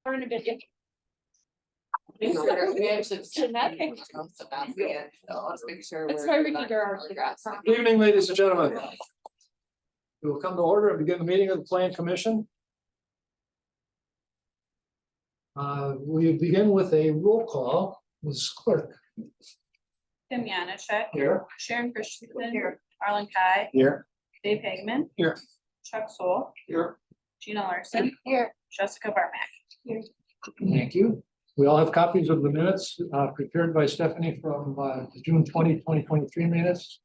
Turn a bit. We actually. Genetic. So that's good. So let's make sure. That's we're why we not keep our- on the grass. Good evening, ladies and gentlemen. We will come to order and begin the meeting of the Plan Commission. We begin with a roll call. Ms. Clerk. Tim Yanishek. Here. Sharon Christensen. Here. Arlen Kai. Here. Dave Hagman. Here. Chuck Soul. Here. Gina Larson. Here. Jessica Barmack. Thank you. We all have copies of the minutes prepared by Stephanie from the June 2023 minutes.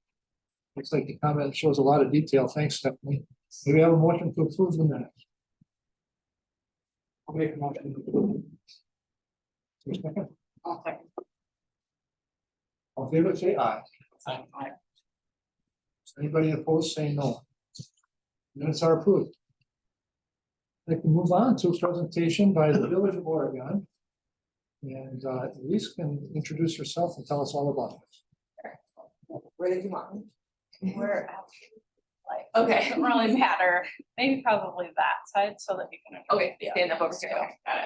Looks like the comment shows a lot of detail. Thanks, Stephanie. Do we have a motion to approve the minutes? I'll make a motion to approve. Is there a second? All in favor, say aye. Aye. Anybody opposed, say no. Minutes are approved. I can move on to a presentation by the Village of Oregon. And Elise can introduce herself and tell us all about it. Where did you want? me? We're like, Okay. doesn't really matter. Maybe probably that side so that you can. Okay, stand up over here. Got it.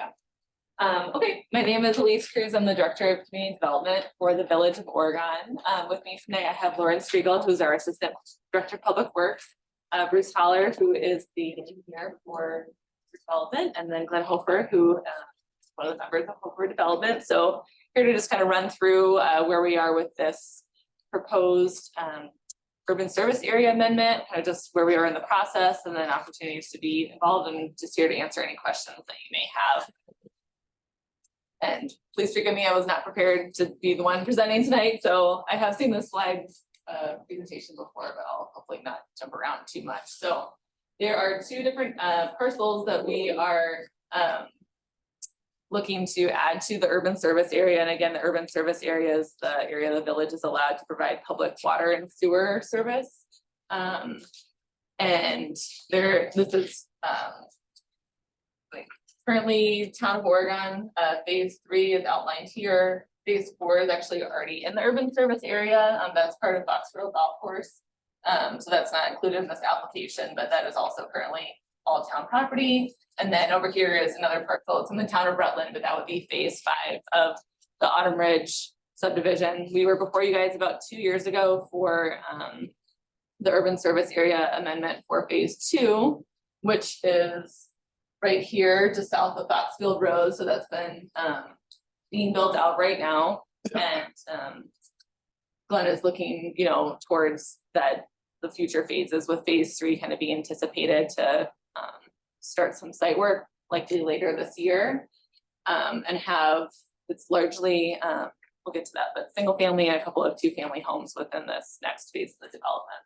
Okay, my name is Elise Cruz. I'm the Director of Community Development for the Village of Oregon. With me tonight, I have Lauren Striegel, who's our Assistant Director of Public Works, Bruce Holler, who is the engineer for development, and then Glenn Hofer, who is one of the members of Hofer Development. So here to just kind of run through where we are with this proposed urban service area amendment, kind of just where we are in the process, and then opportunities to be involved, and just here to answer any questions that you may have. And please forgive me, I was not prepared to be the one presenting tonight, so I have seen the slides presentation before, but I'll hopefully not jump around too much. So there are two different parcels that we are looking to add to the urban service area. And again, the urban service area is the area the village is allowed to provide public water and sewer service. And this is currently Town of Oregon, phase 3 is outlined here. Phase 4 is actually already in the urban service area. That's part of Foxborough Golf Course. So that's not included in this application, but that is also currently all town property. And then over here is another parcel. It's in the town of Rutland, but that would be phase 5 of the Autumn Ridge subdivision. We were before you guys about 2 years ago for the urban service area amendment for phase 2, which is right here just south of Foxfield Road. So that's been being built out right now. And Glenn is looking, towards the future phases, with phase 3 kind of be anticipated to start some site work likely later this year, and it's largely, we'll get to that, but single family and a couple of 2-family homes within this next phase of the development.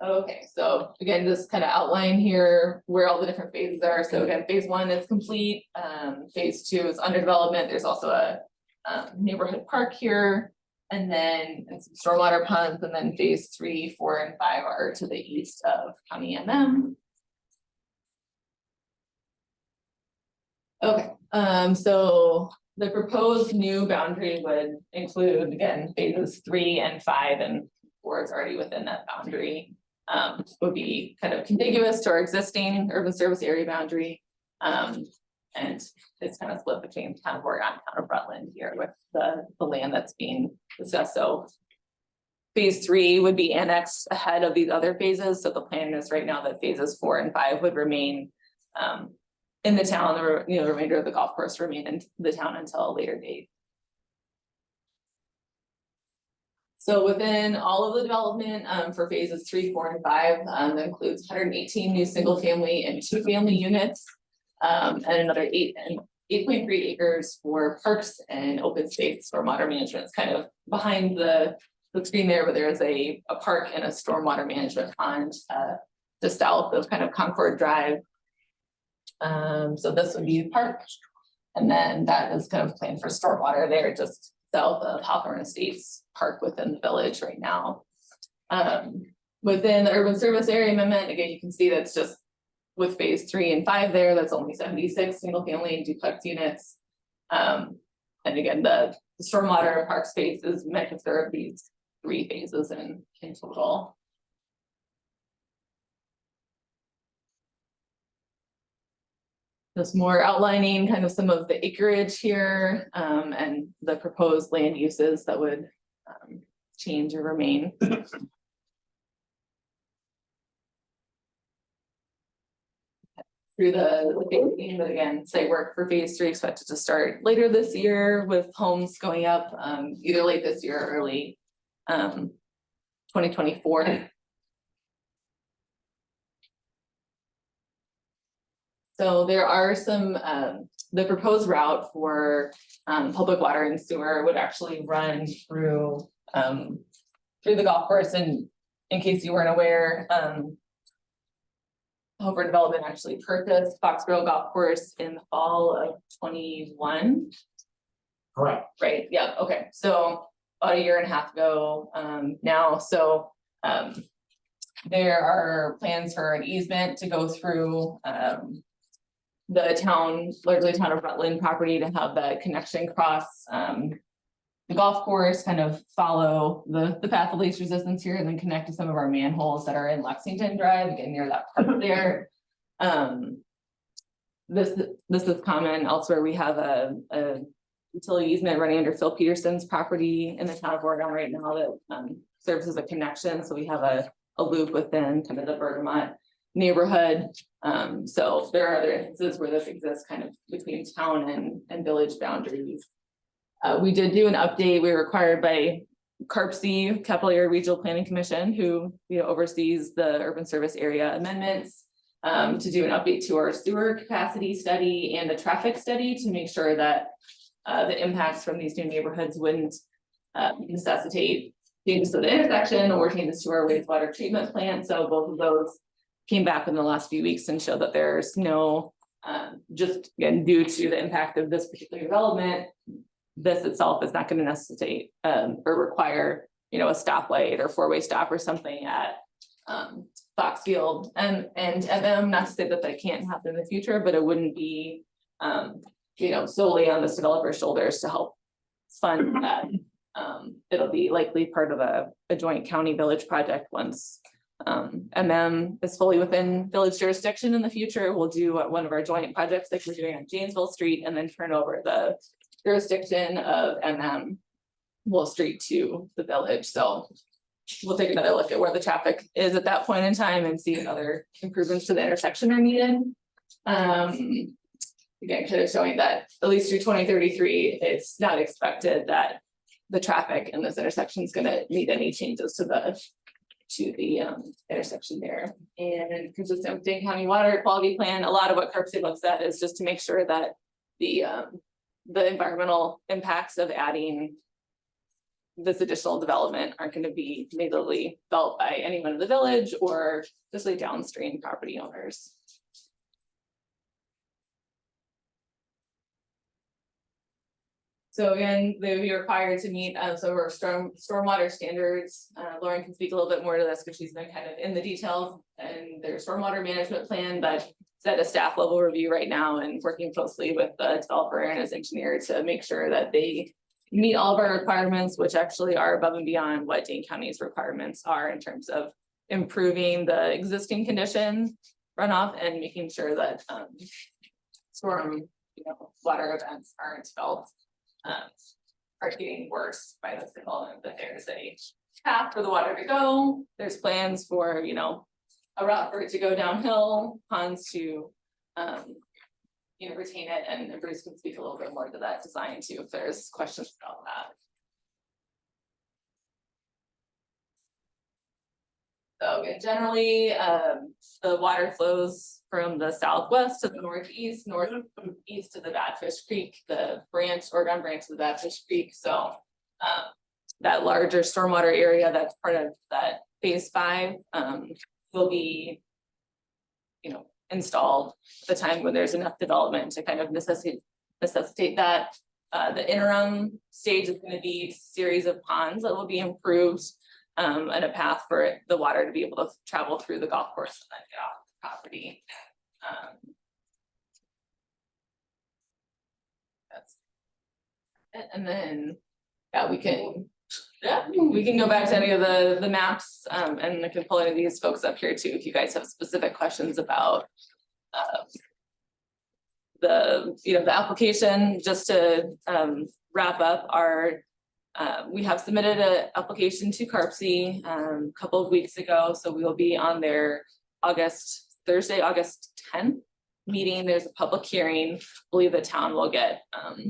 Okay, so again, just kind of outline here where all the different phases are. So again, phase 1 is complete. Phase 2 is under development. There's also a neighborhood park here, and then some stormwater ponds, and then phase 3, 4, and 5 are to the east of County MM. Okay, so the proposed new boundary would include, again, phases 3 and 5, and 4 is already within that boundary. Would be kind of contiguous to our existing urban service area boundary. And it's kind of split between Town of Oregon, Town of Rutland here with the land that's being discussed. So phase 3 would be annexed ahead of these other phases. So the plan is right now that phases 4 and 5 would remain in the town, the remainder of the golf course remain in the town until a later date. So within all of the development for phases 3, 4, and 5, that includes 118 new single family and 2-family units, and another 8.3 acres for parks and open space stormwater management. It's kind of behind the screen there, but there is a park and a stormwater management pond just south of kind of Concord Drive. So this would be the park, and then that is kind of planned for stormwater there just south of Hawthorne Estates Park within the village right now. Within the urban service area amendment, again, you can see that's just with phase 3 and 5 there, that's only 76 single family and duplex units. And again, the stormwater park space is meant to serve these 3 phases in total. Just more outlining kind of some of the acreage here, and the proposed land uses that would, change or remain. Through the phasing, but again, site work for phase 3 expected to start later this year with homes going up, either late this year or early, 2024. So there are some, the proposed route for public water and sewer would actually run through the golf course. And in case you weren't aware, Hover Development actually purchased Foxborough Golf Course in the fall of 21. Correct. Right, yeah, okay, so about a year and a half ago, now, so, there are plans for an easement to go through, the town, largely town of Rutland property, to have that connection cross, the golf course, kind of follow the path of least resistance here, and then connect to some of our manholes that are in Lexington Drive, again, near that park there. This is common elsewhere. We have a utility easement running under Phil Peterson's property in the town of Oregon right now that serves as a connection. So we have a loop within kind of the Bergamot neighborhood. So there are other instances where this exists kind of between town and village boundaries. We did do an update. We were required by CARPC, Capital Area Regional Planning Commission, who oversees the urban service area amendments, to do an update to our sewer capacity study and a traffic study to make sure that the impacts from these new neighborhoods wouldn't necessitate changes to the intersection or changes to our wastewater treatment plant. So both of those came back in the last few weeks and showed that there's no, just again, due to the impact of this particular development, this itself is not going to necessitate or require, a stoplight or four-way stop or something at Foxfield and MM. Not to say that that can't happen in the future, but it wouldn't be, solely on this developer's shoulders to help fund that. It'll be likely part of a joint county village project once MM is fully within village jurisdiction in the future. We'll do one of our joint projects like we're doing on Janesville Street and then turn over the jurisdiction of MM Wall Street to the village. So we'll take another look at where the traffic is at that point in time and see if other improvements to the intersection are needed. Again, kind of showing that at least through 2033, it's not expected that the traffic in this intersection is going to need any changes to the intersection there. And consistent with Dane County Water Quality Plan, a lot of what CARPC looks at is just to make sure that the environmental impacts of adding this additional development aren't going to be negatively felt by anyone in the village or especially downstream property owners. So again, they would be required to meet some of our stormwater standards. Lauren can speak a little bit more to this because she's been kind of in the details and their stormwater management plan, but it's at a staff level review right now and working closely with the developer and his engineer to make sure that they meet all of our requirements, which actually are above and beyond what Dane County's requirements are in terms of improving the existing condition runoff and making sure that storm water events aren't felt are getting worse by this development, that there's a path for the water to go. There's plans for, a route for it to go downhill, ponds to, retain it, and Bruce can speak a little bit more to that design too, if there's questions about that. So again, generally, the water flows from the southwest to the northeast to the Badfish Creek, the Oregon branch of the Badfish Creek. So that larger stormwater area that's part of that phase 5 will be, installed at the time when there's enough development to kind of necessitate that. The interim stage is going to be a series of ponds that will be improved. And a path for the water to be able to travel through the golf course and then get off the property. That's it. And then, we can go back to any of the maps, and I can pull any of these folks up here too if you guys have specific questions about the application, just to wrap up we have submitted an application to CARPC a couple of weeks ago, so we will be on their Thursday, August 10th meeting. There's a public hearing. I believe the town will get,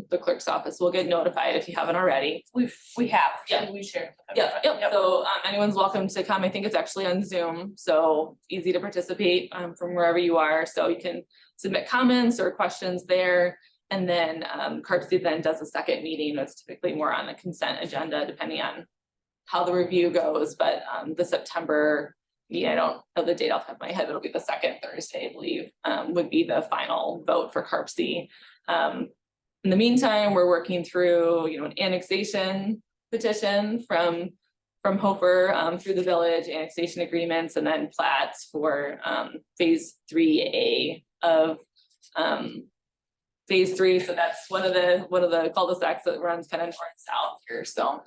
the clerk's office will get notified if you haven't already. We have, Yeah. we shared. with Yep, everybody. yep, so anyone's welcome to come. I think it's actually on Zoom, so easy to participate from wherever you are, so you can submit comments or questions there. And then CARPC then does a second meeting that's typically more on the consent agenda, depending on how the review goes, but the September, I don't know the date off the top of my head, it'll be the second Thursday, I believe, would be the final vote for CARPC. In the meantime, we're working through, an annexation petition from Hofer through the village, annexation agreements, and then plats for phase 3A of phase 3. So that's one of the cul-de-sacs that runs kind of north-south here. So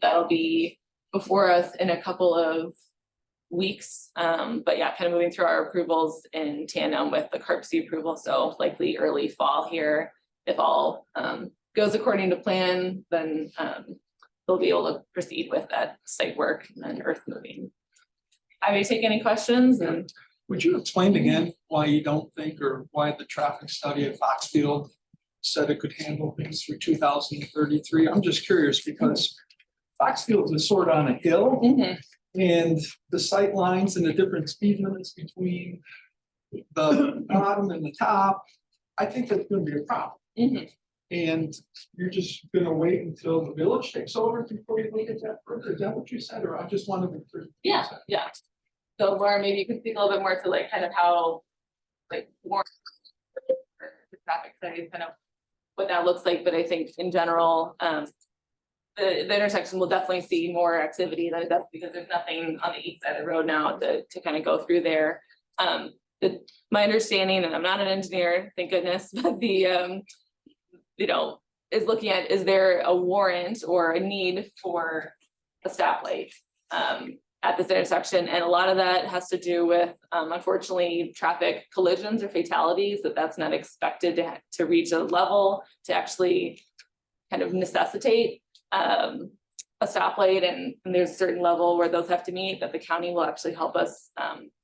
that'll be before us in a couple of weeks. But yeah, kind of moving through our approvals in tandem with the CARPC approval. So likely early fall here. If all goes according to plan, then they'll be able to proceed with that site work and earth moving. I may take any questions and Would you explain again why you don't think, or why the traffic study at Foxfield said it could handle things through 2033? I'm just curious because Foxfield is sort of on a hill and the sight lines and the different speed limits between the bottom and the top, I think that's gonna be a problem. And you're just gonna wait until the village takes over before you look at that further? Is that what you said, or I just wanted to? yeah. So Laura, maybe you could speak a little bit more to like kind of how more the traffic studies, kind of what that looks like, but I think in general, the intersection will definitely see more activity than it does because there's nothing on the east side of the road now to kind of go through there. My understanding, and I'm not an engineer, thank goodness, but the is looking at, is there a warrant or a need for a stoplight at this intersection? And a lot of that has to do with, unfortunately, traffic collisions or fatalities, that's not expected to reach a level to actually kind of necessitate a stoplight, and there's a certain level where those have to meet that the county will actually help us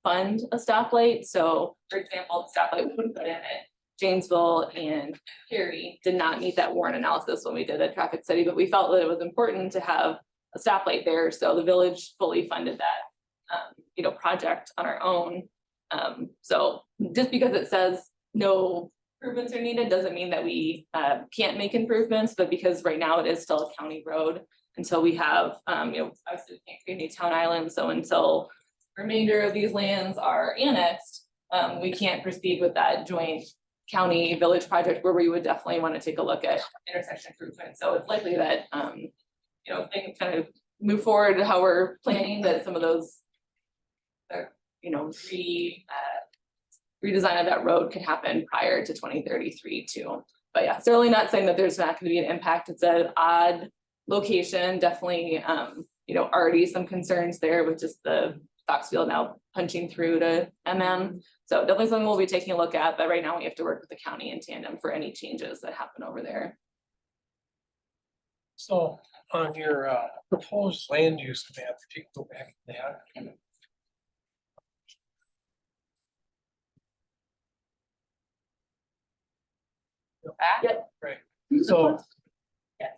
fund a stoplight. So for example, the stoplight we put in at Janesville and Cary did not meet that warrant analysis when we did a traffic study, but we felt that it was important to have a stoplight there, so the village fully funded that project on our own. So just because it says no improvements are needed doesn't mean that we can't make improvements, but because right now it is still a county road until we have obviously we can't create any town islands, so until the remainder of these lands are annexed, we can't proceed with that joint county village project where we would definitely want to take a look at intersection improvement. So it's likely that things kind of move forward how we're planning, that some of those redesign of that road could happen prior to 2033 too. But yeah, certainly not saying that there's not going to be an impact. It's an odd location, definitely already some concerns there with just the Foxfield now punching through to So definitely something we'll be taking a look at, but right now we have to work with the county in tandem for any changes that happen over there. So on your proposed land use map, if you go back to that. Yep. Right, so. Yes.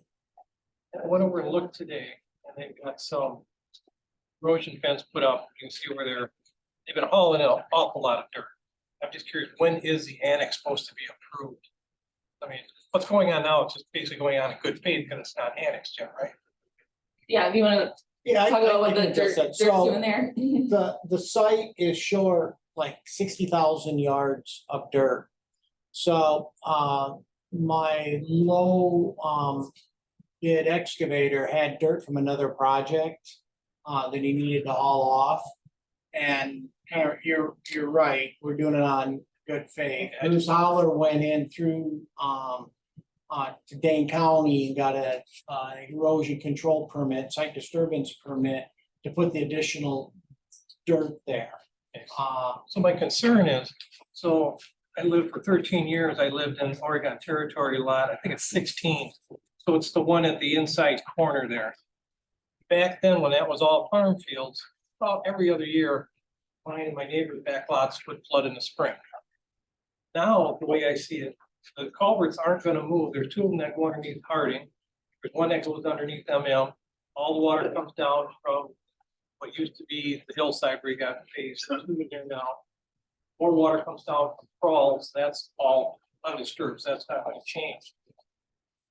I went over and looked today, and they've got some erosion fence put up. You can see where they've been hauling an awful lot of dirt. I'm just curious, when is the annex supposed to be approved? I mean, what's going on now, it's just basically going on in good faith because it's not annexed yet, right? Yeah, if you want to talk about what the dirt's doing there. The site is short like 60,000 yards of dirt. So my low bid excavator had dirt from another project that he needed to haul off. And you're right, we're doing it on good faith. Bruce Holler went in through to Dane County and got a erosion control permit, site disturbance permit to put the additional dirt there. So my concern is, so I lived for 13 years. I lived in Oregon Territory lot. I think it's 16. So it's the one at the inside corner there. Back then, when that was all farm fields, about every other year, mine and my neighbor's back lots would flood in the spring. Now, the way I see it, the culverts aren't gonna move. There's two of them that go underneath Harding. There's one that goes underneath MM. All the water comes down from what used to be the hillside where you got phase two in there now. More water comes down from Crawls, that's all undisturbed, so that's not gonna change.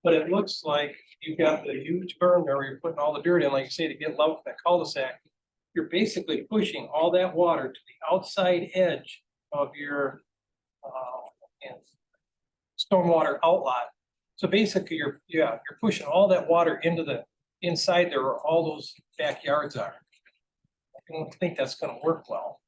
But it looks like you've got the huge berm there where you're putting all the dirt in, like you say, to get level for that cul-de-sac. You're basically pushing all that water to the outside edge of your and stormwater outlot. So basically, you're pushing all that water into the inside there where all those backyards are. I don't think that's gonna work well.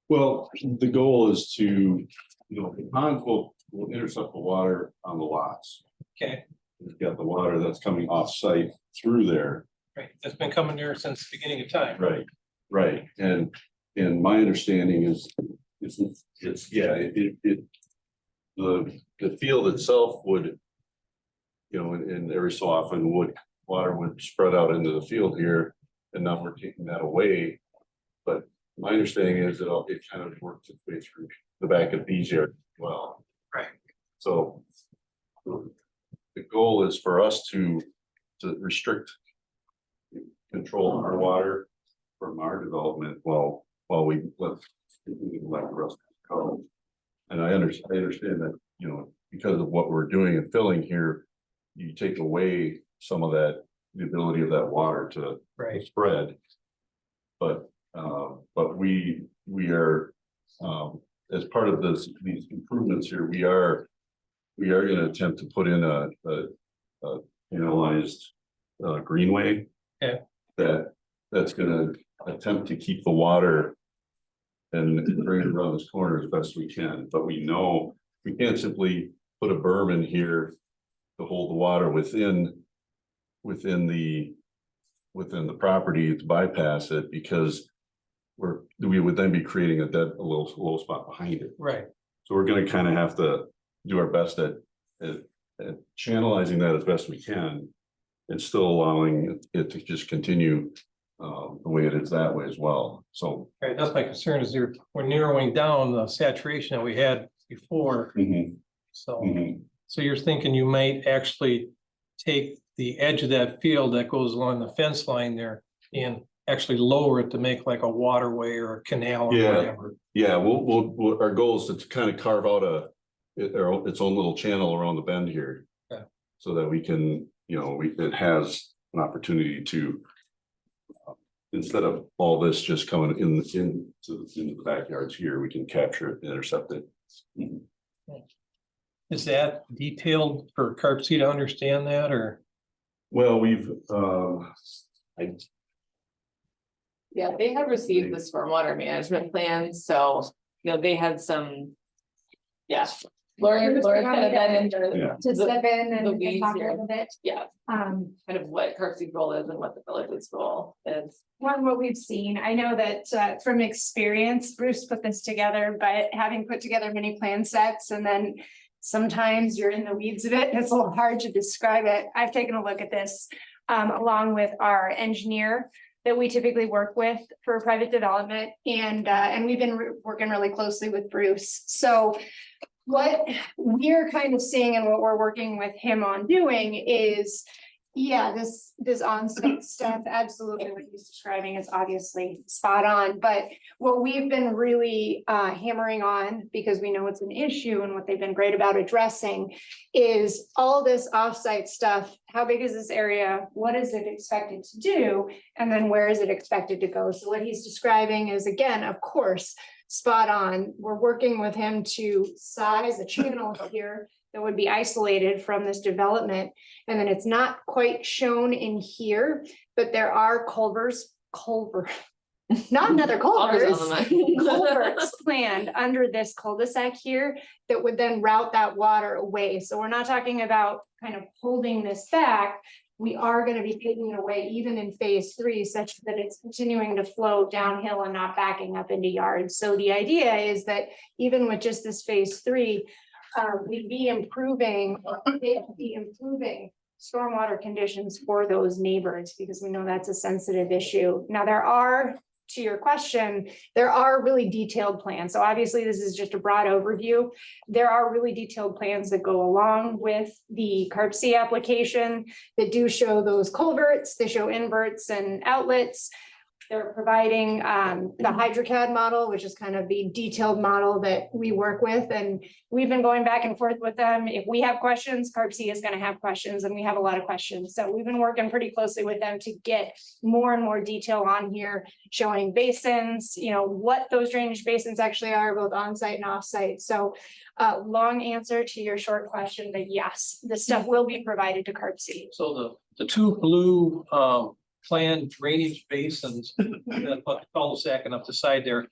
Well, the goal is to, the ponds will intercept the water on the lots. Okay, We've got the water that's coming off site through there. right, that's been coming there since the beginning of time. Right, right, and my understanding is, the field itself would. And every so often water would spread out into the field here, and now we're taking that away. But my understanding is that it kind of works its way through the back of these areas as well. Right. So. The goal is for us to restrict. Control our water from our development while we let the rest go. And I understand that, because of what we're doing and filling here, you take away some of that, the ability of that water to Right. spread. But we are, as part of these improvements here, we are gonna attempt to put in a analyzed greenway. Yeah. That's gonna attempt to keep the water and bring it around this corner as best we can, but we know we can't simply put a berm in here to hold the water within the property to bypass it, because we would then be creating a low spot behind it. Right, So we're gonna kind of have to do our best at channelizing that as best we can, and still allowing it to just continue the way it is that way as well. So. right, that's my concern is we're narrowing down the saturation that we had before, so. So you're thinking you might actually take the edge of that field that goes along the fence line there and actually lower it to make like a waterway or a canal or Yeah. whatever. Yeah, our goal is to kind of carve out its own little channel around the bend here. Yeah. So that we can, it has an opportunity to. Instead of all this just coming into the backyards here, we can capture it and intercept it. Is that detailed for Carpsy to understand that, or? Well, Yeah, they have received the stormwater management plan, so, they had some. Yeah, Lauren kind of been in Yeah. the, To step in the and weeds talk a here. little bit. yeah, kind of what Kirksy's role is and what the village's role is. One, what we've seen, I know that from experience, Bruce put this together, but having put together many plan sets and then sometimes you're in the weeds of it, it's a little hard to describe it. I've taken a look at this along with our engineer that we typically work with for private development, and we've been working really closely with Bruce. So what we're kind of seeing and what we're working with him on doing is, yeah, this on-site stuff, absolutely what he's describing is obviously spot on. But what we've been really hammering on, because we know it's an issue and what they've been great about addressing, is all this off-site stuff. How big is this area? What is it expected to do? And then where is it expected to go? So what he's describing is, again, of course, spot on. We're working with him to size a channel here that would be isolated from this development. And then it's not quite shown in here, but there are culverts, not another culverts, culverts planned under this cul-de-sac here that would then route that water away. So we're not talking about kind of holding this back. we are gonna be taking it away even in phase three, such that it's continuing to flow downhill and not backing up into yards. So the idea is that even with just this phase three, we'd be improving stormwater conditions for those neighbors, because we know that's a sensitive issue. Now, there are, to your question, there are really detailed plans. So obviously, this is just a broad overview. There are really detailed plans that go along with the CARB-C application that do show those culverts, they show inverts and outlets. They're providing the HydroCAD model, which is kind of the detailed model that we work with. And we've been going back and forth with them. If we have questions, CARB-C is going to have questions, and we have a lot of questions. So we've been working pretty closely with them to get more and more detail on here, showing basins, you know, what those drainage basins actually are, both on-site and off-site. So long answer to your short question, but yes, this stuff will be provided to CARB-C. So the two blue planned drainage basins, that cul-de-sac and up the side there,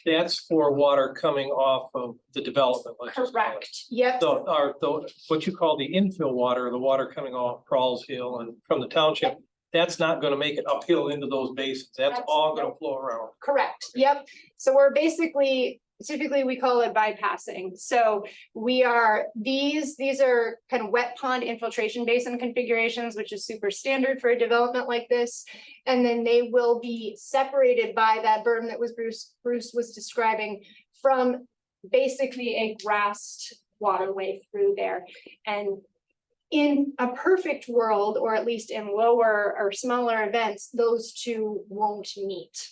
that's for water coming off of the development. let's just call it. Correct. Yep. So what you call the infill water, the water coming off Rawls Hill and from the township, that's not gonna make it uphill into those basins. That's all gonna flow around. Correct, yep. So we're basically, typically we call it bypassing. So we are, these are kind of wet pond infiltration basin configurations, which is super standard for a development like this. And then they will be separated by that berm that was Bruce was describing from basically a grassed waterway through there. And in a perfect world, or at least in lower or smaller events, those two won't meet.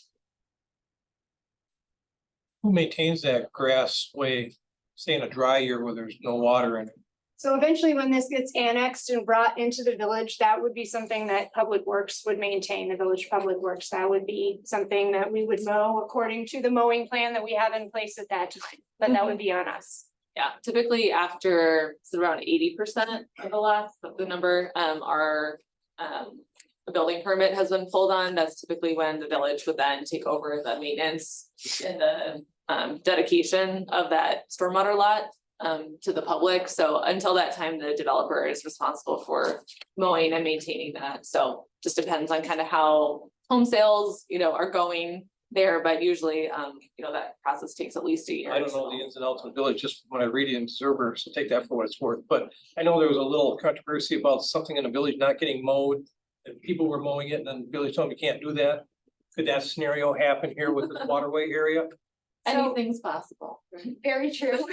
Who maintains that grass way, say in a dry year where there's no water in it? So eventually, when this gets annexed and brought into the village, that would be something that Public Works would maintain, the village Public Works. That would be something that we would mow according to the mowing plan that we have in place at that time, but that would be on us. Yeah, typically after, it's around 80% of the lots, of the number, a building permit has been pulled on. That's typically when the village would then take over the maintenance and the dedication of that stormwater lot to the public. So until that time, the developer is responsible for mowing and maintaining that. So just depends on kind of how home sales, are going there, but usually, that process takes at least a year. I don't know the ins and outs of the village, just when I read it in Observer, so take that for what it's worth. But I know there was a little controversy about something in the village not getting mowed. And people were mowing it and then the village told them you can't do that. Could that scenario happen here with this waterway area? Anything's possible. Very true.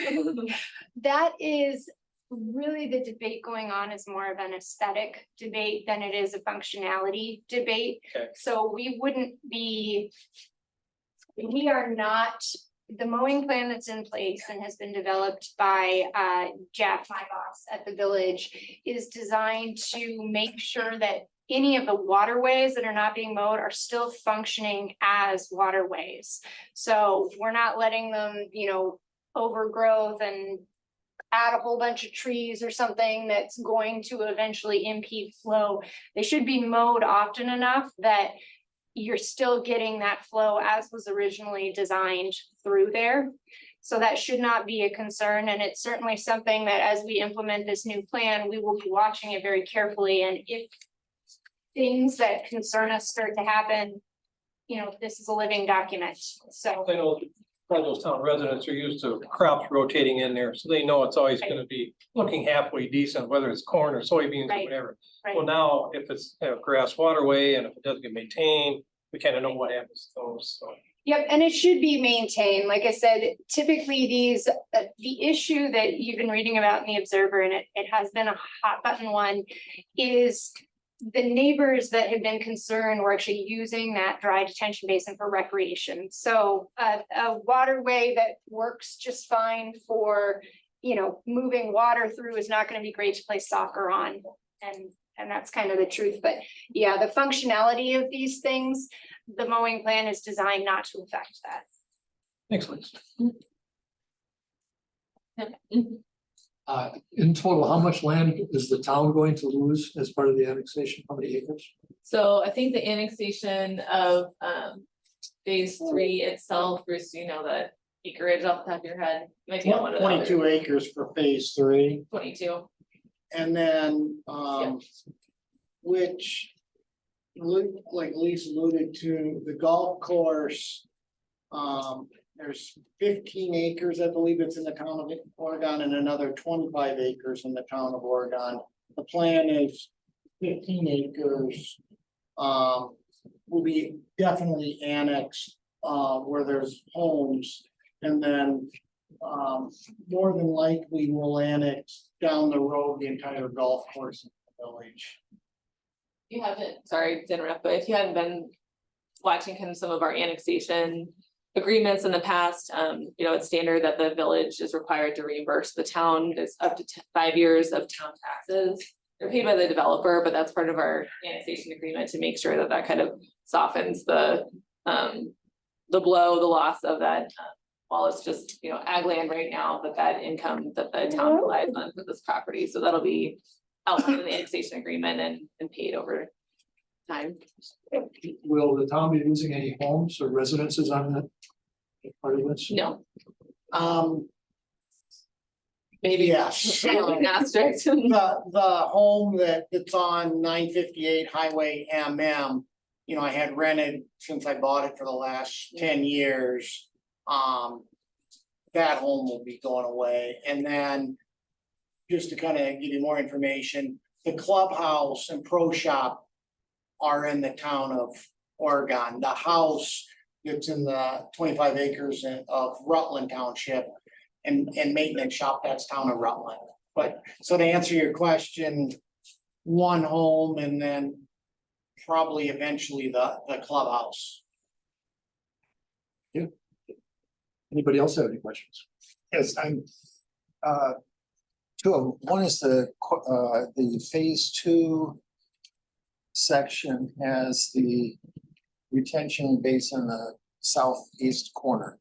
That is really the debate going on, is more of an aesthetic debate than it is a functionality debate. Okay. So we are not, the mowing plan that's in place and has been developed by Jeff, my boss at the village, is designed to make sure that any of the waterways that are not being mowed are still functioning as waterways. So we're not letting them, overgrowth and add a whole bunch of trees or something that's going to eventually impede flow. They should be mowed often enough that you're still getting that flow as was originally designed through there. So that should not be a concern. And it's certainly something that as we implement this new plan, we will be watching it very carefully. And if things that concern us start to happen, this is a living document. So I know all those town residents are used to crops rotating in there, so they know it's always gonna be looking halfway decent, whether it's corn or soybeans or Right. whatever. right. Well, now, if it's a grass waterway and if it doesn't get maintained, we kind of know what happens to those, so. Yep, and it should be maintained. Like I said, typically these, the issue that you've been reading about in the Observer, and it has been a hot button one, is the neighbors that have been concerned were actually using that dry detention basin for recreation. So a waterway that works just fine for, moving water through is not going to be great to play soccer on. And that's kind of the truth. But yeah, the functionality of these things, the mowing plan is designed not to affect that. Thanks, Liz. In total, how much land is the town going to lose as part of the annexation? How many acres? So I think the annexation of phase 3 itself, Bruce, do you know the acreage off the top of your head? Might be on one of the other- 22 acres for phase 3. 22. And then, which like Lisa alluded to, the golf course. There's 15 acres, I believe it's in the town of Oregon, and another 25 acres in the town of Oregon. The plan is 15 acres. Will be definitely annexed, where there's homes. And then, more than likely will annex down the road the entire golf course in the village. You haven't, sorry to interrupt, but if you hadn't been watching kind of some of our annexation agreements in the past, it's standard that the village is required to reimburse the town. It's up to 5 years of town taxes. They're paid by the developer, but that's part of our annexation agreement to make sure that that kind of softens the blow, the loss of that. While it's just, ag land right now, but that income that the town relies on for this property, so that'll be outlined in the annexation agreement and paid over time. Will the town be losing any homes or residences on that? Part of this? No, Um, maybe. yes. Asterisk. The home that's on 958 Highway MM, I had rented since I bought it for the last 10 years. That home will be going away, and then just to kind of give you more information, the clubhouse and pro shop are in the town of Oregon. The house that's in the 25 acres of Rutland Township and maintenance shop, that's town of Rutland. But so to answer your question, one home and then probably eventually the clubhouse. Anybody else have any questions? Yes, I'm, two of them. One is the phase two section has the retention basin in the southeast corner.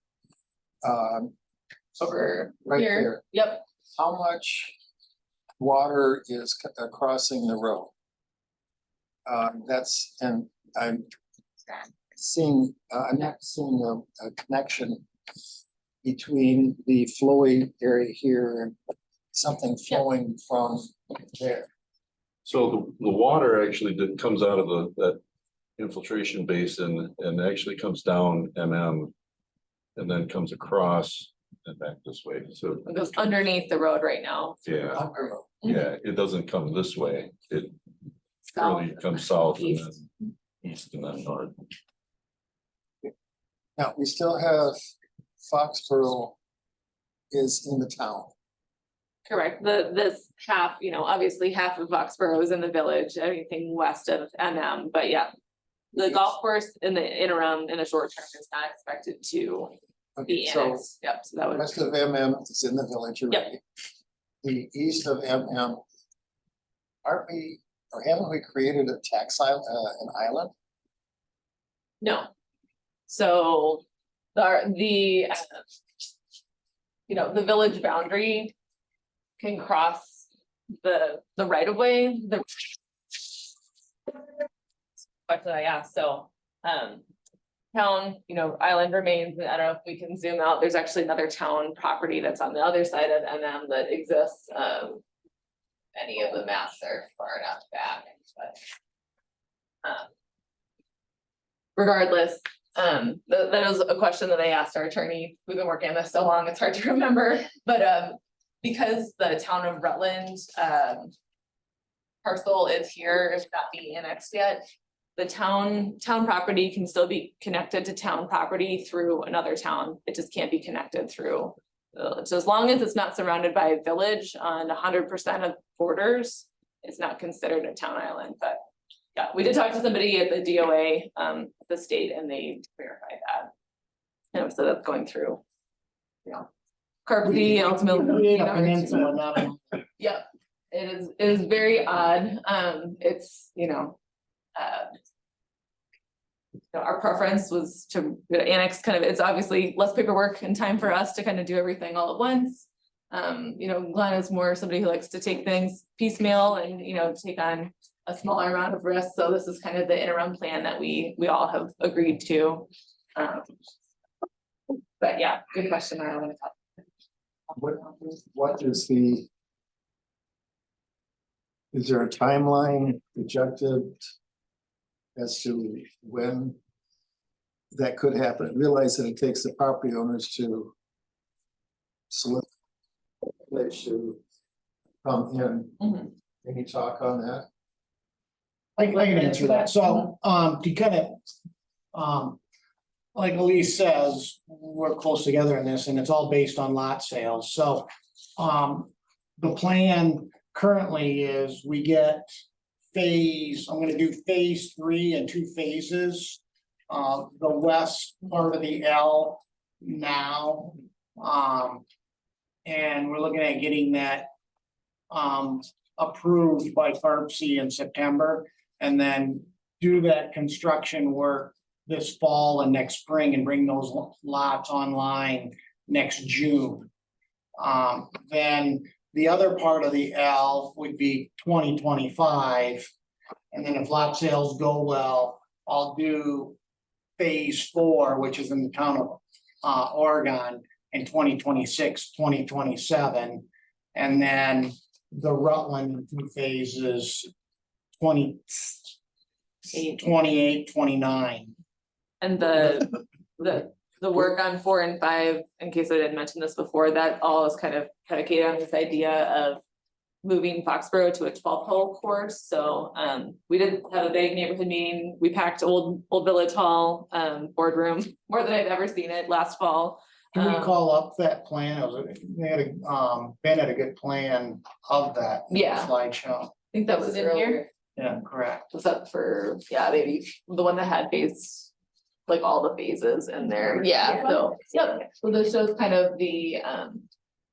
Over Right here. there. Yep. How much water is crossing the road? And I'm not seeing a connection between the flowy area here and something flowing from there. So the water actually comes out of that infiltration basin and actually comes down and then comes across and back this way. So It goes underneath the road right now. yeah, it doesn't come this way. It really comes south and then east and then north. Now, we still have Foxborough is in the town. Correct. This half, obviously half of Foxborough is in the village, everything west of MM, but yeah. The golf course in the interim, in the short term, is not expected to be So annexed. Yep, so that the would. rest of MM is in the village, you're Yep. right. The east of MM, aren't we, or haven't we created a tax island, an island? No. So the village boundary can cross the right of way, question I asked, so town, island remains, and I don't know if we can zoom out, there's actually another town property that's on the other side of MM that exists. Any of the maps are far enough back, but regardless, that was a question that I asked our attorney. We've been working on this so long, it's hard to remember, but because the town of Rutland parcel is here, it's not being annexed yet. The town property can still be connected to town property through another town. It just can't be connected through. So as long as it's not surrounded by a village on 100% of borders, it's not considered a town island, but. Yeah, we did talk to somebody at the DOA, the state, and they verified that. So that's going through. Carpy ultimately. Create a peninsula, not a. Yeah, it is very odd. It's, our preference was to annex kind of, it's obviously less paperwork and time for us to kind of do everything all at once. Glenn is more somebody who likes to take things piecemeal and, take on a smaller amount of risk. So this is kind of the interim plan that we all have agreed to. But yeah, good question. I don't want to talk. What is the Is there a timeline projected as to when that could happen? I realize that it takes the property owners to solicit place to come in. Mhm. Any talk on that? I can answer that. So, to kind of, like Elise says, we're close together in this and it's all based on lot sales. So, the plan currently is we get I'm gonna do phase 3 in 2 phases. The west part of the L now, and we're looking at getting that approved by FARPC in September, and then do that construction work this fall and next spring and bring those lots online next June. Then the other part of the L would be 2025. And then if lot sales go well, I'll do phase 4, which is in the town of Oregon in 2026, 2027. And then the Rutland in 2 phases, 28, 29. And the work on 4 and 5, in case I didn't mention this before, that all is kind of predicated on this idea of moving Foxborough to a 12-hole course. So we did have a big neighborhood meeting. We packed Old Village Hall boardroom, more than I've ever seen it, last fall. Can we call up that plan? They had Ben had a good plan of that. Yeah. Slideshow. I think that was in here. Yeah, correct. Was that for, yeah, maybe the one that had like all the phases in there. Yeah, so, yep. So this shows kind of the,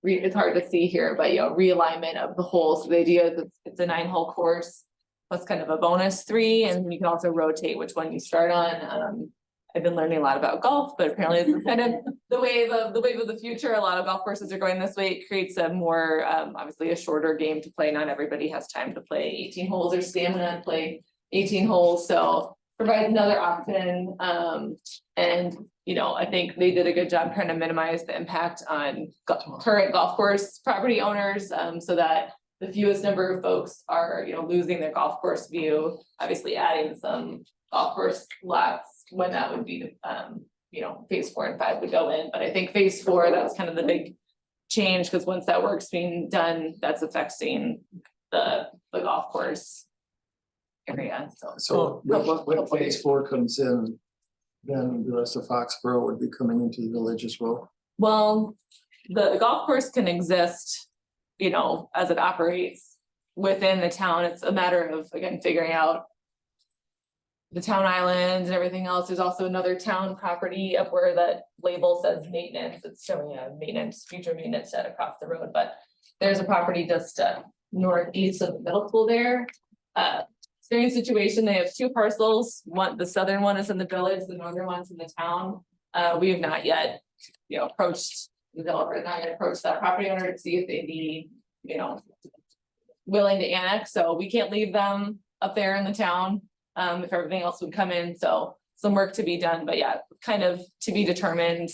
it's hard to see here, but realignment of the holes. So the idea is it's a 9-hole course plus kind of a bonus 3, and you can also rotate which one you start on. I've been learning a lot about golf, but apparently this is kind of the wave of the future. A lot of golf courses are going this way. It creates a more, obviously a shorter game to play. Not everybody has time to play 18 holes or stamina to play 18 holes. So provides another option. And, I think they did a good job trying to minimize the impact on current golf course property owners, so that the fewest number of folks are, losing their golf course view, obviously adding some golf course lots when that would be, phase 4 and 5 would go in. But I think phase 4, that was kind of the big change, because once that work's being done, that's affecting the golf course area. So when phase 4 comes in, then the rest of Foxborough would be coming into the village as well. Well, the golf course can exist, as it operates within the town. It's a matter of, again, figuring out the town islands and everything else. There's also another town property up where that label says maintenance. It's showing a future maintenance shed across the road, but there's a property just northeast of the middle school there. Same situation, they have 2 parcels. The southern one is in the village, the northern one's in the town. We have not yet, approached the developer, not yet approached that property owner to see if they'd be, willing to annex. So we can't leave them up there in the town, if everything else would come in. So some work to be done, but yeah, kind of to be determined,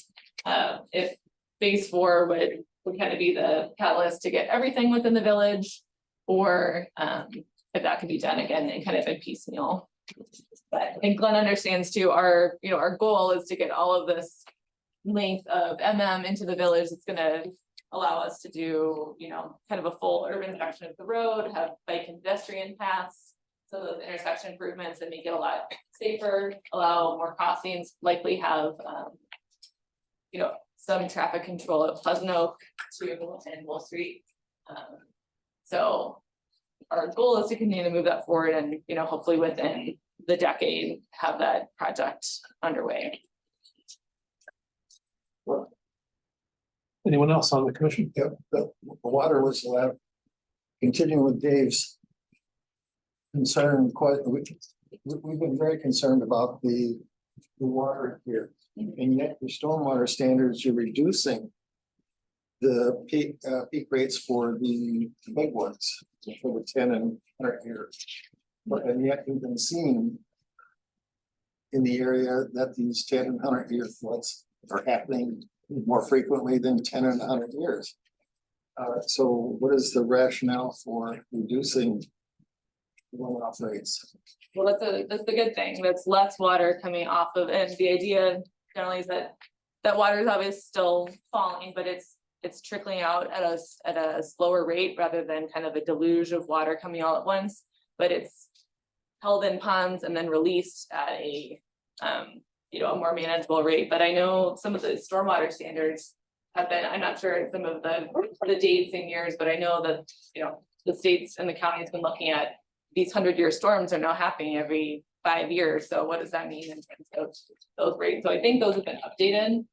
if phase 4 would kind of be the catalyst to get everything within the village, or, if that could be done again and kind of in piecemeal. But I think Glenn understands too, our goal is to get all of this length of into the village. It's gonna allow us to do, kind of a full urban section of the road, have bike and pedestrian paths. So those intersection improvements and make it a lot safer, allow more crossings, likely have, some traffic control at Pleasant Oak too, and Wolf Street. So our goal is to continue to move that forward and, hopefully within the decade, have that project underway. Anyone else on the commission? Yep, the water was allowed. Continuing with Dave's concern, we've been very concerned about the water here. And yet the stormwater standards, you're reducing the peak rates for the big ones, for the 10 and 100 years. And yet we've been seeing in the area that these 10 and 100 year floods are happening more frequently than 10 and 100 years. So what is the rationale for reducing runoff rates. Well, that's the good thing. That's less water coming off of, and the idea generally is that water is obviously still falling, but it's trickling out at a slower rate rather than kind of a deluge of water coming all at once. But it's held in ponds and then released at a a more manageable rate. But I know some of the stormwater standards have been, I'm not sure some of the dates and years, but I know that, the states and the county has been looking at these 100-year storms are now happening every 5 years. So what does that mean in terms of those rates? So I think those have been updated.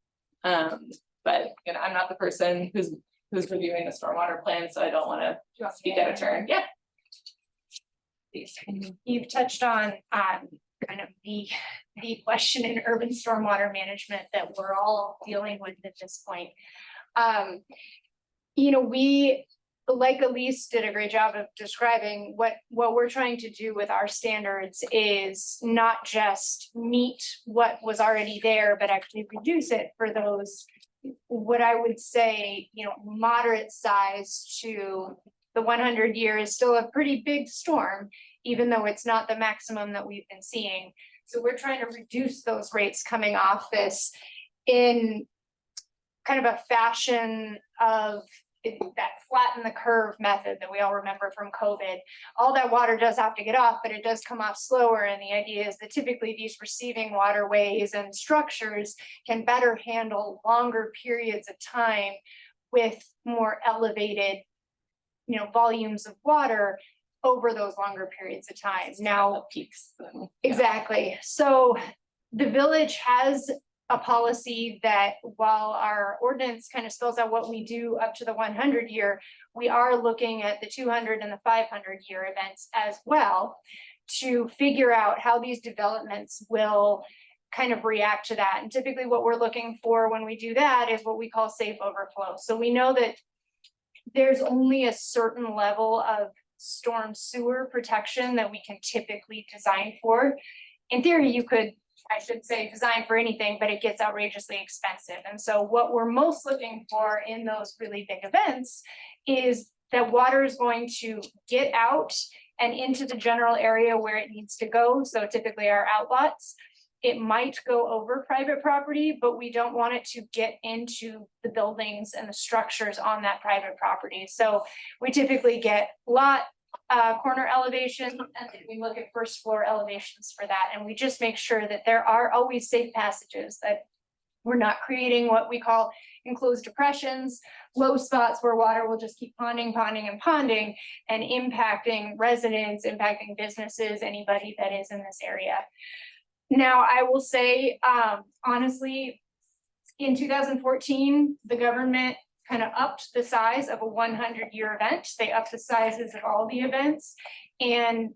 But I'm not the person who's reviewing the stormwater plan, so I don't want to speak out of turn. Yeah. You've touched on kind of the question in urban stormwater management that we're all dealing with at this point. We, like Elise did a great job of describing, what we're trying to do with our standards is not just meet what was already there, but actually reduce it for those, what I would say, moderate size to the 100-year is still a pretty big storm, even though it's not the maximum that we've been seeing. So we're trying to reduce those rates coming off this in kind of a fashion of that flatten the curve method that we all remember from COVID. All that water does have to get off, but it does come off slower. And the idea is that typically these receiving waterways and structures can better handle longer periods of time with more elevated, volumes of water over those longer periods of time. Now, peaks. exactly. So the village has a policy that while our ordinance kind of spells out what we do up to the 100-year, we are looking at the 200 and the 500-year events as well to figure out how these developments will kind of react to that. And typically what we're looking for when we do that is what we call safe overflow. So we know that there's only a certain level of storm sewer protection that we can typically design for. In theory, you could, I should say, design for anything, but it gets outrageously expensive. And so what we're most looking for in those really big events is that water is going to get out and into the general area where it needs to go. So typically our outlots, it might go over private property, but we don't want it to get into the buildings and the structures on that private property. So we typically get lot corner elevation, and we look at first floor elevations for that. And we just make sure that there are always safe passages, that we're not creating what we call enclosed depressions, low spots where water will just keep ponding and impacting residents, impacting businesses, anybody that is in this area. Now, I will say, honestly, in 2014, the government kind of upped the size of a 100-year event. They upped the sizes of all the events. And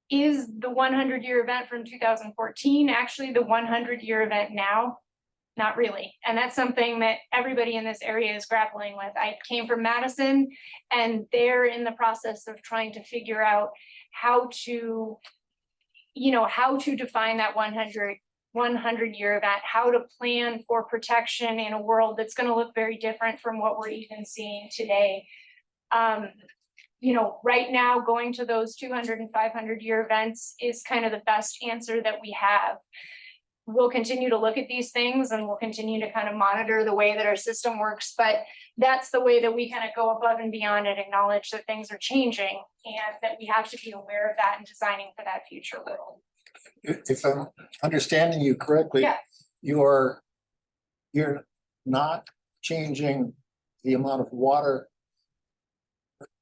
is the 100-year event from 2014 actually the 100-year event now? Not really. And that's something that everybody in this area is grappling with. I came from Madison, and they're in the process of trying to figure out how to define that 100-year event, how to plan for protection in a world that's going to look very different from what we're even seeing today. Right now, going to those 200 and 500-year events is kind of the best answer that we have. We'll continue to look at these things, and we'll continue to kind of monitor the way that our system works, but that's the way that we kind of go above and beyond and acknowledge that things are changing and that we have to be aware of that and designing for that future world. If I'm understanding you correctly, Yeah. you're not changing the amount of water,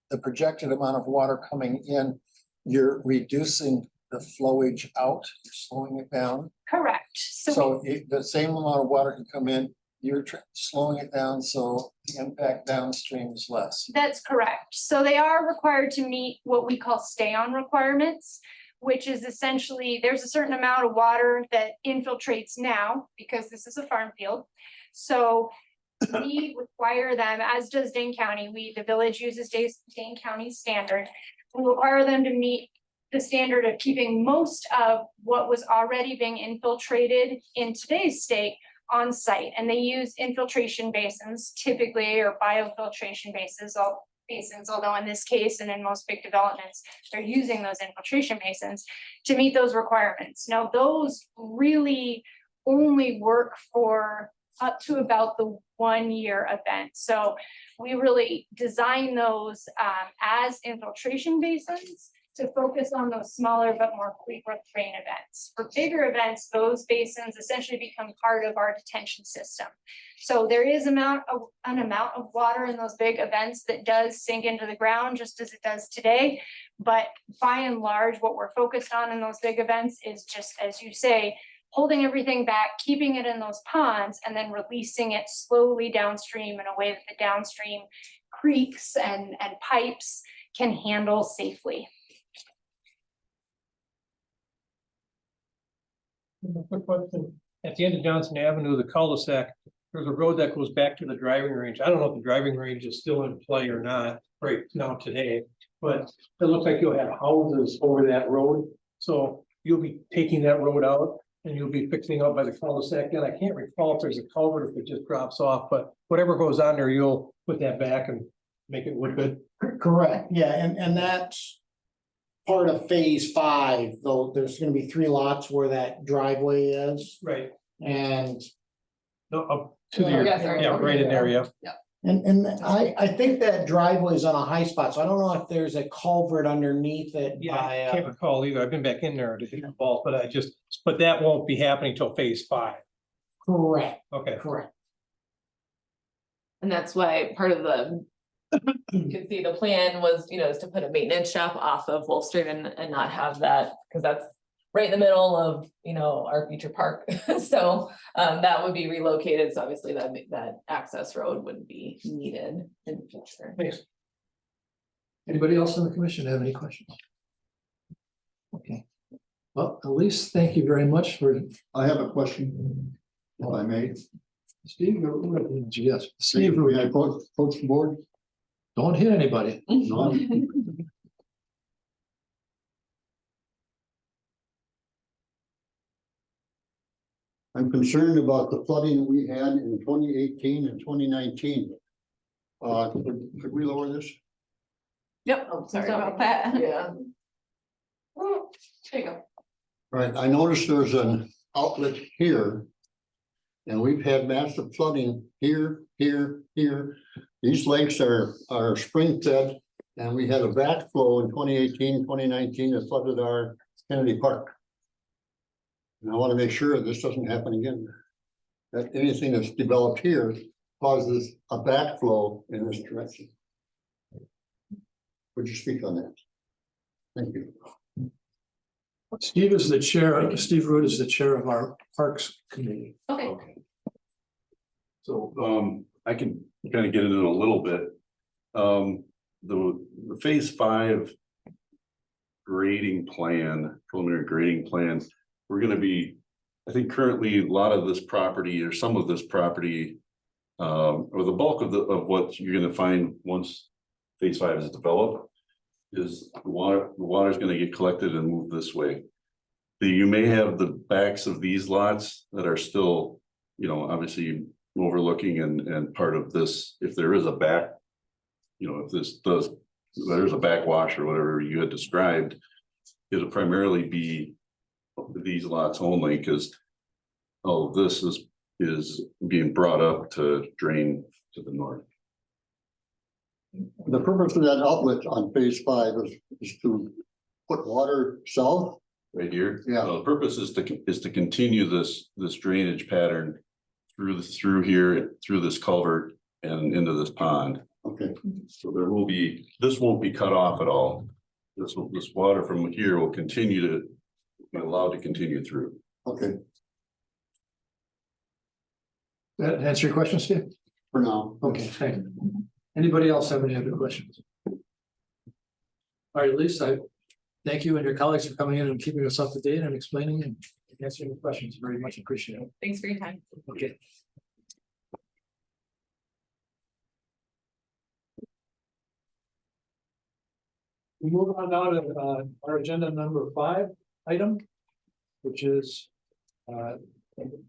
the projected amount of water coming in, you're reducing the flowage out, you're slowing it down. Correct. So the same amount of water can come in, you're slowing it down, so the impact downstream is less. That's correct. So they are required to meet what we call stay-on requirements, which is essentially, there's a certain amount of water that infiltrates now, because this is a farm field. So we require them, as does Dane County, the village uses Dane County's standard. We require them to meet the standard of keeping most of what was already being infiltrated in today's state on site. And they use infiltration basins typically, or biofiltration basins. I'll basins, although in this case and in most big developments, they're using those infiltration basins to meet those requirements. Now, those really only work for up to about the 1 year event. So we really design those as infiltration basins to focus on those smaller but more frequent rain events. For bigger events, those basins essentially become part of our detention system. So there is an amount of water in those big events that does sink into the ground just as it does today. But by and large, what we're focused on in those big events is just, as you say, holding everything back, keeping it in those ponds, and then releasing it slowly downstream in a way that the downstream creeks and pipes can handle safely. Quick question. At the end of Johnson Avenue, the cul-de-sac, there's a road that goes back to the driving range. I don't know if the driving range is still in play or not right now today, but it looks like you'll have houses over that road. So you'll be taking that road out and you'll be fixing up by the cul-de-sac. And I can't recall if there's a culvert, if it just drops off, but whatever goes on there, you'll put that back and make it look good. Correct, yeah, and that's part of phase 5, though there's gonna be 3 lots where that driveway is, Right. and No, up to the, Yeah, sorry. yeah, right in there, yeah. I think that driveway is on a high spot, so I don't know if there's a culvert underneath it Yeah, I by, can't recall either. I've been back in there to hit the ball, but that won't be happening till phase 5. correct, Okay. correct. And that's why part of the, you can see the plan was, is to put a maintenance shop off of Wolf Street and not have that, because that's right in the middle of, our future park. So that would be relocated. So obviously that access road wouldn't be needed in the future. Thanks. Anybody else on the commission have any questions? Okay. Well, Elise, thank you very much for, I have a question, if I may. Steve, yes, Steve, May I coach the board? don't hit anybody. No? I'm concerned about the flooding we had in 2018 and 2019. Could we lower this? Yep, sorry about that. Yeah. There you go. Right, I noticed there's an outlet here. And we've had massive flooding here, here, here. These lakes are spring fed. And we had a backflow in 2018, 2019 that flooded our Kennedy Park. And I want to make sure this doesn't happen again. That anything that's developed here causes a backflow in this direction. Would you speak on that? Thank you. Steve Root is the chair of our Parks Committee. Okay. So, I can kind of get into it a little bit. The phase 5 grading plan, preliminary grading plan, we're gonna be, I think currently a lot of this property or some of this property. Or the bulk of what you're gonna find once phase 5 is developed. Is the water is gonna get collected and moved this way. You may have the backs of these lots that are still, obviously overlooking and part of this, if there is a back. If there's a backwash or whatever you had described. It'll primarily be these lots only, because all of this is being brought up to drain to the north. The purpose of that outlet on phase 5 is to put water south. Right here. Yeah. The purpose is to continue this drainage pattern through here, through this culvert and into this pond. Okay, So this won't be cut off at all. This water from here will continue to be allowed to continue through. okay, That answer your question, Steve? for now. Okay, thank you. Anybody else have any other questions? All right, Lisa, I thank you and your colleagues for coming in and keeping us up to date and explaining and answering the questions. Very much appreciated. Thanks for your time. Okay. We move on now to our agenda number 5 item, which is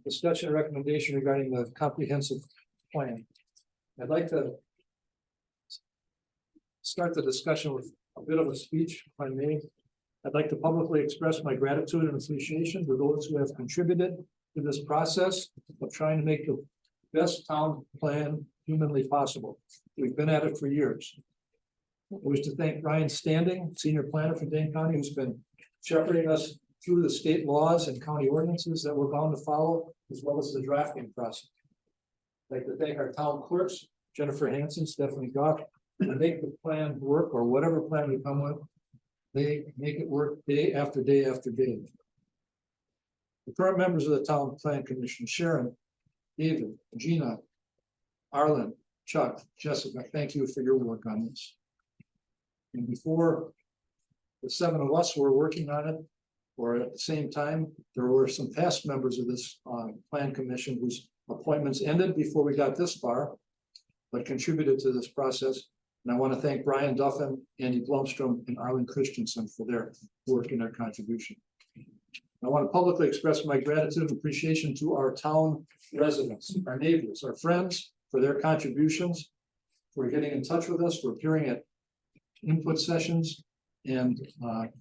discussion and recommendation regarding the comprehensive plan. I'd like to start the discussion with a bit of a speech, if I may. I'd like to publicly express my gratitude and appreciation to those who have contributed to this process of trying to make the best town plan humanly possible. We've been at it for years. I wish to thank Brian Standing, Senior Planner for Dane County, who's been shepherding us through the state laws and county ordinances that we're bound to follow, as well as the drafting process. I'd like to thank our town clerks, Jennifer Hansen, Stephanie Goff, and make the plan work, or whatever plan we come with. They make it work day after day after day. The current members of the Town Plan Commission, Sharon, David, Gina, Arlen, Chuck, Jessica, thank you for your work on this. And before the 7 of us were working on it, or at the same time, there were some past members of this Plan Commission whose appointments ended before we got this far, but contributed to this process. And I want to thank Brian Duffin, Andy Blomstrom, and Arlen Christensen for their work and their contribution. I want to publicly express my gratitude and appreciation to our town residents, our neighbors, our friends, for their contributions, for getting in touch with us, for appearing at input sessions, and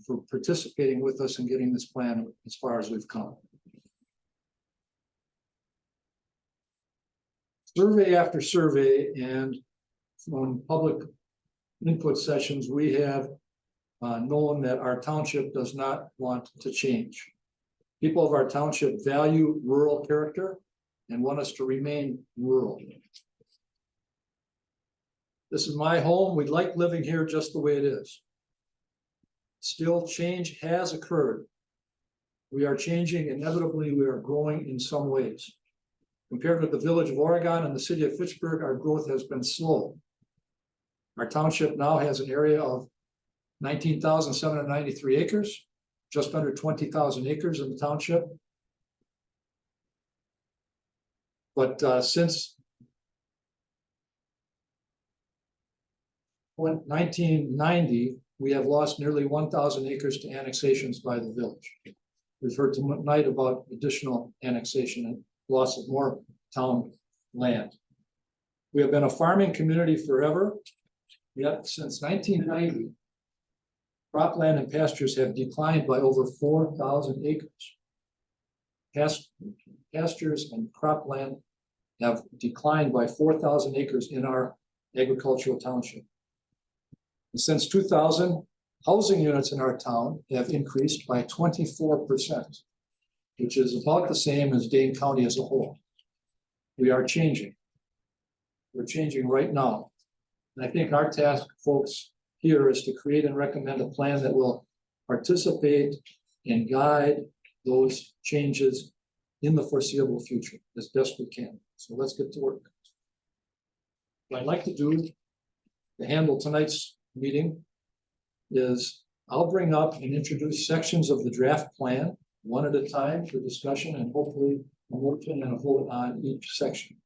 for participating with us in getting this plan as far as we've come. Survey after survey and from public input sessions, we have known that our township does not want to change. People of our township value rural character and want us to remain rural. This is my home. We like living here just the way it is. Still, change has occurred. We are changing. Inevitably, we are growing in some ways. Compared with the village of Oregon and the city of Fitchburg, our growth has been slow. Our township now has an area of 19,793 acres, just under 20,000 acres in the township. But since 1990, we have lost nearly 1,000 acres to annexations by the village. We've heard tonight about additional annexation and loss of more town land. We have been a farming community forever, yet since 1990, cropland and pastures have declined by over 4,000 acres. Pastures and cropland have declined by 4,000 acres in our agricultural township. And since 2000, housing units in our town have increased by 24%, which is about the same as Dane County as a whole. We are changing. We're changing right now. And I think our task, folks, here is to create and recommend a plan that will participate and guide those changes in the foreseeable future as best we can. So let's get to work. What I'd like to do to handle tonight's meeting is I'll bring up and introduce sections of the draft plan one at a time for discussion and hopefully a motion and a vote on each section.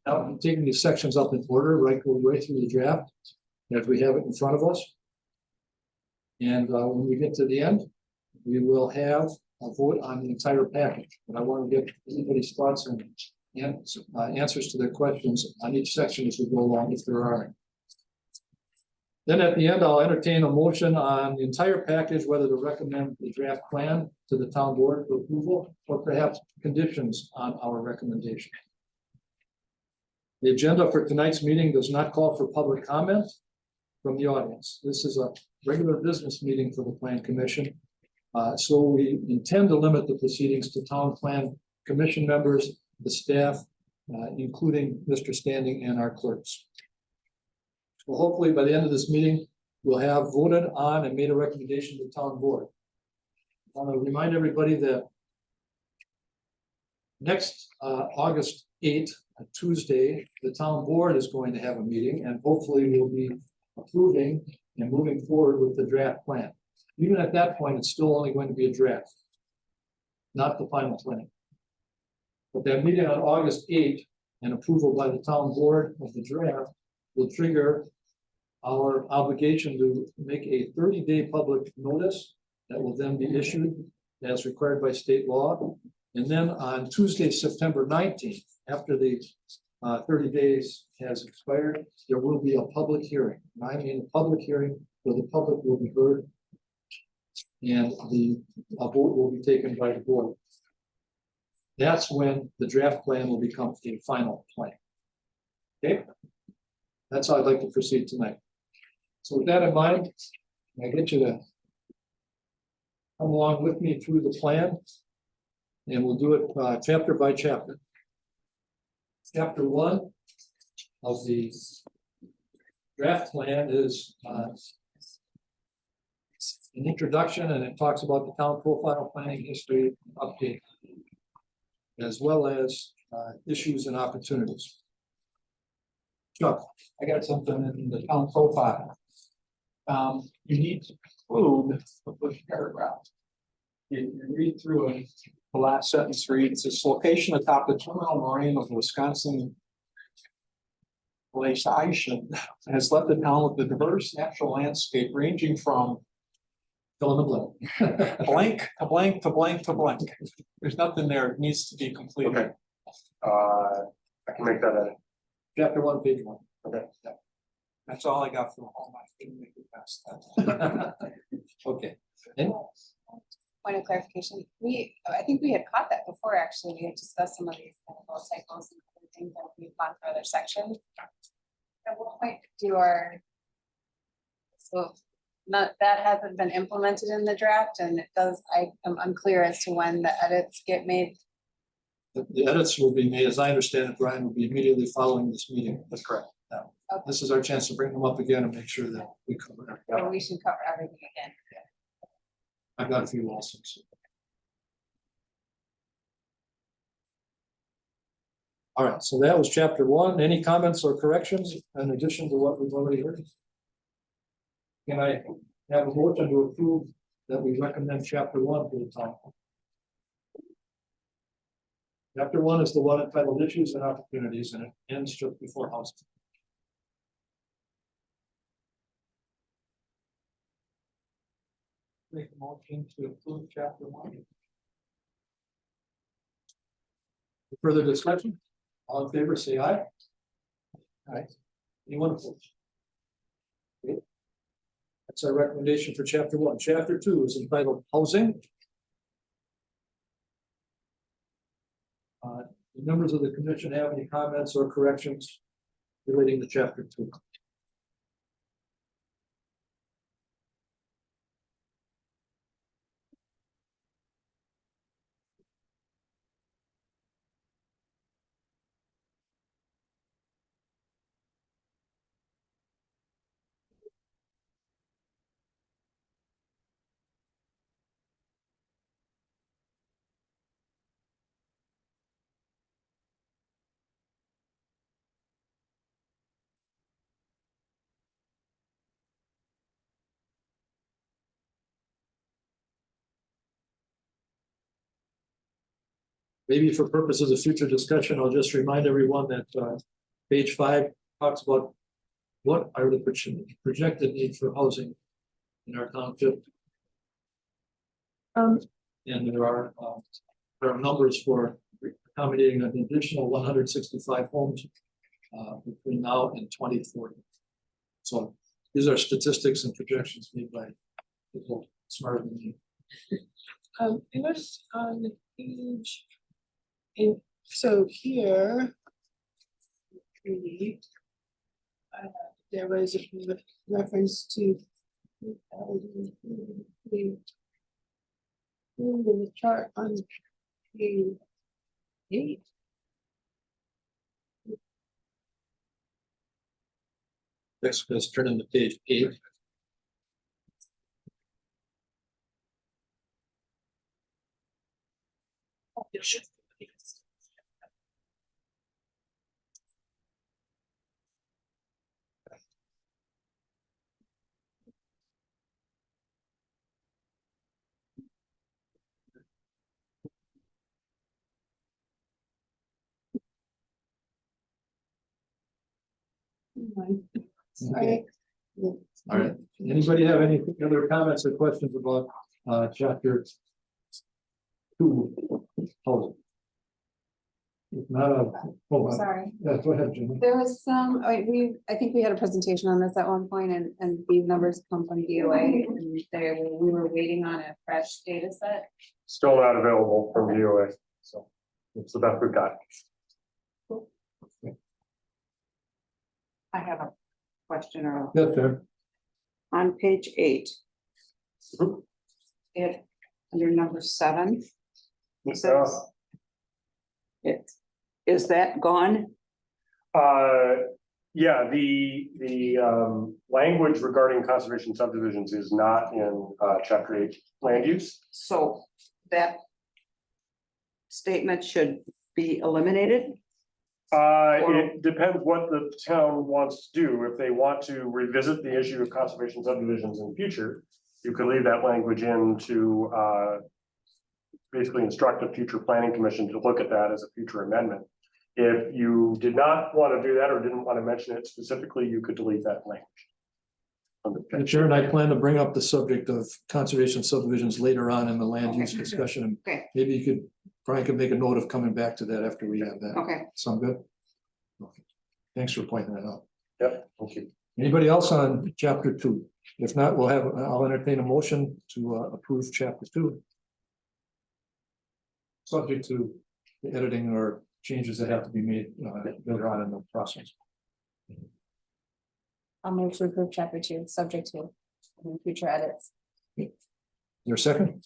Now I'm taking these sections up in order, right, go right through the draft as we have it in front of us. And when we get to the end, we will have a vote on the entire package. But I want to get everybody's thoughts and answers to their questions on each section as we go along, if there are. Then at the end, I'll entertain a motion on the entire package, whether to recommend the draft plan to the town board for approval, or perhaps conditions on our recommendation. The agenda for tonight's meeting does not call for public comment from the audience. This is a regular business meeting for the Plan Commission. So we intend to limit the proceedings to town plan commission members, the staff, including Mr. Standing and our clerks. Well, hopefully by the end of this meeting, we'll have voted on and made a recommendation to the town board. I want to remind everybody that next August 8th, Tuesday, the town board is going to have a meeting and hopefully we'll be approving and moving forward with the draft plan. Even at that point, it's still only going to be a draft, not the final plan. But that meeting on August 8th and approval by the town board of the draft will trigger our obligation to make a 30-day public notice that will then be issued as required by state law. And then on Tuesday, September 19th, after the 30 days has expired, there will be a public hearing. And I mean, a public hearing where the public will be heard. And a vote will be taken by the board. That's when the draft plan will become a final plan. Okay? That's how I'd like to proceed tonight. So with that in mind, I get you to come along with me through the plan. And we'll do it chapter by chapter. Chapter 1 of the draft plan is an introduction, and it talks about the town profile, planning history, update, as well as issues and opportunities. Chuck, I got something in the town profile. You need to include the first paragraph. You read through it, the last sentence reads, this location atop the terminal moraine of Wisconsin glaciation has left the town with a diverse natural landscape ranging from fill in the blank. blank to blank to blank to blank. There's nothing there, it needs to be completed. Okay. I can make that a, Chapter 1, page 1. okay. That's all I got for the whole night. Didn't make it past that. Okay. And Point of clarification, I think we had caught that before, actually, we had discussed some of these kind of little typos and other things that we've gone for other sections. At what point do so not, that hasn't been implemented in the draft, and it does, I am unclear as to when the edits get made. the edits will be made, as I understand it, Brian, will be immediately following this meeting. That's correct. Now, Okay. this is our chance to bring them up again and make sure that we cover it. Or we should cover everything again. I've got a few also. so. All right, so that was chapter 1. Any comments or corrections in addition to what we've already heard? Can I have a motion to approve that we recommend chapter 1 for the time? Chapter 1 is the one entitled Issues and Opportunities, and it ends just before housing. Make a motion to approve chapter 1. Further discussion? All in favor, say aye. Aye. Anyone opposed? Okay. That's our recommendation for chapter 1. Chapter 2 is entitled Housing. The members of the commission have any comments or corrections relating to chapter 2? Maybe for purposes of future discussion, I'll just remind everyone that page 5 talks about what are the projected need for housing in our township. And there are numbers for accommodating an additional 165 homes between now and 2040. So these are statistics and projections made by people smarter than me. It was on the page. So here. There was a reference to. The chart on page 8. Let's turn into page 8. Right. All right. Anybody have any other comments or questions about chapter 2? Housing? If not, hold on. Sorry. Yeah, go ahead, Jimmy. There was some, I think we had a presentation on this at one point and these numbers come from DOA and we were waiting on a fresh data set. Still not available from DOA, so it's the best we've got. I have a question or Yes, sir. on page 8. Mhm. It, under number 7, Uh, says. It, is that gone? Yeah, the language regarding conservation subdivisions is not in chapter 8 land use. So that statement should be eliminated? It depends what the town wants to do. If they want to revisit the issue of conservation subdivisions in the future, you could leave that language in to basically instruct a future planning commission to look at that as a future amendment. If you did not want to do that or didn't want to mention it specifically, you could delete that language. And Sharon, I plan to bring up the subject of conservation subdivisions later on in the land use discussion. Okay. Maybe you could, Brian could make a note of coming back to that after we have that. Okay. Sound good? Okay. Thanks for pointing that out. Yep, thank you. Anybody else on chapter 2? If not, I'll entertain a motion to approve chapter 2. Subject to the editing or changes that have to be made later on in the process. I'll move to approve chapter 2, subject to any future edits. Is there a second?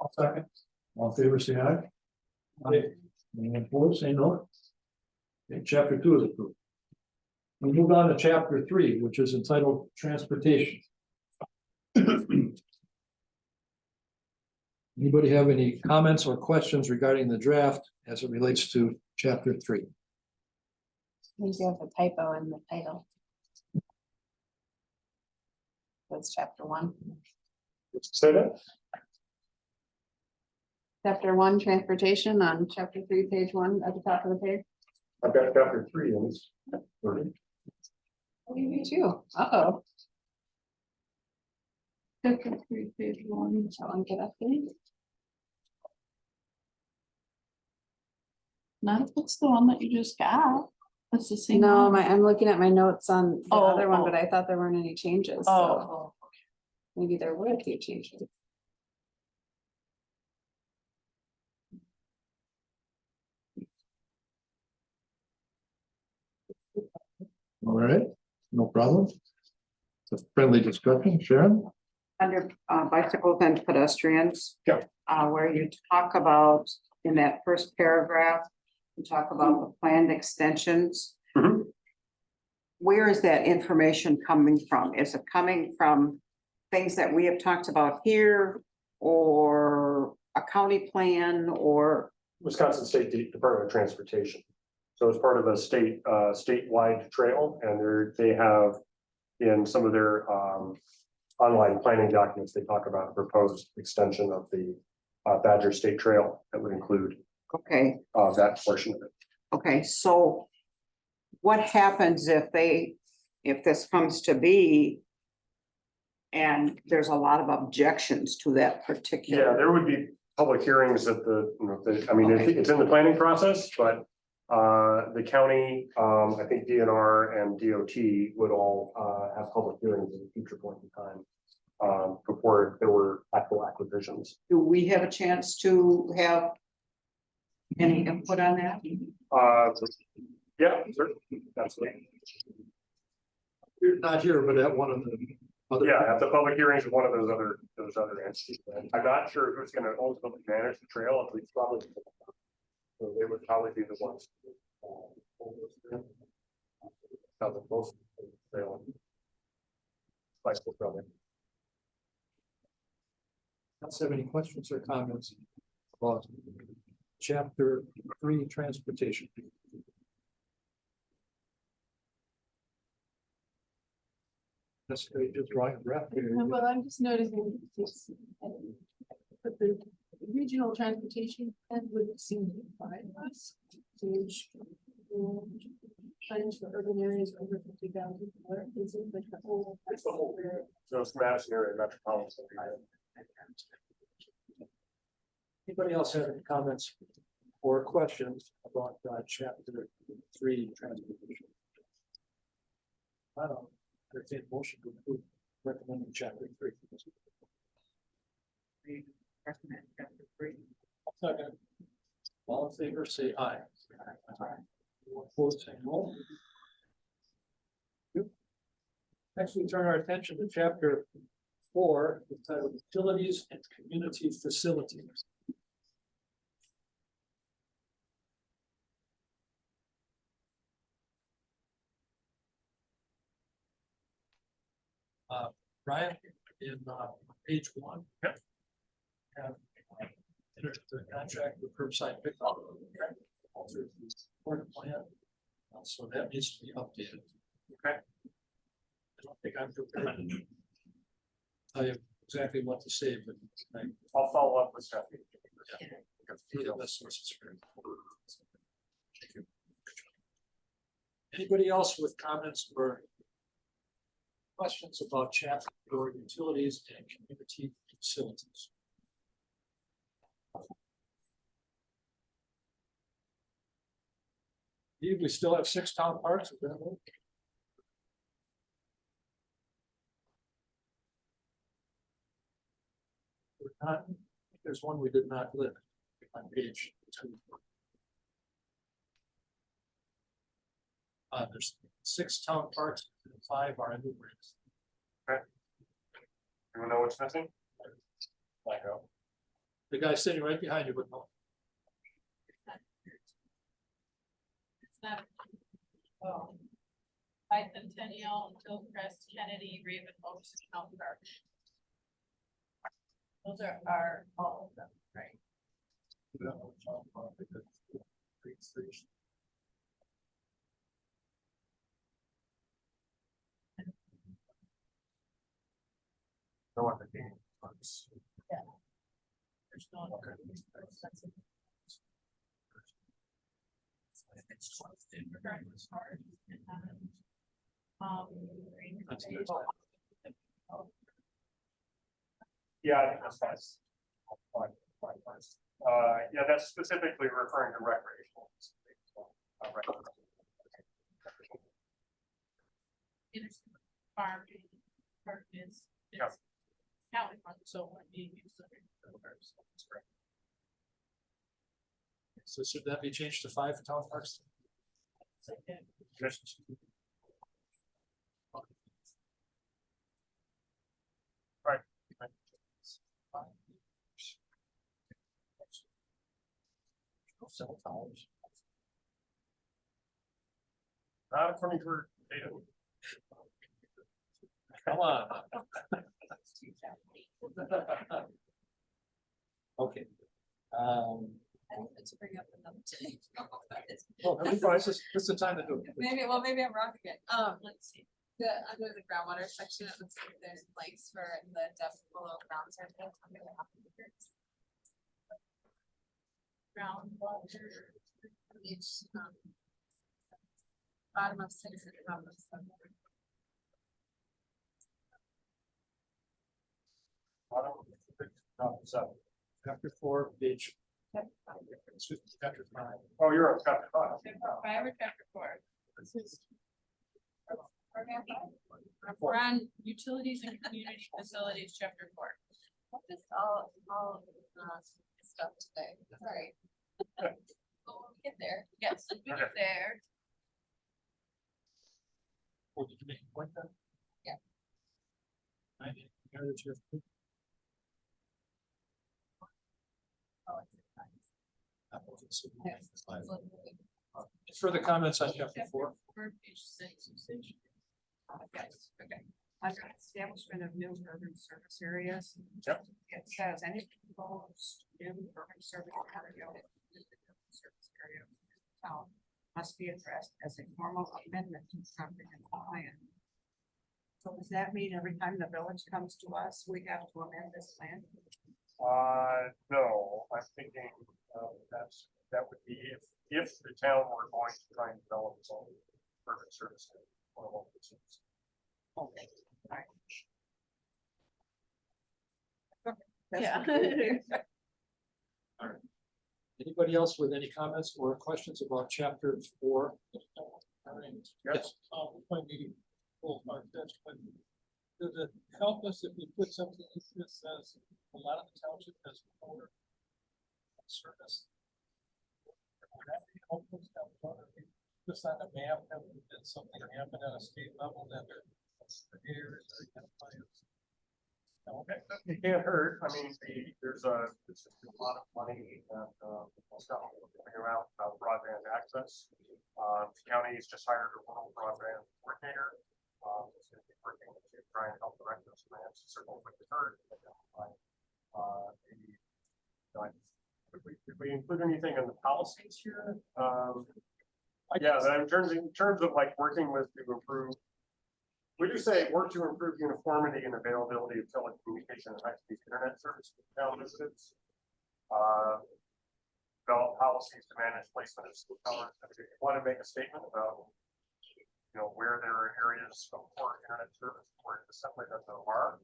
I'll second. All in favor, say aye. Aye. Anyone opposed, say no. Okay, chapter 2 is approved. We move on to chapter 3, which is entitled Transportation. Anybody have any comments or questions regarding the draft as it relates to chapter 3? There's you have a typo in the title. That's chapter 1. Say that? Chapter 1, transportation on chapter 3, page 1 at the top of the page. I've got chapter 3 in this. Oh, you do too. Uh-oh. Chapter 3, page 1. So I'll get up there. No, that's the one that you just got. That's the same. No, one. I'm looking at my notes on the Oh, other one, oh. but I thought there weren't any changes. So Oh, maybe there were a few changes. All right, no problem. It's a friendly discussion. Sharon? Under bicycles and pedestrians. Yeah. Where you talk about, in that first paragraph, you talk about the planned extensions. Mhm. Where is that information coming from? Is it coming from things that we have talked about here? Or a county plan or? Wisconsin State Department of Transportation. So it's part of a statewide trail, and they have in some of their online planning documents, they talk about a proposed extension of the Badger State Trail that would include Okay, that portion of it. okay, so what happens if this comes to be? And there's a lot of objections to that particular. Yeah, there would be public hearings at it's in the planning process, but the county, I think DNR and DOT would all have public hearings at a future point in time before there were actual acquisitions. Do we have a chance to have any input on that? Yeah, certainly, absolutely. You're not here, but at one of the other. Yeah, at the public hearings of one of those other entities. I'm not sure who's gonna ultimately manage the trail, at least probably. So they would probably be the ones. Have the most trail. Bicycle trail. Let's have any questions or comments about chapter 3, transportation. That's just drawing a breath. Well, I'm just noticing this. But the regional transportation plan would seem to apply to us. Plans for urban areas over 50,000. Or is it like the whole? It's the whole, so it's Madison area metropolitan. Anybody else have any comments or questions about chapter 3 transportation? I don't entertain a motion to approve recommending chapter 3. Recommend chapter 3. Second. All in favor, say aye. Opposed, say no. Next, we turn our attention to chapter 4, entitled Utilities and Community Facilities. Ryan, in page 1. Yep. Have entered the contract with curbside pickup. Altered the support plan. So that needs to be updated. Okay. I don't think I'm prepared to tell you exactly what to say, but I'll follow up with Stephanie. Anybody else with comments or questions about chapter or utilities and community facilities? We still have 6 town parks. Is that right? We're not, there's one we did not live on page 2. There's 6 town parks and 5 are enumerated. Anyone know what's missing? The guy sitting right behind you would know. It's not. Bicentennial, Hillcrest, Kennedy, Raven Oaks, and Mountain Park. Those are all of them, right? No other game. Yeah. There's no. It's regardless hard. That's good. Yeah, I think that's nice. Yeah, that's specifically referring to recreational. Farm. Park is. Yeah. County fund, so when being used. That's correct. So should that be changed to 5 town parks? Yes. Right. Several towers. Not according to her data. Come on. Okay. I wanted to bring up another thing. Well, this is the time to do it. Maybe I'm wrong again. Let's see. Under the groundwater section, it looks like there's likes for the depth below ground surface. Groundwater. Each, bottom of 6 and top of 7. Chapter 4, page. Chapter 5. Oh, you're on chapter 5. Five or chapter 4? This is. We're on utilities and community facilities, chapter 4. What is all stuff today? Sorry. We'll get there. Yes, we get there. Oh, did you make a point then? Yeah. I didn't hear that you have- Oh, it's Further comments on chapter 4? Page 6 usage. Yes, okay. Under establishment of new urban service areas. Yep. It says any proposed new urban service area of the town must be addressed as a formal amendment to the comprehensive plan. So does that mean every time the village comes to us, we have to amend this plan? No, I'm thinking, that would be if the town were going to try and develop its own urban service. Or local service. Okay. All right. Yeah. Anybody else with any comments or questions about chapter 4? Yes. Might be a little far-fetched, but does it help us if we put something that says a lot of the township has water service? Would that be helpful down the road? If we just on the map, have did something happen at a state level that there areas are identified? Okay, it can't hurt. I mean, there's a lot of money that, going around broadband access. The county's just hired a rural broadband coordinator. It's gonna be working to try and help direct those grants, certainly with the herd. Did we include anything in the policies here? Yeah, in terms of like working with to improve. We do say work to improve uniformity and availability of telecommunication and high-speed internet service to town residents. Develop policies to manage placement of school towers. If you want to make a statement about, where there are areas of poor internet service where the assembly doesn't know are.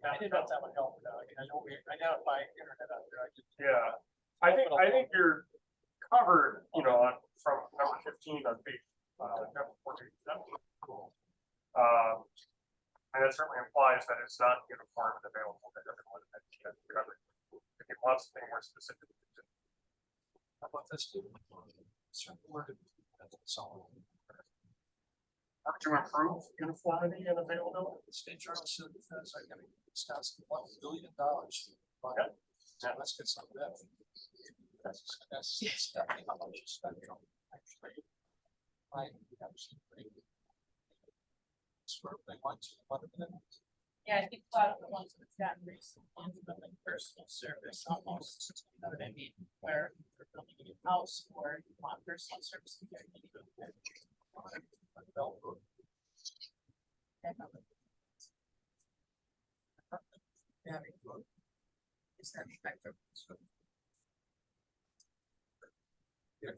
I think that would help. I know we identify internet out there. Yeah, I think you're covered, from number 15 on page 47. And that certainly implies that it's not uniform and available to everyone. If you want something more specific. How about this? Work to improve uniformity and availability. The state journal said defense, I got Wisconsin $1 billion. Okay. So let's get some of that. That's definitely how much is spent on actually. Sort of they want to, Yeah, I think a lot of the ones that's gotten recent ones have been like personal service almost, you know what I mean? Where you're building a new house or you want personal service. You gotta keep it there. Is that effective? Yeah,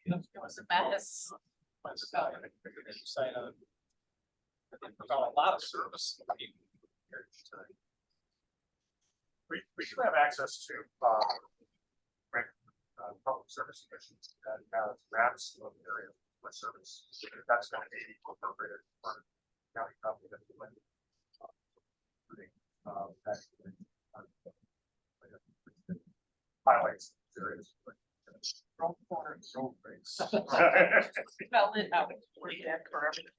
It was a mess. Side of it. A lot of service. We should have access to, public service commissions that have maps of the area with service. That's gonna be appropriated for county company that we went. Highlights areas. Spell it out. Yeah, for everything.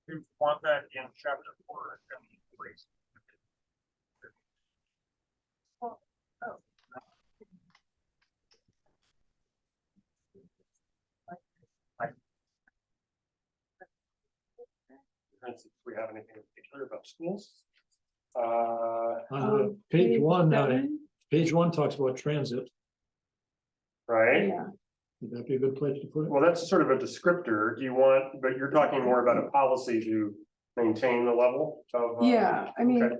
You want that in chapter 4, please. We have anything in particular about schools? Page 1, page 1 talks about transit. Right? Yeah. Would that be a good place to put it? Well, that's sort of a descriptor. Do you want, but you're talking more about a policy to maintain the level of. Yeah, I mean, okay.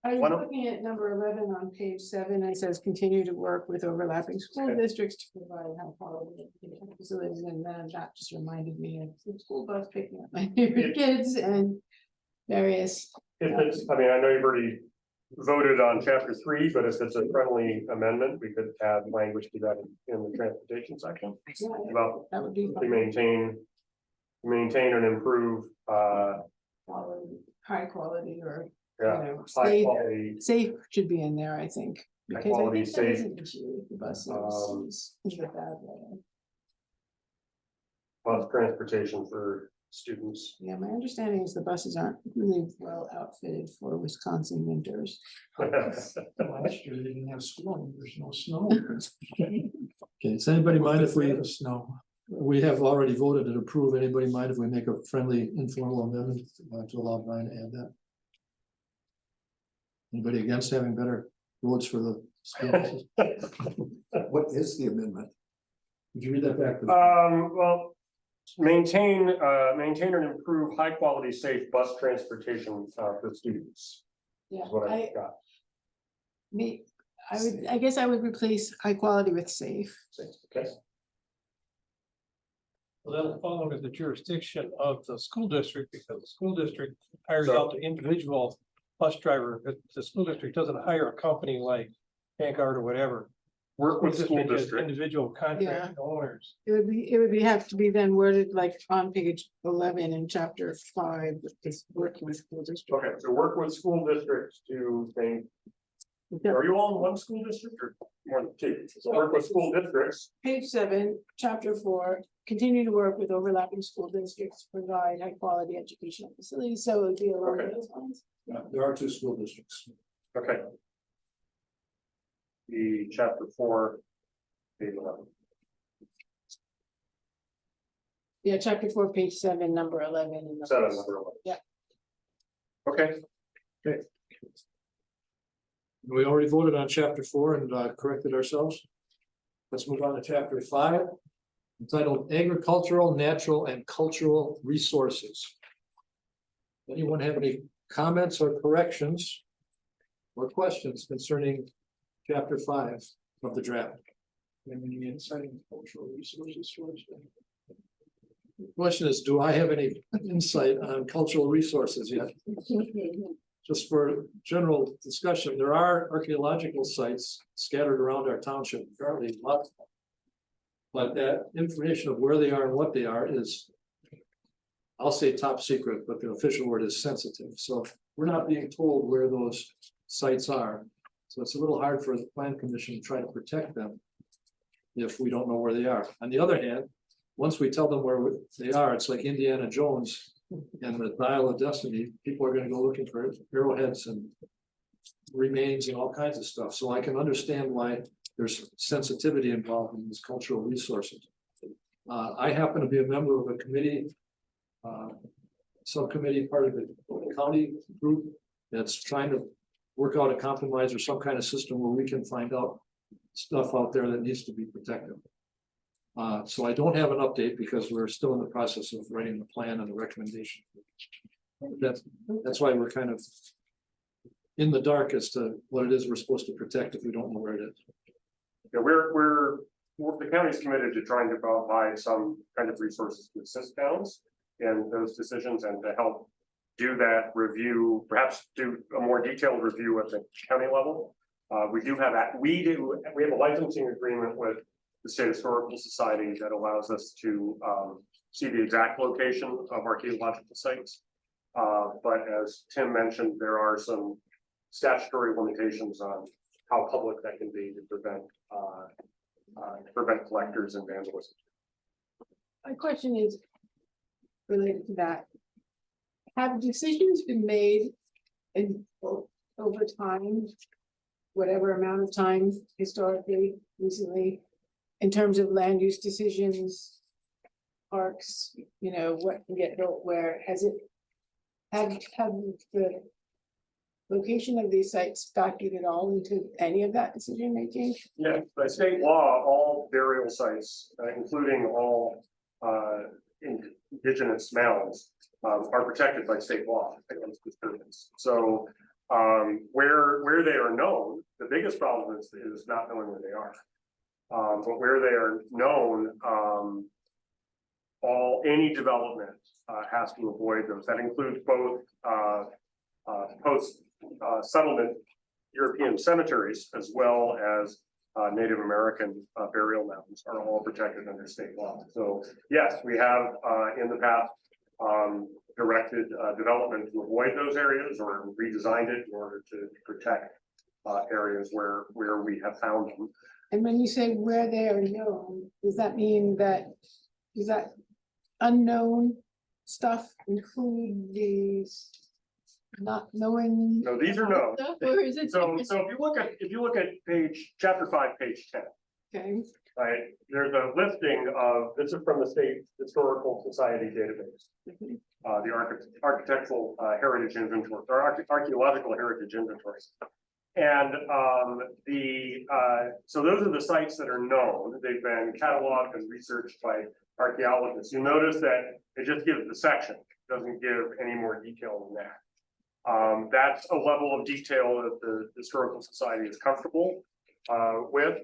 I Why was don't- looking at number 11 on page 7, it says continue to work with overlapping school Okay. districts to provide high quality education facilities, and then that just reminded me of the school bus picking up my favorite kids and various. If it's, I mean, I know you've already voted on chapter 3, but if it's a friendly amendment, we could add language to that in the transportation section. About That would be to fun. maintain and improve, High quality or, yeah, know, high safe. quality. safe should be in there, I think. High Because I quality, think that is safe, an issue with the buses, is the bad way. bus transportation for students. Yeah, my understanding is the buses aren't really well outfitted for Wisconsin winters. Last year they didn't have school, there's no snow. Okay, does anybody mind if we, snow? we have already voted to approve, anybody mind if we make a friendly informal amendment to allow Brian to add that? Anybody against having better roads for the school buses? What is the amendment? Would you read that back? Well, maintain and improve high quality, safe bus transportation for students. Yeah, Is what I've got. I guess I would replace high quality with safe. Okay, Well, that'll fall under the jurisdiction of the school district because the school district hires So- out the individual bus driver. But the school district doesn't hire a company like Vanguard or whatever. work with school District has district. Individual contract owners. It would be, have to be then worded like on page 11 in chapter 5, is working with school district. Okay, so work with school districts to think, Yeah. are you all in one school district or more than two? So work with school districts. Page 7, chapter 4, continue to work with overlapping school districts, to provide high quality educational facilities, so it would be along Okay. those lines. There are two school districts. Okay. The chapter 4. Page 11. Yeah, chapter 4, page 7, number 11. and number 7, number 11. Yeah. Okay, We already voted on chapter 4 and corrected ourselves. Let's move on to chapter 5, entitled Agricultural, Natural and Cultural Resources. Anyone have any comments or corrections or questions concerning chapter 5 of the draft? Any insight into cultural resources? The question is, do I have any insight on cultural resources yet? Just for general discussion, there are archaeological sites scattered around our township, currently lots of them. But that information of where they are and what they are is, I'll say top secret, but the official word is sensitive. So we're not being told where those sites are. So it's a little hard for the plan commission to try to protect them if we don't know where they are. On the other hand, once we tell them where they are, it's like Indiana Jones and the Dial of Destiny. People are gonna go looking for arrowheads and remains and all kinds of stuff. So I can understand why there's sensitivity involved in these cultural resources. I happen to be a member of a committee, subcommittee, part of the county group that's trying to work out a compromise or some kind of system where we can find out stuff out there that needs to be protected. So I don't have an update because we're still in the process of writing the plan and the recommendation. That's why we're kind of in the dark as to what it is we're supposed to protect if we don't know where it is. yeah, the county's committed to trying to provide some kind of resources to assist towns in those decisions and to help do that review, perhaps do a more detailed review at the county level. We have a licensing agreement with the State Historical Society that allows us to see the exact location of archaeological sites. But as Tim mentioned, there are some statutory limitations on how public that can be to prevent collectors and vandalism. My question is related to that. Have decisions been made in over time, whatever amount of time historically, recently, in terms of land use decisions, parks, what can get built where? Has it, have the location of these sites factored at all into any of that decision making? Yeah, by state law, all burial sites, including all indigenous mounds, are protected by state law against disturbance. So where they are known, the biggest problem is not knowing where they are. But where they are known, any development has to avoid those. That includes both post settlement European cemeteries as well as Native American burial mounds are all protected under state law. So yes, we have in the past directed development to avoid those areas or redesigned it in order to protect areas where we have found them. And when you say where they are known, does that mean that, does that unknown stuff include these not knowing? No, these are known. stuff, or is it? So if you look at chapter 5, page 10, Okay, right, there's a listing of, this is from the State Historical Society database. The architectural heritage inventory, or archaeological heritage inventories. And so those are the sites that are known. They've been cataloged and researched by archaeologists. You'll notice that it just gives the section, doesn't give any more detail than that. That's a level of detail that the Historical Society is comfortable with.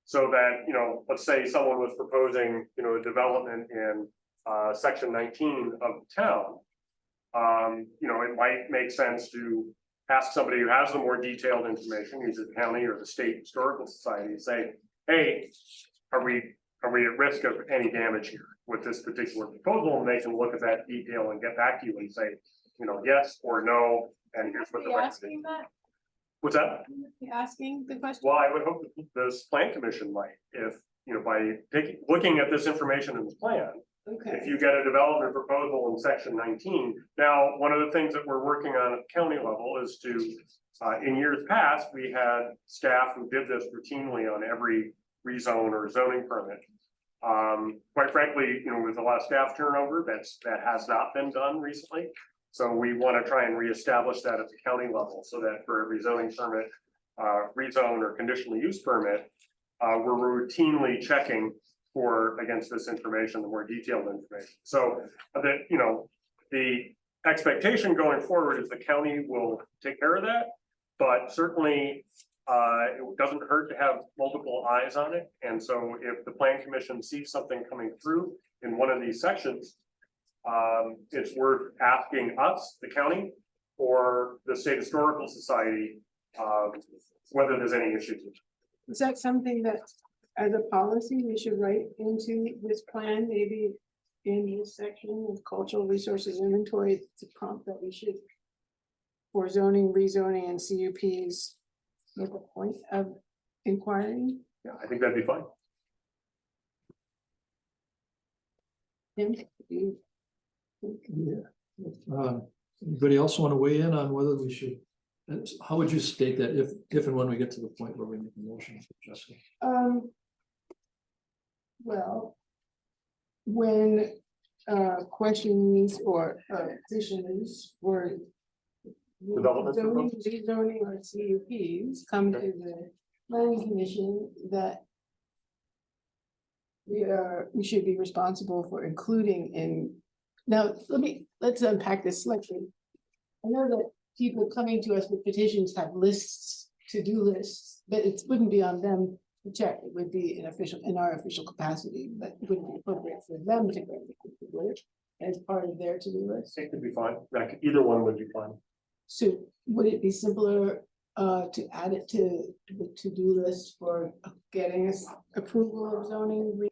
So that, let's say someone was proposing, a development in section 19 of the town. It might make sense to ask somebody who has the more detailed information, either the county or the state historical society, say, hey, are we at risk of any damage here with this particular proposal? And they can look at that detail and get back to you and say, yes or no, and here's what the Are you asking recommendation. that? What's that? You asking the question? Well, I would hope that this plan commission might, if, by looking at this information in the plan, if Okay, you get a development proposal in section 19. Now, one of the things that we're working on at the county level is to, in years past, we had staff who did this routinely on every rezone or zoning permit. Quite frankly, with a lot of staff turnover, that has not been done recently. So we want to try and reestablish that at the county level so that for every zoning permit, rezone or conditional use permit, we're routinely checking against this information, the more detailed information. So that, the expectation going forward is the county will take care of that. But certainly, it doesn't hurt to have multiple eyes on it. And so if the plan commission sees something coming through in one of these sections, it's worth asking us, the county, or the State Historical Society, whether there's any issues. is that something that as a policy we should write into this plan, maybe in this section of cultural resources inventory to prompt that we should for zoning, rezoning and CUPs make a point of inquiring? Yeah, I think that'd be fine. Tim, you- Yeah. Anybody else want to weigh in on whether we should, how would you state that if and when we get to the point where we make a motion, Jessica? Well, when questions or petitions for Development zoning, proposals? rezoning or CUPs come to the planning commission, that we should be responsible for including in. Now, let's unpack this slightly. I know that people coming to us with petitions have lists, to-do lists, but it wouldn't be on them to check. It would be in our official capacity, but it wouldn't be appropriate for them to go to it as part of their to-do list. It could be fine. Either one would be fine. So would it be simpler to add it to the to-do list for getting us approval of zoning?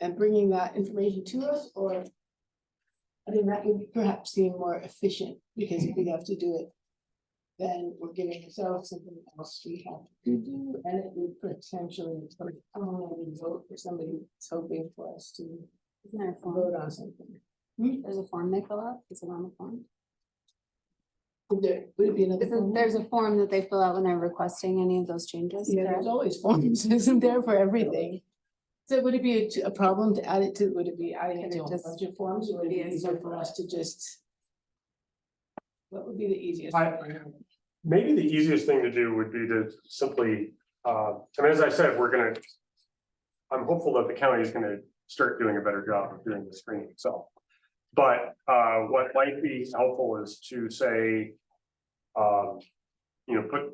And bringing that information to us, or? I think that would perhaps seem more efficient, because if we have to do it, then we're giving ourselves something else we have to do, and it would potentially vote for somebody who's hoping for us to Isn't there a vote form? on something. There's a form they fill out. Is it on the form? Would it be another? form? There's a form that they fill out when they're requesting any of those changes. Yeah, there's always forms, isn't there, for everything? So would it be a problem to add it to, would it be adding it to a budget forms, or would it be easier for us to just? What would be the easiest? Maybe the easiest thing to do would be to simply, as I said, I'm hopeful that the county is gonna start doing a better job of doing the screening itself. But what might be helpful is to say, put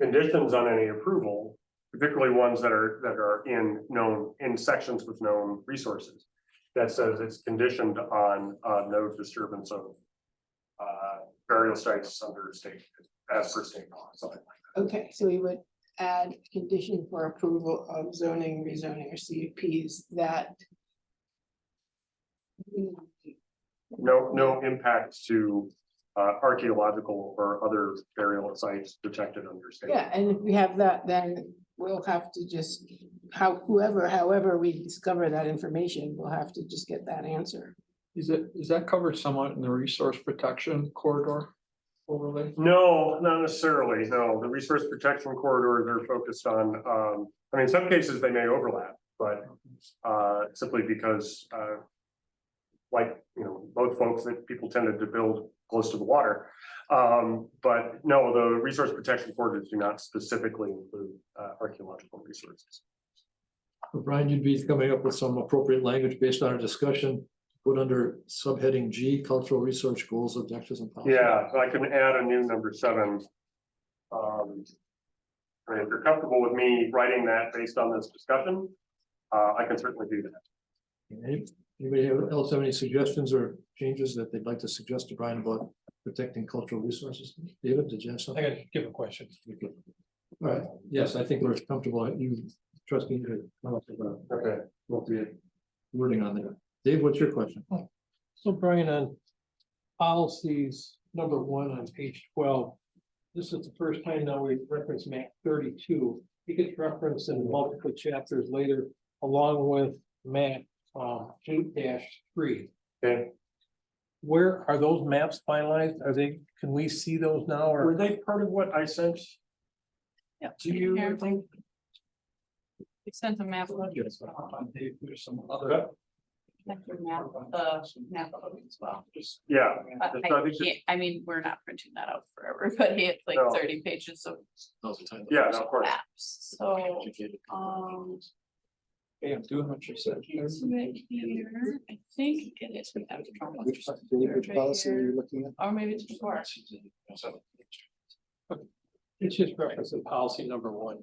conditions on any approval, particularly ones that are in sections with known resources. That says it's conditioned on no disturbance of burial sites under state, as per state law, something like Okay, so we would add condition for approval of zoning, rezoning, or CUPs that. that. No impact to archaeological or other burial sites protected under state. Yeah, and if we have that, then we'll have to just, however we discover that information, we'll have to just get that answer. Is that covered somewhat in the resource protection corridor overlay? No, not necessarily. No, the resource protection corridors are focused on, in some cases they may overlap, but simply because both folks that people tended to build close to the water. But no, the resource protection corridors do not specifically include archaeological resources. Brian, you'd be coming up with some appropriate language based on our discussion, put under subheading G, cultural research goals, objectives and policies. Yeah, so I can add a new number 7. I mean, if you're comfortable with me writing that based on this discussion, I can certainly do that. Anybody else have any suggestions or changes that they'd like to suggest to Brian about protecting cultural resources? David, did you have I something? gotta give a question. All right, yes, I think we're comfortable, you trust me to come up with Okay. appropriate wording on there. Dave, what's your question? So Brian, on policies, number 1 on page 12. This is the first time now we reference map 32. It gets referenced in multiple chapters later, along with map 8-3. Okay. Where are those maps finalized? Are they, can we see those now or? Were they part of what I sent? Yeah. Do you Here. think? We sent a map. There's some other. Map as well. Yeah. I So I think that- can't- I mean, we're not printing that out for everybody. It's like No. 30 pages of Yeah, no, of course. maps. So, Hey, I'm doing what you said. it's right here. I think it is. Which policy are you looking at? Or maybe it's before. It's just referencing policy number 1.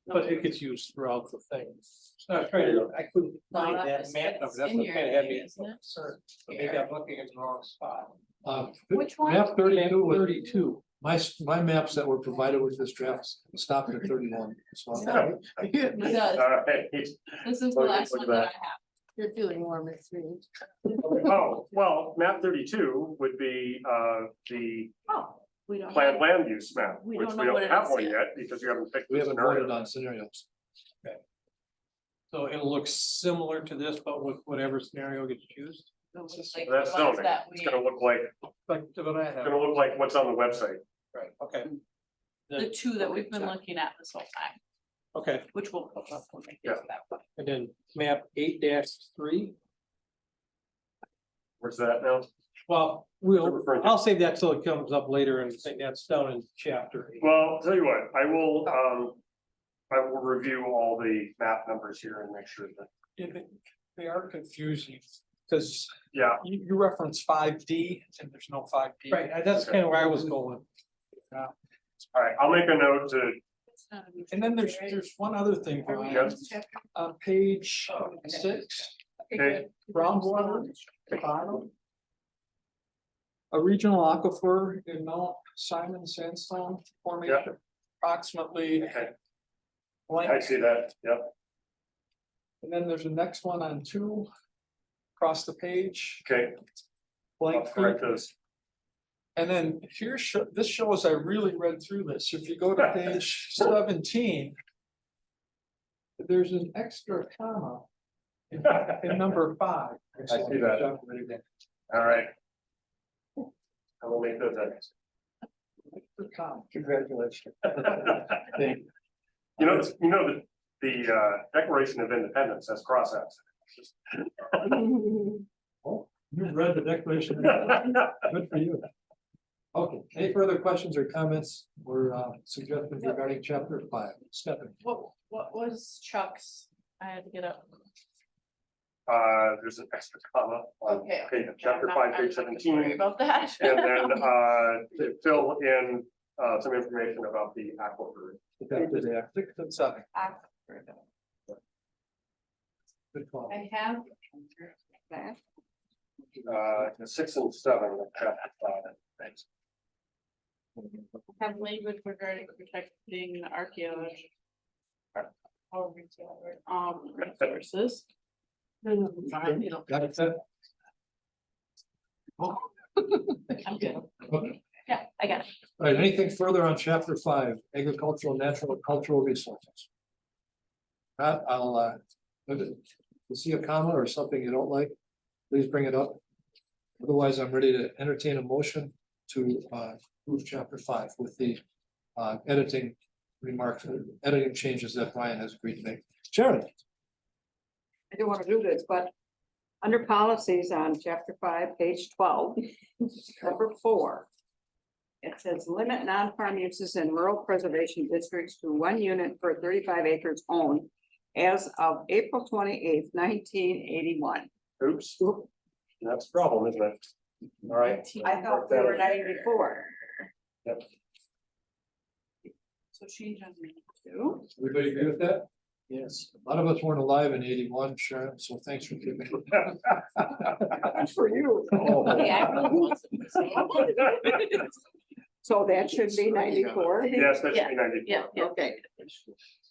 But it gets used throughout the thing. So I was trying to, I couldn't find that map number. That's what kind of had me concerned. So maybe I'm looking at the wrong spot. Which one? Map 32 was 32. my maps that were provided with this draft stopped at 31. So It does. All right. This is the Look at- last look one at that I that. have. You're feeling warm, it's me. Oh, well, map 32 would be the Oh, we don't. planned have- land use map, We which don't we know what don't it have is one yet. yet because you haven't picked. we the haven't scenario. voted on scenarios. So it'll look similar to this, but with whatever scenario gets used. Those are like the That's ones zoning. that It's we- gonna look like, Like what I it's have. gonna look like what's on the website. Right, okay. The 2 that we've been looking at this whole time, Okay, which will put up when we get to that one. and then map 8-3. Where's that now? Well, I'll save that till it comes up later and think that's down in chapter 8. Well, I'll tell you what, I will review all the map numbers here and make sure that, They are confusing, because yeah, you reference 5D and there's no 5D. Right, that's kind of where I was going. all right, I'll make a note to, It's not a new And then chapter, right? there's one other thing, Are we Brian, on chapter? on page 6, okay, groundwater, bottom. A regional aquifer in Mount Simon Sandstone Formation, approximately okay, blank. I see that, yep, And then there's the next one on 2, across the page, okay. I'll blank feet. correct those. And then this shows I really read through this. If you go to page 17. There's an extra comma in number 5. I see that. All right. I will make those edits. Extra comma. Congratulations. You know, the Declaration of Independence has crossouts. You read the declaration. Good for you. Okay, any further questions or comments or suggestions regarding chapter 5? Stephanie. What was Chuck's? I had to get up. There's an extra comma on Okay. page, chapter I'm 5, not- page I'm not gonna worry 17. About that. And then to fill in some information about the aquifer. After the 6 and 7. Good call. I have. That. 6 and 7. Chapter 5. Thanks. Have language regarding protecting archaeology. Resources. Got it said? I'm good. Okay. Yeah, I got it. All right, anything further on chapter 5, agricultural, natural, cultural resources? I'll, if you see a comma or something you don't like, please bring it up. Otherwise, I'm ready to entertain a motion to approve chapter 5 with the editing remarks, editing changes that Brian has agreed to make. Sharon? I don't want to do this, but under policies on chapter 5, page 12, number 4. It says limit non-farm uses in rural preservation districts to 1 unit per 35 acres owned as of April 28th, 1981. Oops. That's a problem, isn't it? All right. I thought we were 94. So change on me too. Everybody agree with that? Yes. A lot of us weren't alive in 81, Sharon, so thanks for giving. That's for you. Yeah, I really want some. So that should be 94. Yes, that should Yeah, be 94. Yeah, Okay.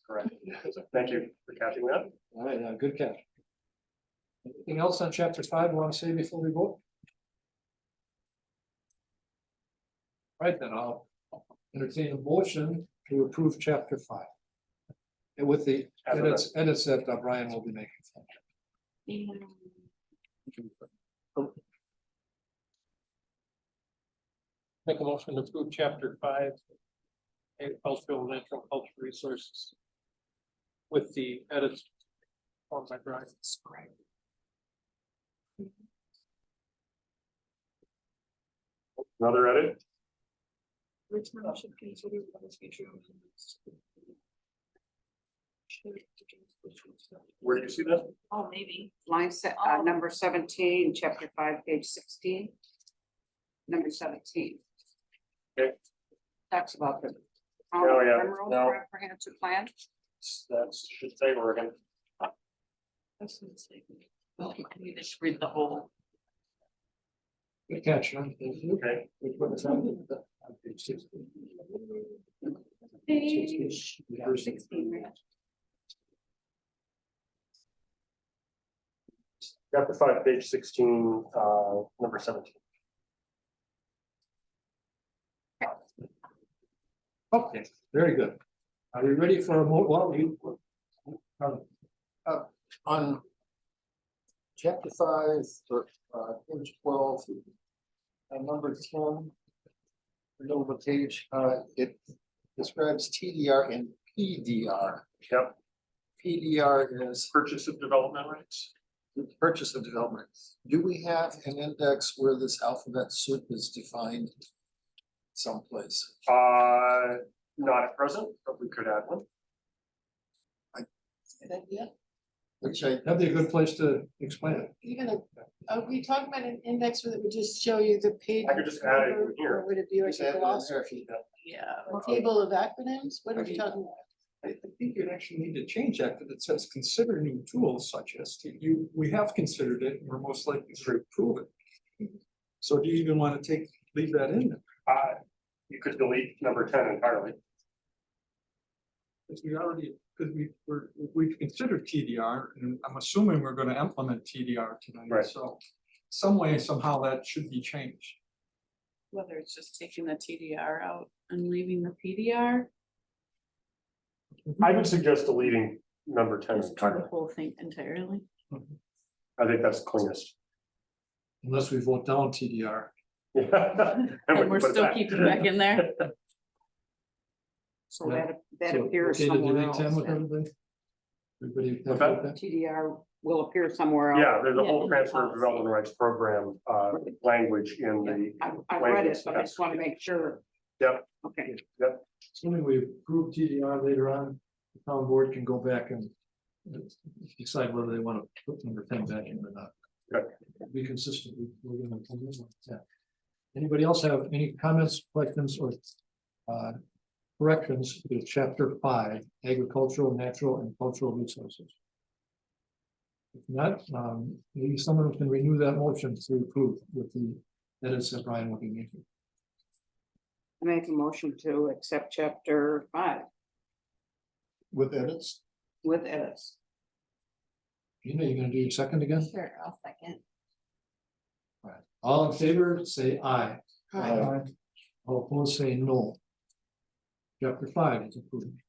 Correct. Thank you for catching that. All right, good catch. Anything else on chapter 5 you want to say before we vote? All right, then I'll entertain a motion to approve chapter 5. And with the edits that Brian will be making. Make a motion to approve chapter 5. Agricultural and natural cultural resources. With the edits on my drive. Another edit? Which one should consider what is future amendments? Where do you see that? Oh, maybe. Line number 17, chapter 5, page 16. Number 17. Okay. Talks about the. Oh, yeah. Emerald No. comprehensive plan. That should say Oregon. That's what it's like. Okay, you just read the whole. Good catch, huh? Thank you. Okay. Which one is that? Page 16. Page Verse 16, right? Chapter 5, page 16, number 17. Okay, very good. Are we ready for a well, On chapter 5, or page 12, number 10. Middle of the page, it describes TDR and PDR. Yep. PDR is Purchase of development rights. the purchase of development. Do we have an index where this alphabet soup is defined someplace? Not at present, but we could add one. Which I, that'd be a good place to explain it. Even are we talking about an index that would just show you the page? I could just add it in number, here. Or would it be like just add a it in gloss, there if you- Yeah. a table of acronyms? What are we talking about? I think you'd actually need to change that, because it says consider new tools such as you, we have considered it, and we're most likely to approve it. So do you even want to leave that in there? You could delete number 10 entirely. Because we already, because we've considered TDR, and I'm assuming we're gonna implement TDR tonight, Right. so. Some way, somehow that should be changed. Whether it's just taking the TDR out and leaving the PDR, I would suggest deleting number 10 just do the entirely. whole thing entirely. I think that's cleanest. Unless we vote down TDR. Yeah. And we're still keeping it back in there. So Yeah. that So, appears okay to somewhere delete else. 10 with then. everybody? Everybody happy What's that? with that? TDR will appear somewhere else. Yeah, there's a Yeah, whole in the transfer of policy. development rights program, language in the, I read it, but I just want to make sure. Yep. Okay. Assuming we approve TDR later on, the town board can go back and decide whether they want to put number 10 back in or not. Okay. Be consistent. We're gonna come in with that. Anybody else have any comments, questions, or corrections to chapter 5, agricultural, natural, and cultural resources? If not, maybe someone can renew that motion to approve with the edits that Brian will be making. I make a motion to accept chapter 5 with edits. with edits. Gina, you gonna do your second again? Sure, I'll second. All right. All in favor, say aye. Aye. All opposed, say no. Chapter 5 is approved.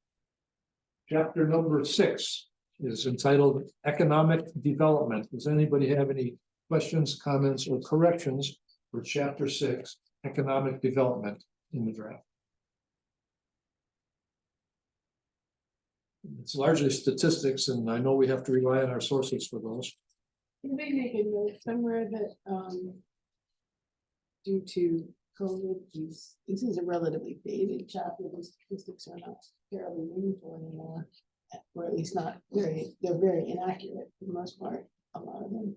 Chapter number 6 is entitled Economic Development. Does anybody have any questions, comments, or corrections for chapter 6, Economic Development in the draft? It's largely statistics, and I know we have to rely on our sources for those. Can we make a note somewhere that, due to COVID, this is a relatively dated chapter, the statistics are not terribly meaningful anymore. or at least not they're very inaccurate for the most part, a lot of them.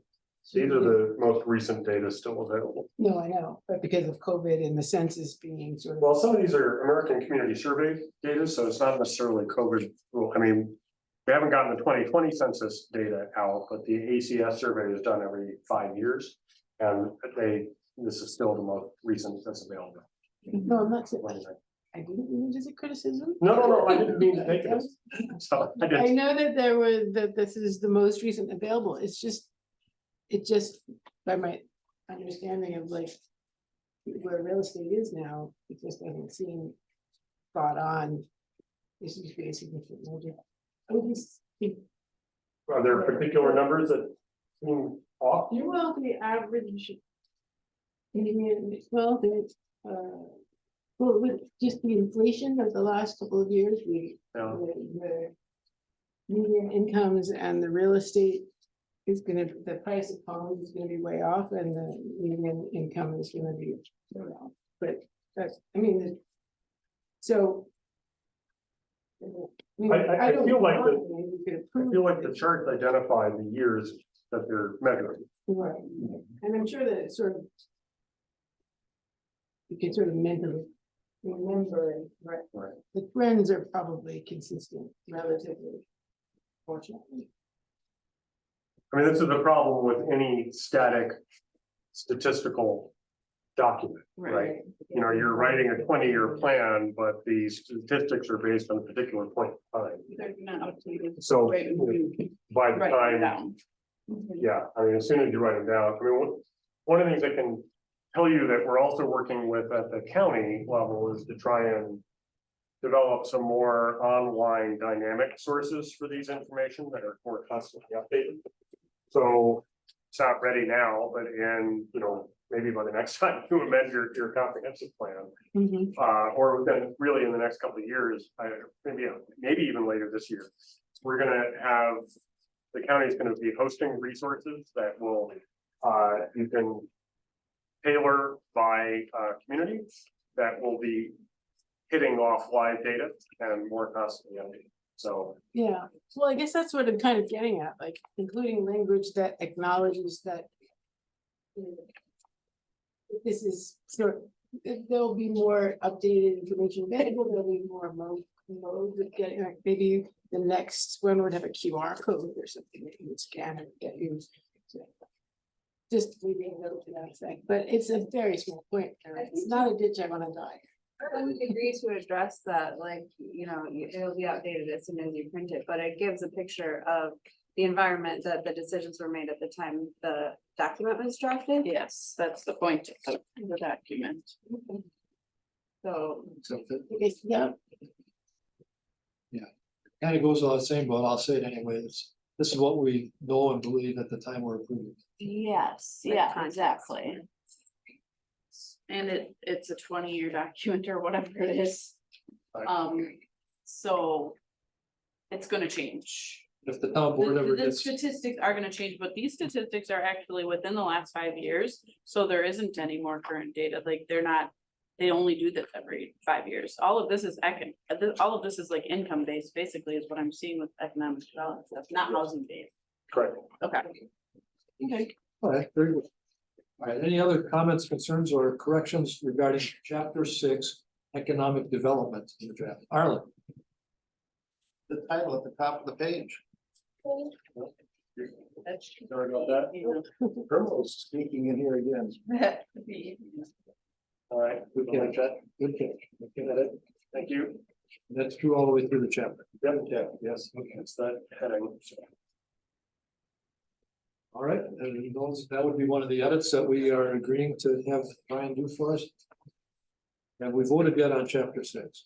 These are the most recent data still available. No, I know, but because of COVID and the census being sort of. Well, some of these are American Community Survey data, so it's not necessarily COVID. I mean, we haven't gotten the 2020 census data out, but the ACS survey is done every 5 years. And this is still the most recent that's available. No, I'm not saying, I didn't mean it as a criticism. No, I didn't mean to take it. So I I did. know that this is the most recent available, it just, by my understanding of like. Where real estate is now, it just doesn't seem spot on. This is be a significant measure. I would just think, Are there particular numbers that seem off? well, the average. Well, well, with just the inflation of the last couple of years, Yeah. the median incomes and the real estate is the price of homes is gonna be way off and the median income is gonna be way off. But that's, I mean, so. I don't feel like want it, we could I approve feel like it. the charts identify the years that they're measuring. Right, and I'm sure that it's sort of. You can sort of mentally remember, right, the trends are probably consistent relatively, fortunately. I mean, this is the problem with any static statistical document, right? You know, you're writing a 20-year plan, but the statistics are based on a particular point in time. They're not updated. So Right, by the write it time, down. yeah, I mean, as soon as you write them down, I mean, one of the things I can tell you that we're also working with at the county level is to try and develop some more online dynamic sources for these information that are more constantly updated. So it's not ready now, but maybe by the next time you amend your comprehensive plan, or within really in the next couple of years, maybe even later this year, we're gonna have, the county is gonna be hosting resources that will, you can tailor by community that will be hitting off live data and more constantly updated. So Yeah, well, I guess that's what I'm kind of getting at, like including language that acknowledges that. This is sort of, there'll be more updated information available, there'll be more modes of getting, like maybe the next one would have a QR code or something that you would scan and get you. Just leaving a note to that effect, but it's a very small point, it's not a ditch I wanna die. I would agree to address that, like, it'll be outdated as soon as you print it, but it gives a picture of the environment that the decisions were made at the time the document was drafted. Yes, that's the point of the document. So, Yeah, Kind of goes without saying, but I'll say it anyways. This is what we know and believe at the time we're approving. Yes, Like yeah, context. exactly. And it's a 20-year document or whatever it is. Right. So it's gonna change. If the town board ever The gets, statistics are gonna change, but these statistics are actually within the last 5 years, so there isn't any more current data, like they're not. They only do this every 5 years. All of this is all of this is like income based, basically, is what I'm seeing with economic development stuff, not housing based. correct. Okay. Okay. all right, very good. All right, any other comments, concerns, or corrections regarding chapter 6, economic development in the draft? Arlen? The title at the top of the page. That's true. Sorry about that. Criminals sneaking in here again. That could be. All right, Good catch, good catch. Looking at it. thank you. That's true all the way through the chapter. Yep, yes, okay, it's that heading. All right, and those, that would be one of the edits that we are agreeing to have Brian do for us. And we voted yet on chapter 6.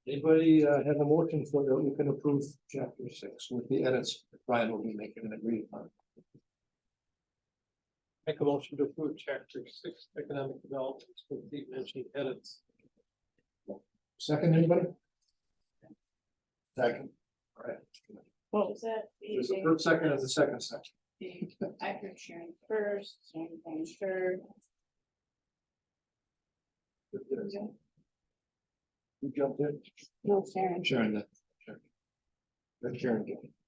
Anybody have a motion for that we can approve chapter 6 with the edits that Brian will be making and agreed upon? Make a motion to approve chapter 6, economic development, with the mentioned edits. Second, anybody? Second. All right. What was that? There's a first second and the second section. I heard Sharon first, so I'm sure. You jumped in? no, Sharon. Sharon, that.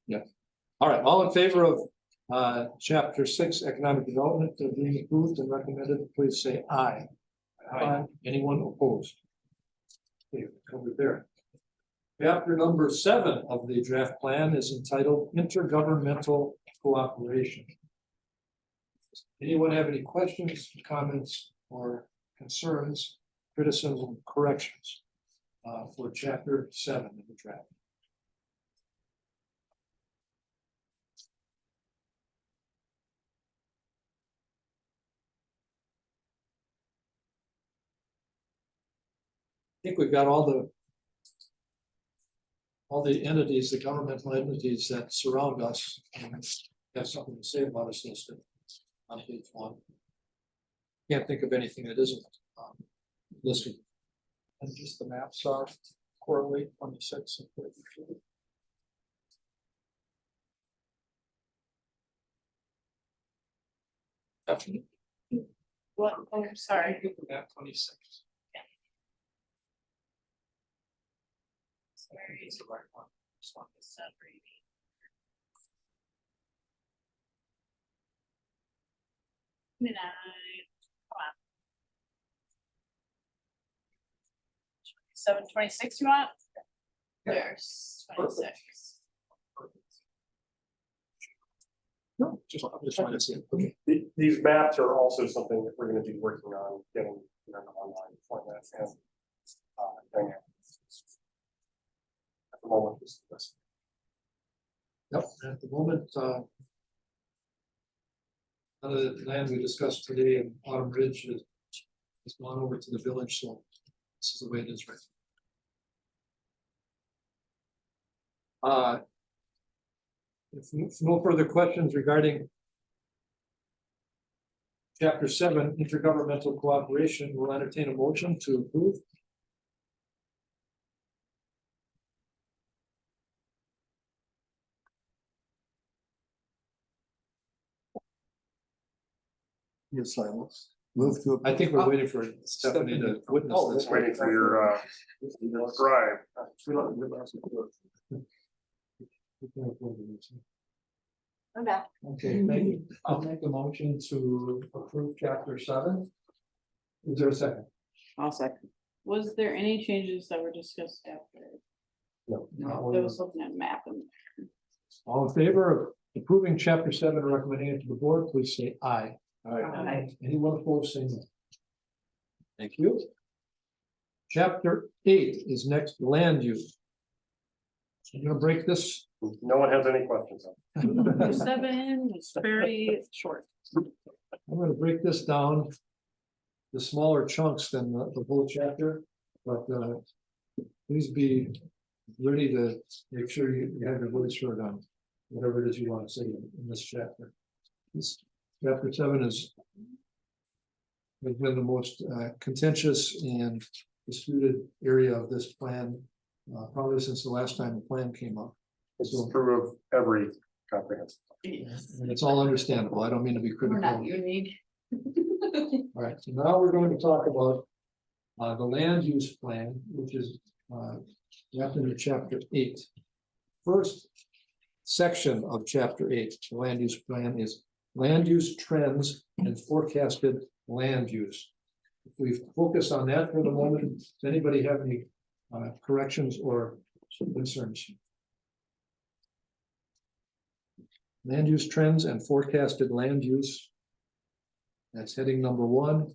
Yeah. All right, all in favor of chapter 6, economic development, being approved and recommended, please say aye. Anyone opposed? Okay, covered there. Chapter number 7 of the draft plan is entitled Intergovernmental Cooperation. Anyone have any questions, comments, or concerns, criticism, corrections for chapter 7 of the draft? I think we've got all the entities, the governmental entities that surround us and have something to say about us listed on page 1. Can't think of anything that isn't listed. And just the maps are correlate 26 and 32. Definitely. What, oh, I'm sorry. Map 26. Sorry. It's the right one. This one is not reading. Come on. 726 you want? There's 26. No, just, I'm just trying to see it. Okay. These maps are also something that we're gonna be working on getting in an online format and thing. At the moment, this. Yep, at the moment, the land we discussed today in Autumn Ridge has gone over to the village, so this is the way it is right now. If no further questions regarding chapter 7, intergovernmental cooperation, we'll entertain a motion to approve. Your silence. Move to. I think we're waiting for Stephanie to witness Oh, this. just waiting for your scribe. I'm back. Okay, thank you. I'll make a motion to approve chapter 7. Is there a second? I'll second. Was there any changes that were discussed after? No. I was looking at map and. All in favor of approving chapter 7 and recommending it to the board, please say aye. Aye. Anyone opposed, say no. Thank you. Chapter 8 is next, land use. I'm gonna break this. No one has any questions. 7 is very short. I'm gonna break this down to smaller chunks than the whole chapter, but please be ready to make sure you have your voice heard on whatever it is you want to say in this chapter. This chapter 7 has been the most contentious and disputed area of this plan, probably since the last time the plan came up. It's true of every comprehensive. And it's all understandable. I don't mean to be We're not critical. unique. All right, so now we're going to talk about the land use plan, which is wrapped into chapter 8. First section of chapter 8, the land use plan, is land use trends and forecasted land use. If we focus on that for the moment, does anybody have any corrections or concerns? Land use trends and forecasted land use. That's heading number 1.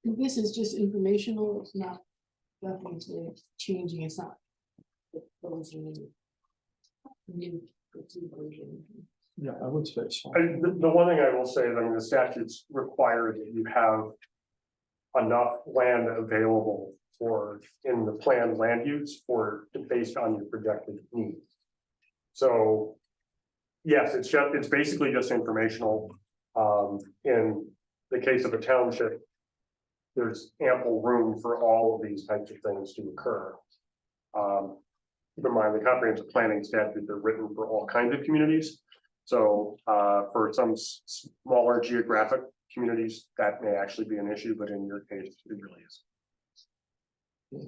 This is just informational, it's not definitely changing, it's not. proposing new version. Yeah, I would say so. The one thing I will say is, I mean, the statutes require that you have enough land available for, in the planned land use for, based on your projected need. So, yes, it's basically just informational. In the case of a township, there's ample room for all of these types of things to occur. Keep in mind, the comprehensive planning statutes are written for all kinds of communities. So for some smaller geographic communities, that may actually be an issue, but in your case, it really is.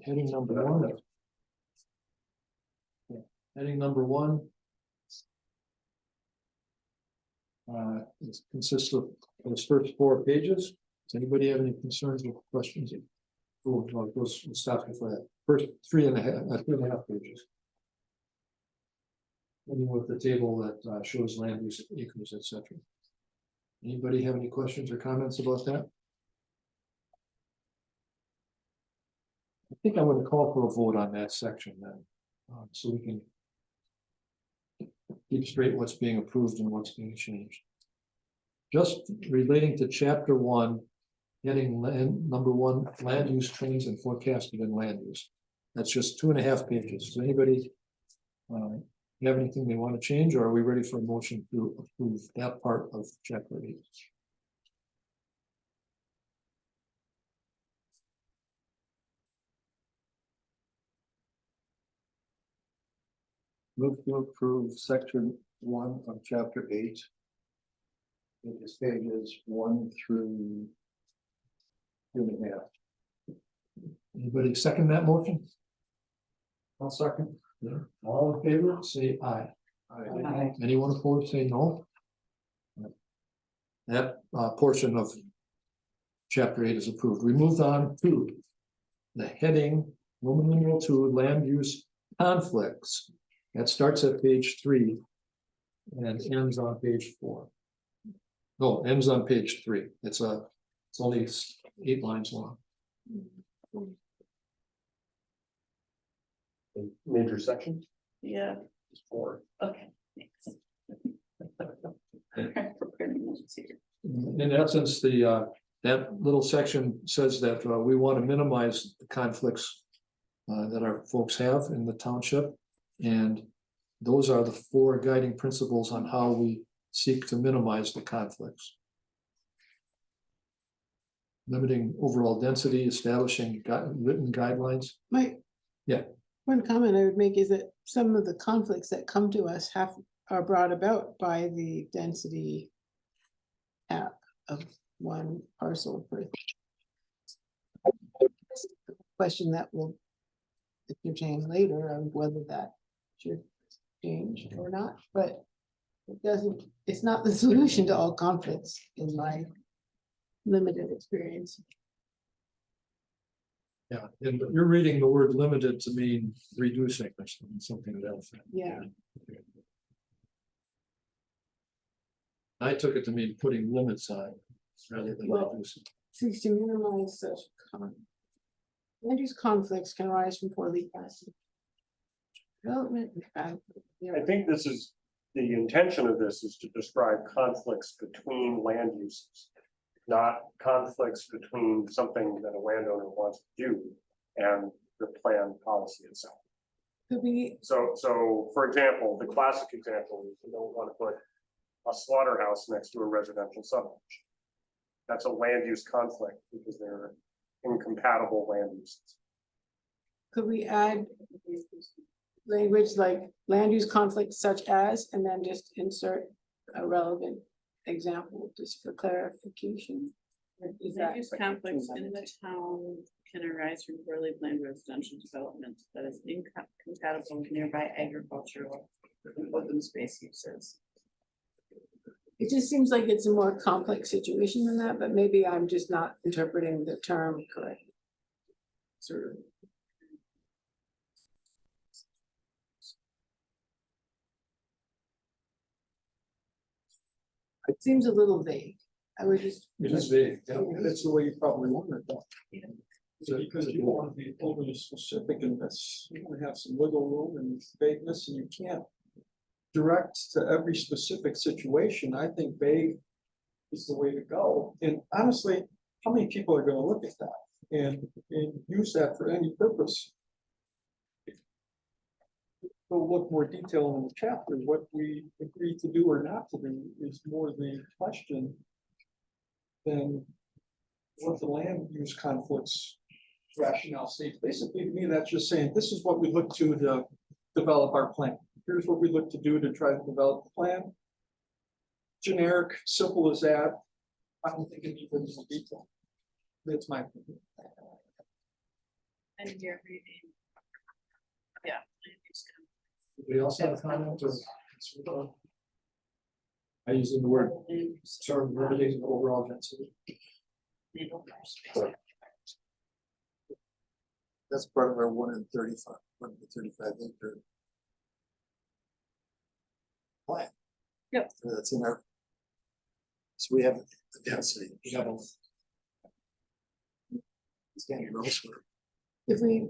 Heading number 1. Heading number one. It consists of those first 4 pages. Does anybody have any concerns or questions? Oh, no, we'll stop before that. First 3.5 pages. Ending with the table that shows land use acres, etc. Anybody have any questions or comments about that? I think I would call for a vote on that section then, so we can keep straight what's being approved and what's being changed. Just relating to chapter 1, heading number 1, land use trends and forecasted in land use. That's just 2.5 pages. Does anybody have anything they want to change, or are we ready for a motion to approve that part of chapter 8? Move to approve section 1 of chapter 8. It is pages 1 through 2.5. Anybody second that motion? I'll second. Yeah. All in favor, say aye. Aye. Anyone opposed, say no. That portion of chapter 8 is approved. We moved on to the heading, Roman numeral 2, land use conflicts. That starts at page 3 and ends on page 4. No, ends on page 3. It's only 8 lines long. Major section. Yeah, It's 4. okay, thanks. In essence, that little section says that we want to minimize the conflicts that our folks have in the township. And those are the 4 guiding principles on how we seek to minimize the conflicts. Limiting overall density, establishing written guidelines. Yeah. One comment I would make is that some of the conflicts that come to us are brought about by the density cap of 1 parcel per. Question that will entertain later of whether that should change or not, but it's not the solution to all conflicts in my limited experience. Yeah, and you're reading the word limited to mean reducing or something else. Yeah. I took it to mean putting limits on rather than reducing. Seeks to minimize such land use conflicts can arise from poorly planned development. I think this is, the intention of this is to describe conflicts between land uses, not conflicts between something that a landowner wants to do and the plan policy itself. Could we, So for example, the classic example is you don't want to put a slaughterhouse next to a residential subdivision. That's a land use conflict because they're incompatible land uses. could we add language like land use conflicts such as, and then just insert a relevant example just for clarification? Is that- Land use conflicts in the town can arise from poorly planned residential development that is incompatible with nearby agricultural and open space uses. It just seems like it's a more complex situation than that, but maybe I'm just not interpreting the term correctly. Sort of. It seems a little vague. I would just. It is vague. Yeah, that's the way you probably want it though. Because you want to be overly specific in this, you want to have some wiggle room and vagueness, and you can't direct to every specific situation. I think vague is the way to go. And honestly, how many people are going to look at that and use that for any purpose? We'll look more detail in the chapter. What we agree to do or not to do is more the question than what the land use conflicts rationale states. Basically, to me, that's just saying, this is what we look to develop our plan. Here's what we look to do to try to develop the plan. Generic, simple as that. I don't think it needs any more detail. That's my opinion. And you're reading. Yeah. Land use conflicts. Anybody else have a comment or? I use the word term limiting the overall density. That's part of our 1 in 35 acre. Plan. Yep. That's in our. So we have the density. We have a. It's getting gross for. If we.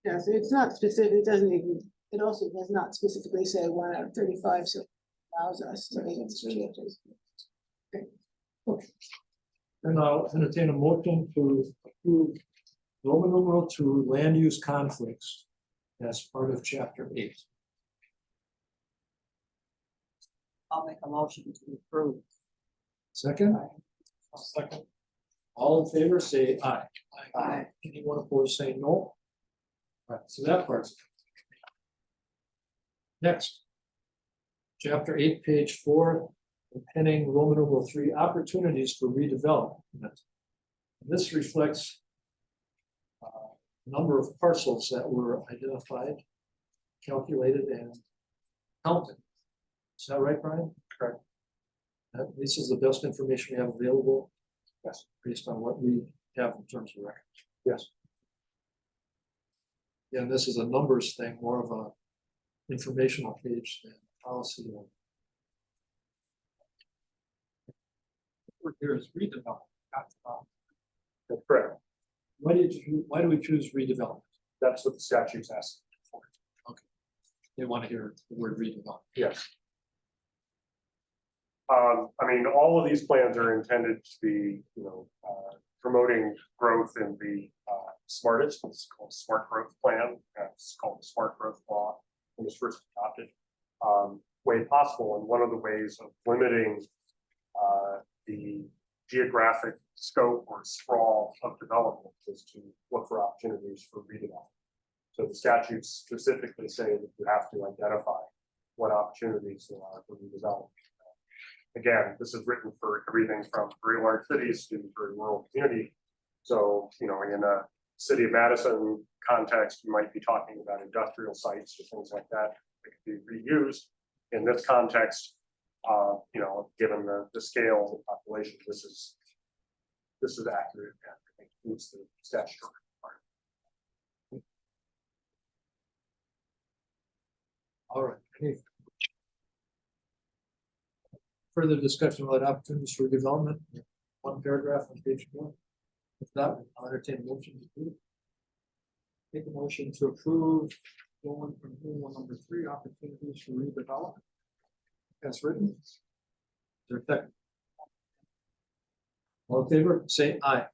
Yeah, so it's not specific, it doesn't even, it also does not specifically say 1 out of 35, so it allows us to make changes. And I'll entertain a motion to approve Roman numeral 2 land use conflicts as part of chapter 8. I'll make a motion to approve. Second? Second. All in favor, say aye. Aye. Anyone opposed, say no. Right, so that part's. Next. Chapter 8, page 4, heading Roman numeral 3, opportunities for redevelopment. This reflects a number of parcels that were identified, calculated, and counted. Is that right, Brian? Correct. This is the best information we have available. Yes. Based on what we have in terms of records. Yes. Yeah, this is a numbers thing, more of a informational page than policy. Here is redevelopment. That's correct. Why do we choose redevelopment? That's what the statute's asking for. Okay. They want to hear the word redevelopment. Yes. I mean, all of these plans are intended to be, promoting growth in the smartest, it's called Smart Growth Plan, it's called the Smart Growth Law, when it was first adopted. Way possible, and one of the ways of limiting the geographic scope or sprawl of development is to look for opportunities for redevelopment. So the statutes specifically say that you have to identify what opportunities there are for redevelopment. Again, this is written for everything from very large cities to very rural community. So, in a city of Madison context, you might be talking about industrial sites or things like that that could be reused. In this context, given the scale of the population, this is accurate and I think meets the statutory requirement. All right. Any further discussion about opportunities for development? One paragraph on page 1. If not, I'll entertain a motion to approve. Make a motion to approve going from rule number 3, opportunities for redevelopment. As written. Is there a second? All in favor, say aye.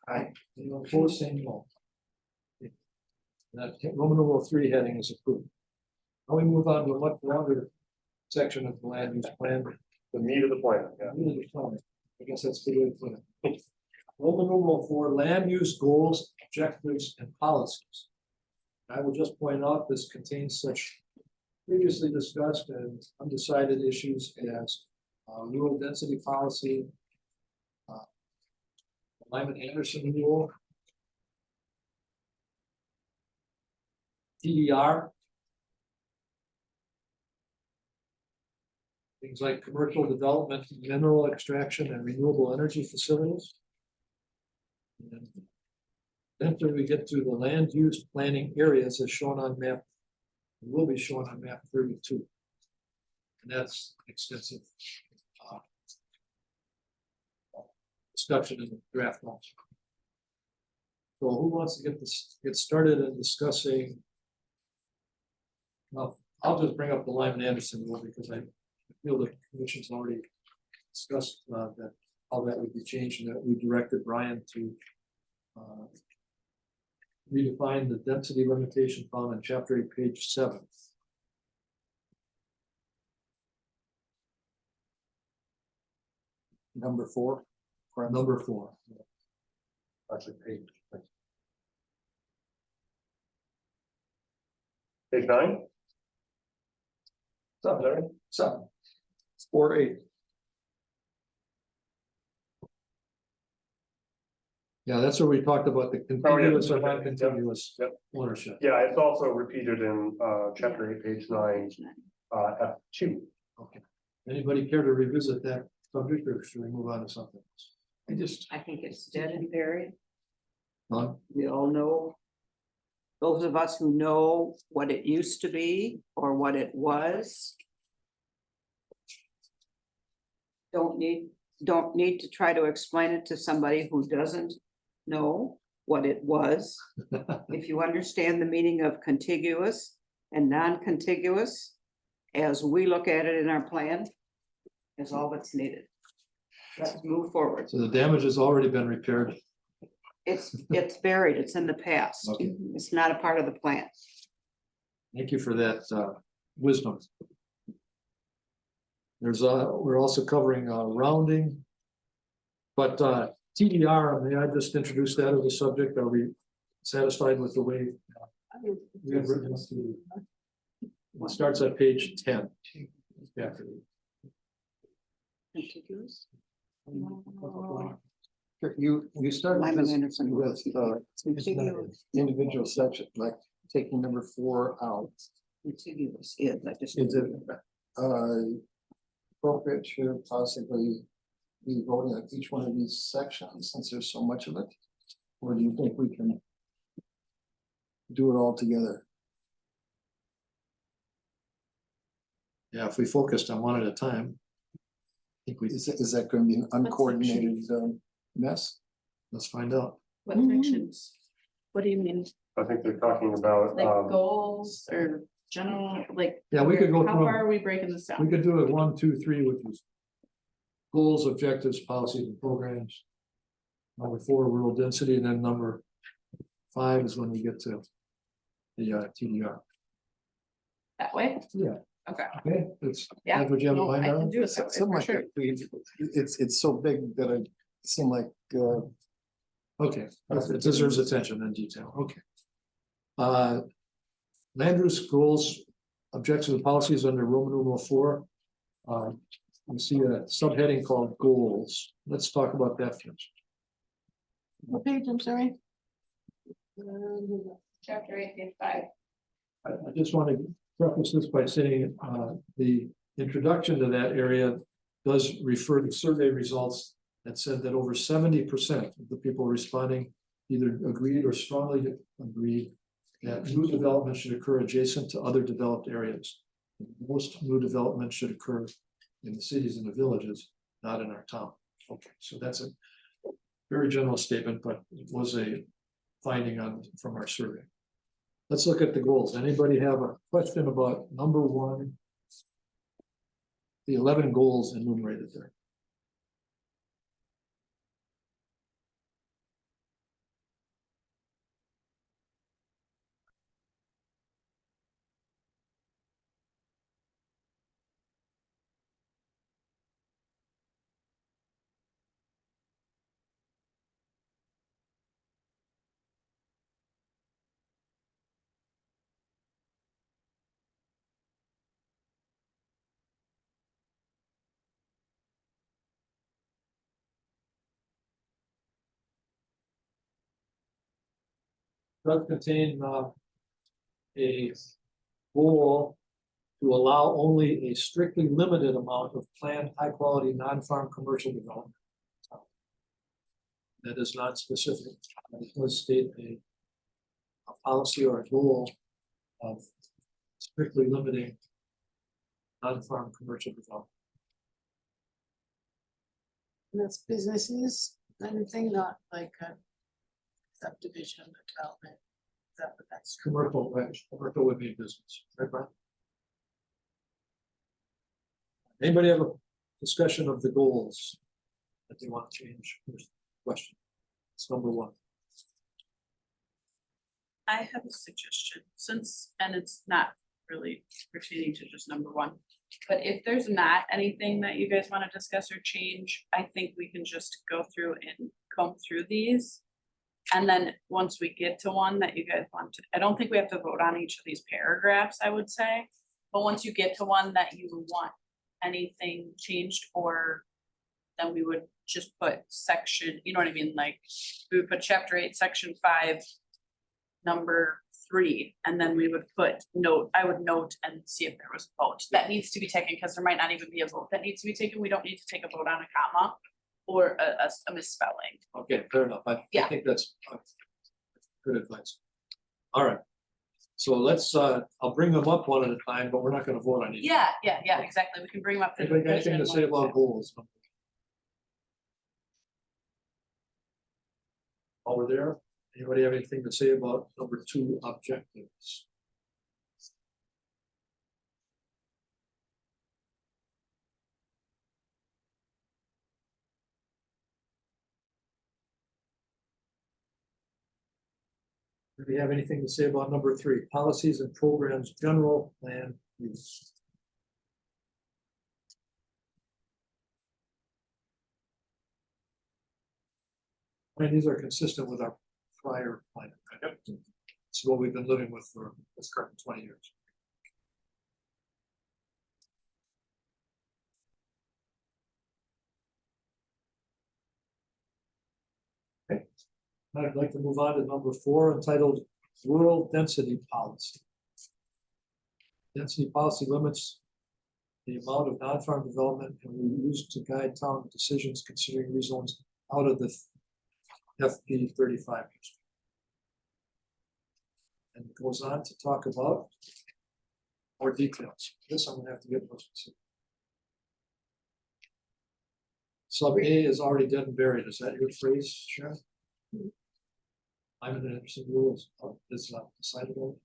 Aye. Anyone opposed, say no. Okay. That Roman numeral 3 heading is approved. Now we move on to a much longer section of the land use plan. The meat of the plan, yeah. I guess that's the way to put it. Roman numeral 4, land use goals, objectives, and policies. I will just point out this contains such previously discussed and undecided issues as rural density policy, Lyman-Anderson rule, TDR, things like commercial development, mineral extraction, and renewable energy facilities. And then we get to the land use planning areas as shown on map, will be shown on map 32. And that's extensive discussion in the draft notes. So who wants to get started in discussing? Well, I'll just bring up the Lyman-Anderson rule because I feel the commission's already discussed that how that would be changed, and that we directed Brian to redefine the density limitation found in chapter 8, page 7. Number 4. Number 4. Actually, page 9. 7. 4-8. Yeah, that's where we talked about the contiguous or non-contiguous Yep. ownership. Yeah, it's also repeated in chapter 8, page 9, F2. Okay. Anybody care to revisit that subject or should we move on to something else? I think it's dead and buried. None? We all know. Those of us who know what it used to be or what it was. Don't need to try to explain it to somebody who doesn't know what it was. If you understand the meaning of contiguous and non-contiguous, as we look at it in our plan, is all that's needed. Let's move forward. So the damage has already been repaired. It's buried, it's in the past. Okay. It's not a part of the plan. Thank you for that wisdom. We're also covering rounding. But TDR, may I just introduce that as a subject? Are we satisfied with the way we have written this? It starts at page 10. Yeah. Contiguous? You started Lyman this Anderson. with Contiguous. individual section, like taking number 4 out. Contiguous, yeah, I just. Is it appropriate to possibly be voting on each one of these sections since there's so much of it? Or do you think we can do it all together? Yeah, if we focused on one at a time. I think we, Is that going to be an uncoordinated mess? let's find out. What sections? What do you mean? I think they're talking about, Like goals or general, like? Yeah, we could go How through, far are we breaking this we down? could do it 1, 2, 3, which is goals, objectives, policies and programs. Number 4, rural density, and then number 5 is when we get to the TDR. That way? Yeah. Okay. Okay, it's. Yeah, that's what you have in no, mind, I Aaron? can do it that way, Something for like sure. that. It's so big that it seemed like Okay, it deserves attention and detail, okay. Land use goals, objectives and policies under Roman numeral 4. You see a subheading called goals. Let's talk about that first. What page, I'm sorry? Chapter 8, page 5. I just want to preface this by saying, the introduction to that area does refer to survey results that said that over 70% of the people responding either agreed or strongly agreed that new development should occur adjacent to other developed areas. Most new development should occur in the cities and the villages, not in our town. Okay, so that's a very general statement, but it was a finding from our survey. Let's look at the goals. Anybody have a question about number 1? The 11 goals enumerated there. Does contain a goal to allow only a strictly limited amount of planned high-quality non-farm commercial development. That is not specific. It does state a policy or a goal of strictly limiting non-farm commercial development. And that's businesses, anything not like a subdivision or development. Is that what that's? Commercial, right? Commercial would be business, right, Brian? Anybody have a discussion of the goals that they want to change? Question. It's number 1. I have a suggestion, and it's not really pertaining to just number 1. But if there's not anything that you guys want to discuss or change, I think we can just go through and comb through these. And then once we get to one that you guys want to, I don't think we have to vote on each of these paragraphs, I would say. But once you get to one that you want anything changed or then we would just put section, you know what I mean, like, we would put chapter 8, section 5. Number 3, and then we would put note, I would note and see if there was a vote that needs to be taken, because there might not even be a vote that needs to be taken. We don't need to take a vote on a comma or a misspelling. Okay, fair enough. I Yeah. think that's good advice. All right. So let's, I'll bring them up one at a time, but we're not gonna vote on each. Yeah, exactly. We can bring them up. Anybody got anything to say about goals? While we're there, anybody have anything to say about number 2 objectives? Do we have anything to say about number 3, policies and programs, general plan use? And these are consistent with our prior plan. Right? It's what we've been living with for this current 20 years. Okay. I'd like to move on to number 4, entitled Rural Density Policy. Density policy limits the amount of non-farm development and we use to guide town decisions considering rezones out of the FP 35. And it goes on to talk about more details. This I'm gonna have to get more specific. Sub A is already dead and buried. Is that your phrase, Sharon? I'm in Anderson rules is decided on.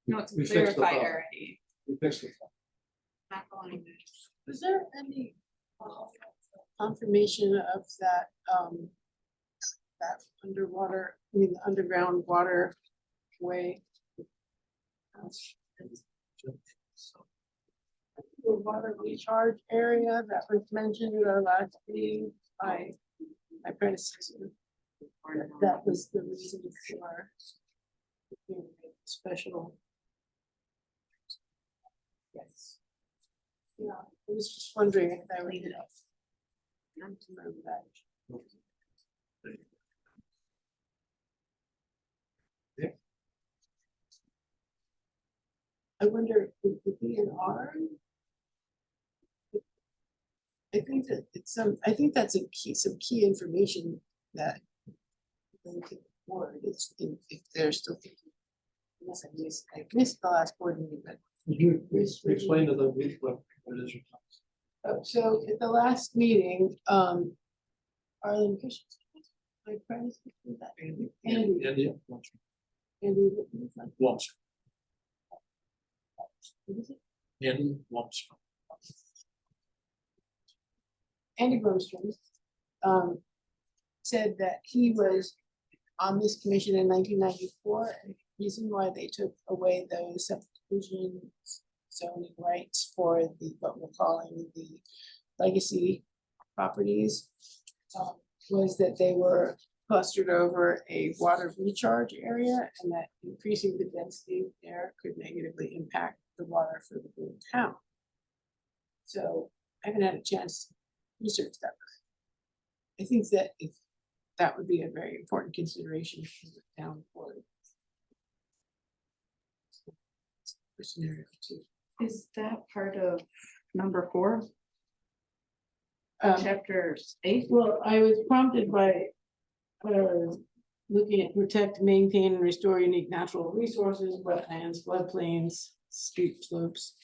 No, it's We fixed the clarified problem. already. We fixed it. Not going Was there any confirmation of that, that underwater, I mean, the underground water way? The water recharge area that was mentioned in our last meeting by my predecessor. That was the reason for special. Yes. Yeah, I was just wondering if I would. Not to remember that. Yeah. I wonder if the DNR. I think that it's I think that's some key information that. It's if they're still thinking. Unless I missed the last board meeting, but. You explain to them what it is. So at the last meeting, Arlen Christensen, my predecessor, that Andy. Andy Blumstrom. What is it? Andy Blumstrom. Andy Blumstrom, said that he was on this commission in 1994, and the reason why they took away those subdivision zoning rights for the, what we're calling the legacy properties, was that they were clustered over a water recharge area, and that increasing the density there could negatively impact the water for the whole town. So I haven't had a chance to research that. I think that if that would be a very important consideration for the town board. Scenario 2. Is that part of number 4? Chapter 8? Well, I was prompted by looking at protect, maintain, and restore unique natural resources, wetlands, floodplains, steep slopes.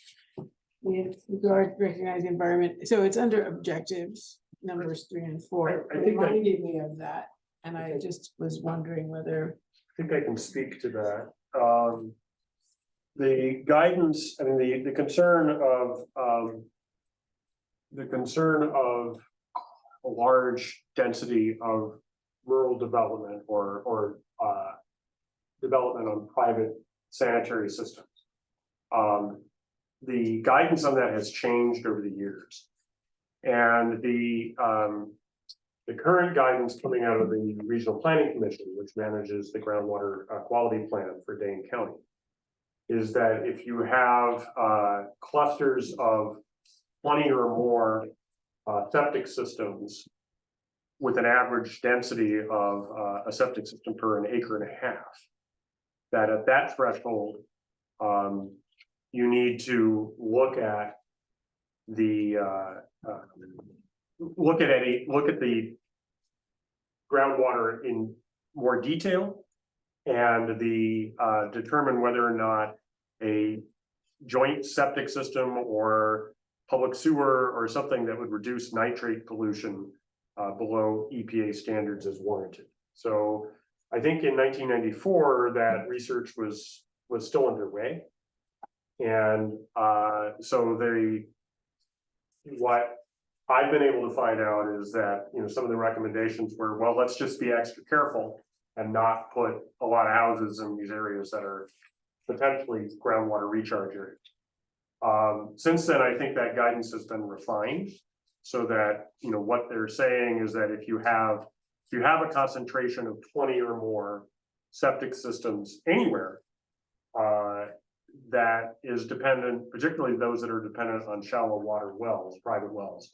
With regard to recognize the environment, so it's under objectives, numbers 3 and 4. I It think that- reminded me of that, and I just was wondering whether. I think I can speak to that. The guidance, I mean, the concern of a large density of rural development or development on private sanitary systems. The guidance on that has changed over the years. And the current guidance coming out of the Regional Planning Commission, which manages the groundwater quality plan for Dane County, is that if you have clusters of 20 or more septic systems with an average density of a septic system per 1.5 acres. That at that threshold, you need to look at the look at the groundwater in more detail and the determine whether or not a joint septic system or public sewer or something that would reduce nitrate pollution below EPA standards is warranted. So I think in 1994, that research was still underway. And so what I've been able to find out is that, you know, some of the recommendations were, well, let's just be extra careful and not put a lot of houses in these areas that are potentially groundwater recharge areas. Since then, I think that guidance has been refined so that, you know, what they're saying is that if you have a concentration of 20 or more septic systems anywhere, that is dependent, particularly those that are dependent on shallow water wells, private wells,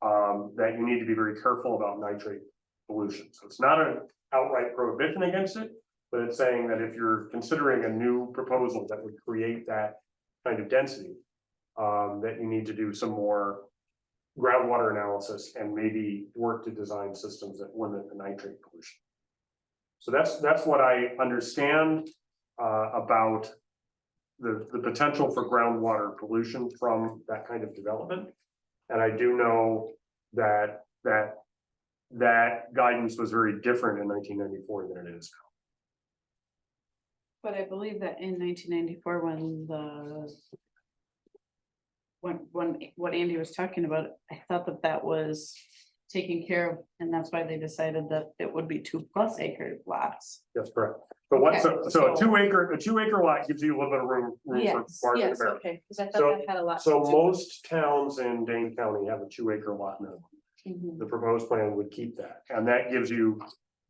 that you need to be very careful about nitrate pollution. So it's not an outright prohibition against it, but it's saying that if you're considering a new proposal that would create that kind of density, that you need to do some more groundwater analysis and maybe work to design systems that limit the nitrate pollution. So that's what I understand about the potential for groundwater pollution from that kind of development. And I do know that guidance was very different in 1994 than it is now. But I believe that in 1994, when what Andy was talking about, I thought that was taken care of, and that's why they decided that it would be 2+ acre lots. That's correct. But what, Okay, so a 2 acre lot gives you a little bit of room Yes, for yes, bargain. okay, because I So- thought that had a lot. So to do most towns in Dane County have a 2 acre lot minimum. with- Mhm. The proposed plan would keep that, and that gives you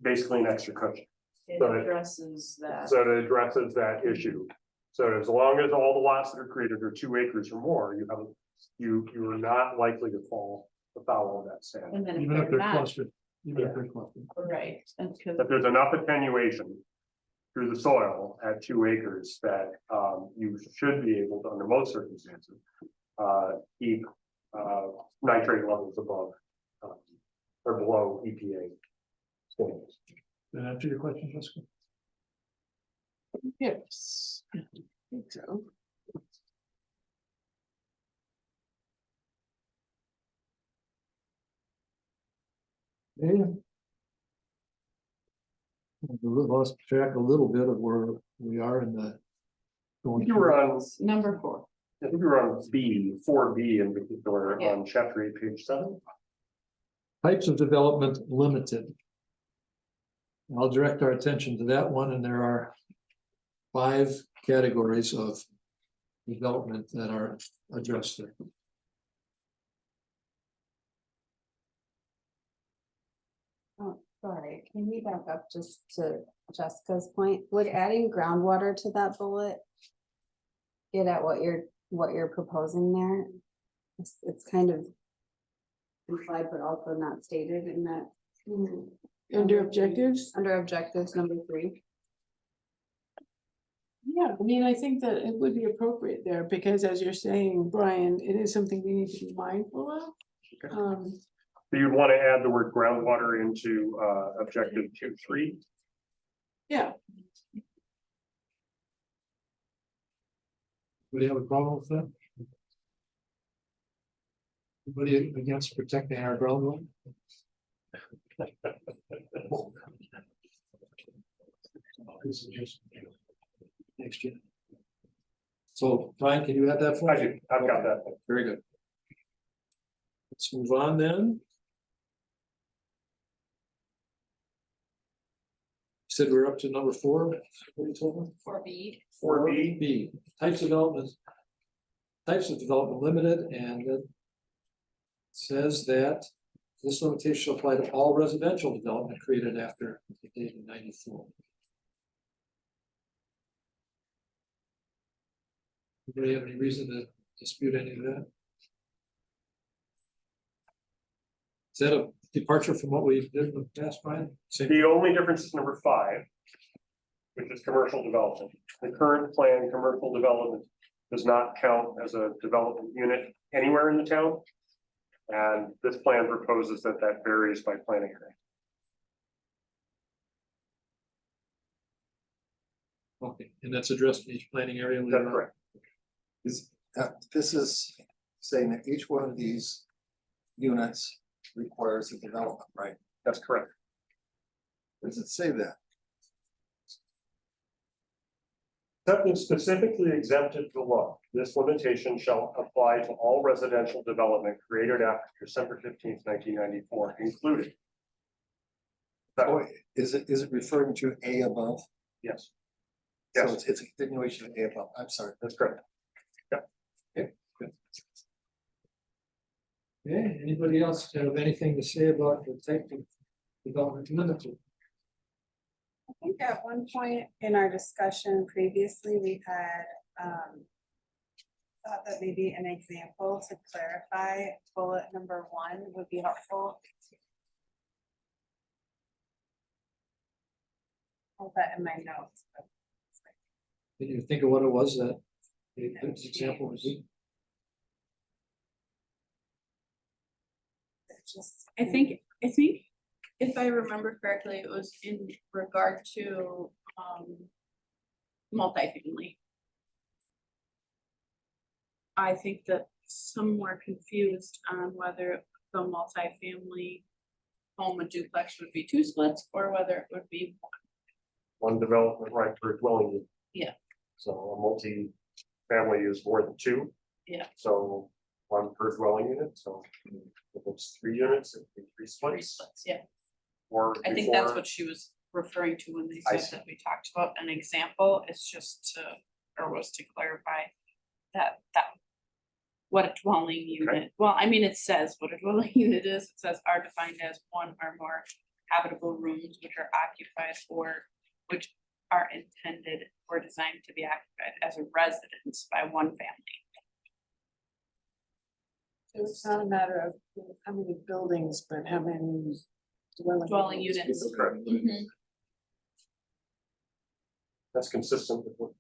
basically an extra cushion. It So addresses that. So it addresses that issue. So as long as all the lots that are created are 2 acres or more, you are not likely to fall afoul of that standard. And then if Even if they're not, clustered, even if they're clustered. right, and because If there's enough attenuation through the soil at 2 acres that you should be able to, under most circumstances, keep nitrate levels above or below EPA standards. Did that answer your question, Jessica? Yes. I think so. Yeah. We lost track a little bit of where we are in the. You were on, number 4. I think you were on 4B in particular, Yeah. on chapter 8, page 7. Types of development limited. I'll direct our attention to that one, and there are 5 categories of development that are addressed there. Oh, Sorry, can we back up just to Jessica's point? Would adding groundwater to that bullet get at what you're proposing there? It's kind of implied, but also not stated in that. Under objectives? Under objectives, number 3. Yeah, I mean, I think that it would be appropriate there, because as you're saying, Brian, it is something we need to be mindful of. So you'd want to add the word groundwater into objective 2.3. Yeah, Anybody have a problem with that? Anybody against protecting our groundwater? Next year. So Brian, can you add that for I us? do, I've got that. Very good. Let's move on then. Said we're up to number 4. What are you talking about? 4B. 4B. B, types of development. Types of development limited, and it says that this limitation shall apply to all residential development created after the date of 94. Anybody have any reason to dispute any of that. Is that a departure from what we did in the past, Brian? Same. The only difference is number 5, which is commercial development. The current plan, commercial development, does not count as a development unit anywhere in the town. And this plan proposes that that varies by planning area. Okay, and that's addressed in each planning area? later That's on? correct. This is saying that each one of these units requires a development, right? That's correct. Where does it say that? Except specifically exempted below, this limitation shall apply to all residential development created after December 15th, 1994, including. Oh, is it referring to A above? Yes, So yes, it's a continuation of A above. I'm sorry. that's correct. Okay, anybody else have anything to say about the type of development limited? I think at one point in our discussion previously, we had thought that maybe an example to clarify bullet number 1 would be helpful. I'll put that in my notes. but Can you think of what it was that the example was? it's just- I think if I remember correctly, it was in regard to multifamily. I think that some were confused on whether the multifamily home and duplex would be 2 splits or whether it would be One development right for a dwelling unit. Yeah. So a multi-family is more than 2. Yeah. So 1 per dwelling unit, so if it's 3 units, it'd be 3 3 splits. splits, yeah. Or I think that's before- what she was referring to when they I said see. that we talked about an example, it's just to, or was to clarify that what a dwelling unit, well, I mean, it says what a dwelling unit is, it says are defined as 1 or more habitable rooms which are occupied or which are intended or designed to be occupied as a residence by 1 family. So it's not a matter of how many buildings, but how many Dwelling units. Correct. Mhm. That's consistent with what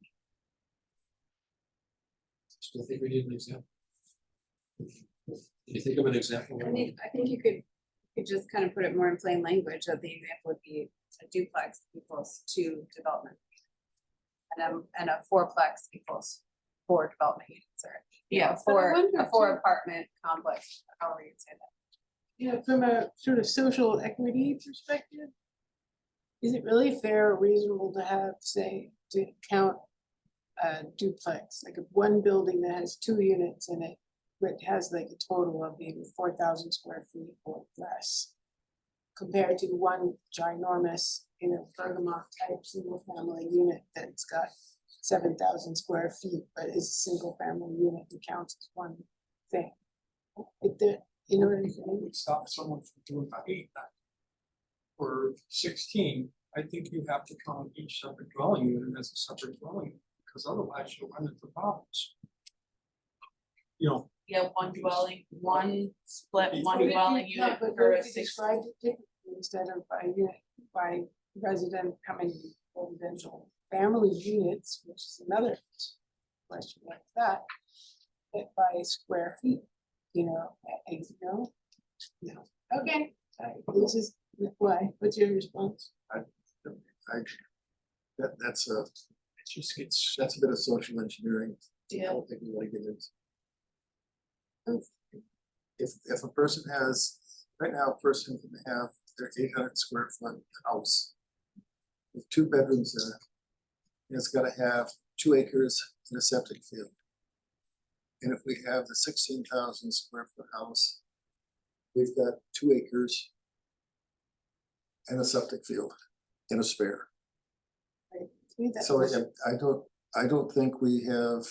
Still think we need an example. Can you think of an example? I think you could just kind of put it more in plain language, that the example would be a duplex equals 2 development. And a 4-plex equals 4 development units, or, you know, Yeah. a 4 wonder a 4 too- apartment complex, however you'd say that. You know, from a sort of social equity perspective, is it really fair or reasonable to have, say, to count a duplex, like one building that has 2 units in it, but has like a total of maybe 4,000 square feet or less, compared to one ginormous, you know, Bergamot type single family unit that's got 7,000 square feet, but is a single family unit and counts as one thing. If there, you know what I'm It saying? would stop someone from doing that. For 16, I think you have to count each separate dwelling unit as a separate dwelling, unit, because otherwise you'll run into problems. You know, Yeah, 1 dwelling, 1 split, 1 But if you- dwelling no, unit but per what if you 6. described it differently instead of by unit, by resident, coming residential family units, which is another question like that. But by square feet, you know, no, okay, this is, why, what's your response? That's a, it just gets, that's a bit of social engineering. I Yeah. don't think we want to get into. If a person has, right now, a person can have their 800 square foot house with 2 bedrooms in it. And it's gotta have 2 acres and a septic field. And if we have the 16,000 square foot house, we've got 2 acres and a septic field and a spare. To me, that So was- I don't think we have,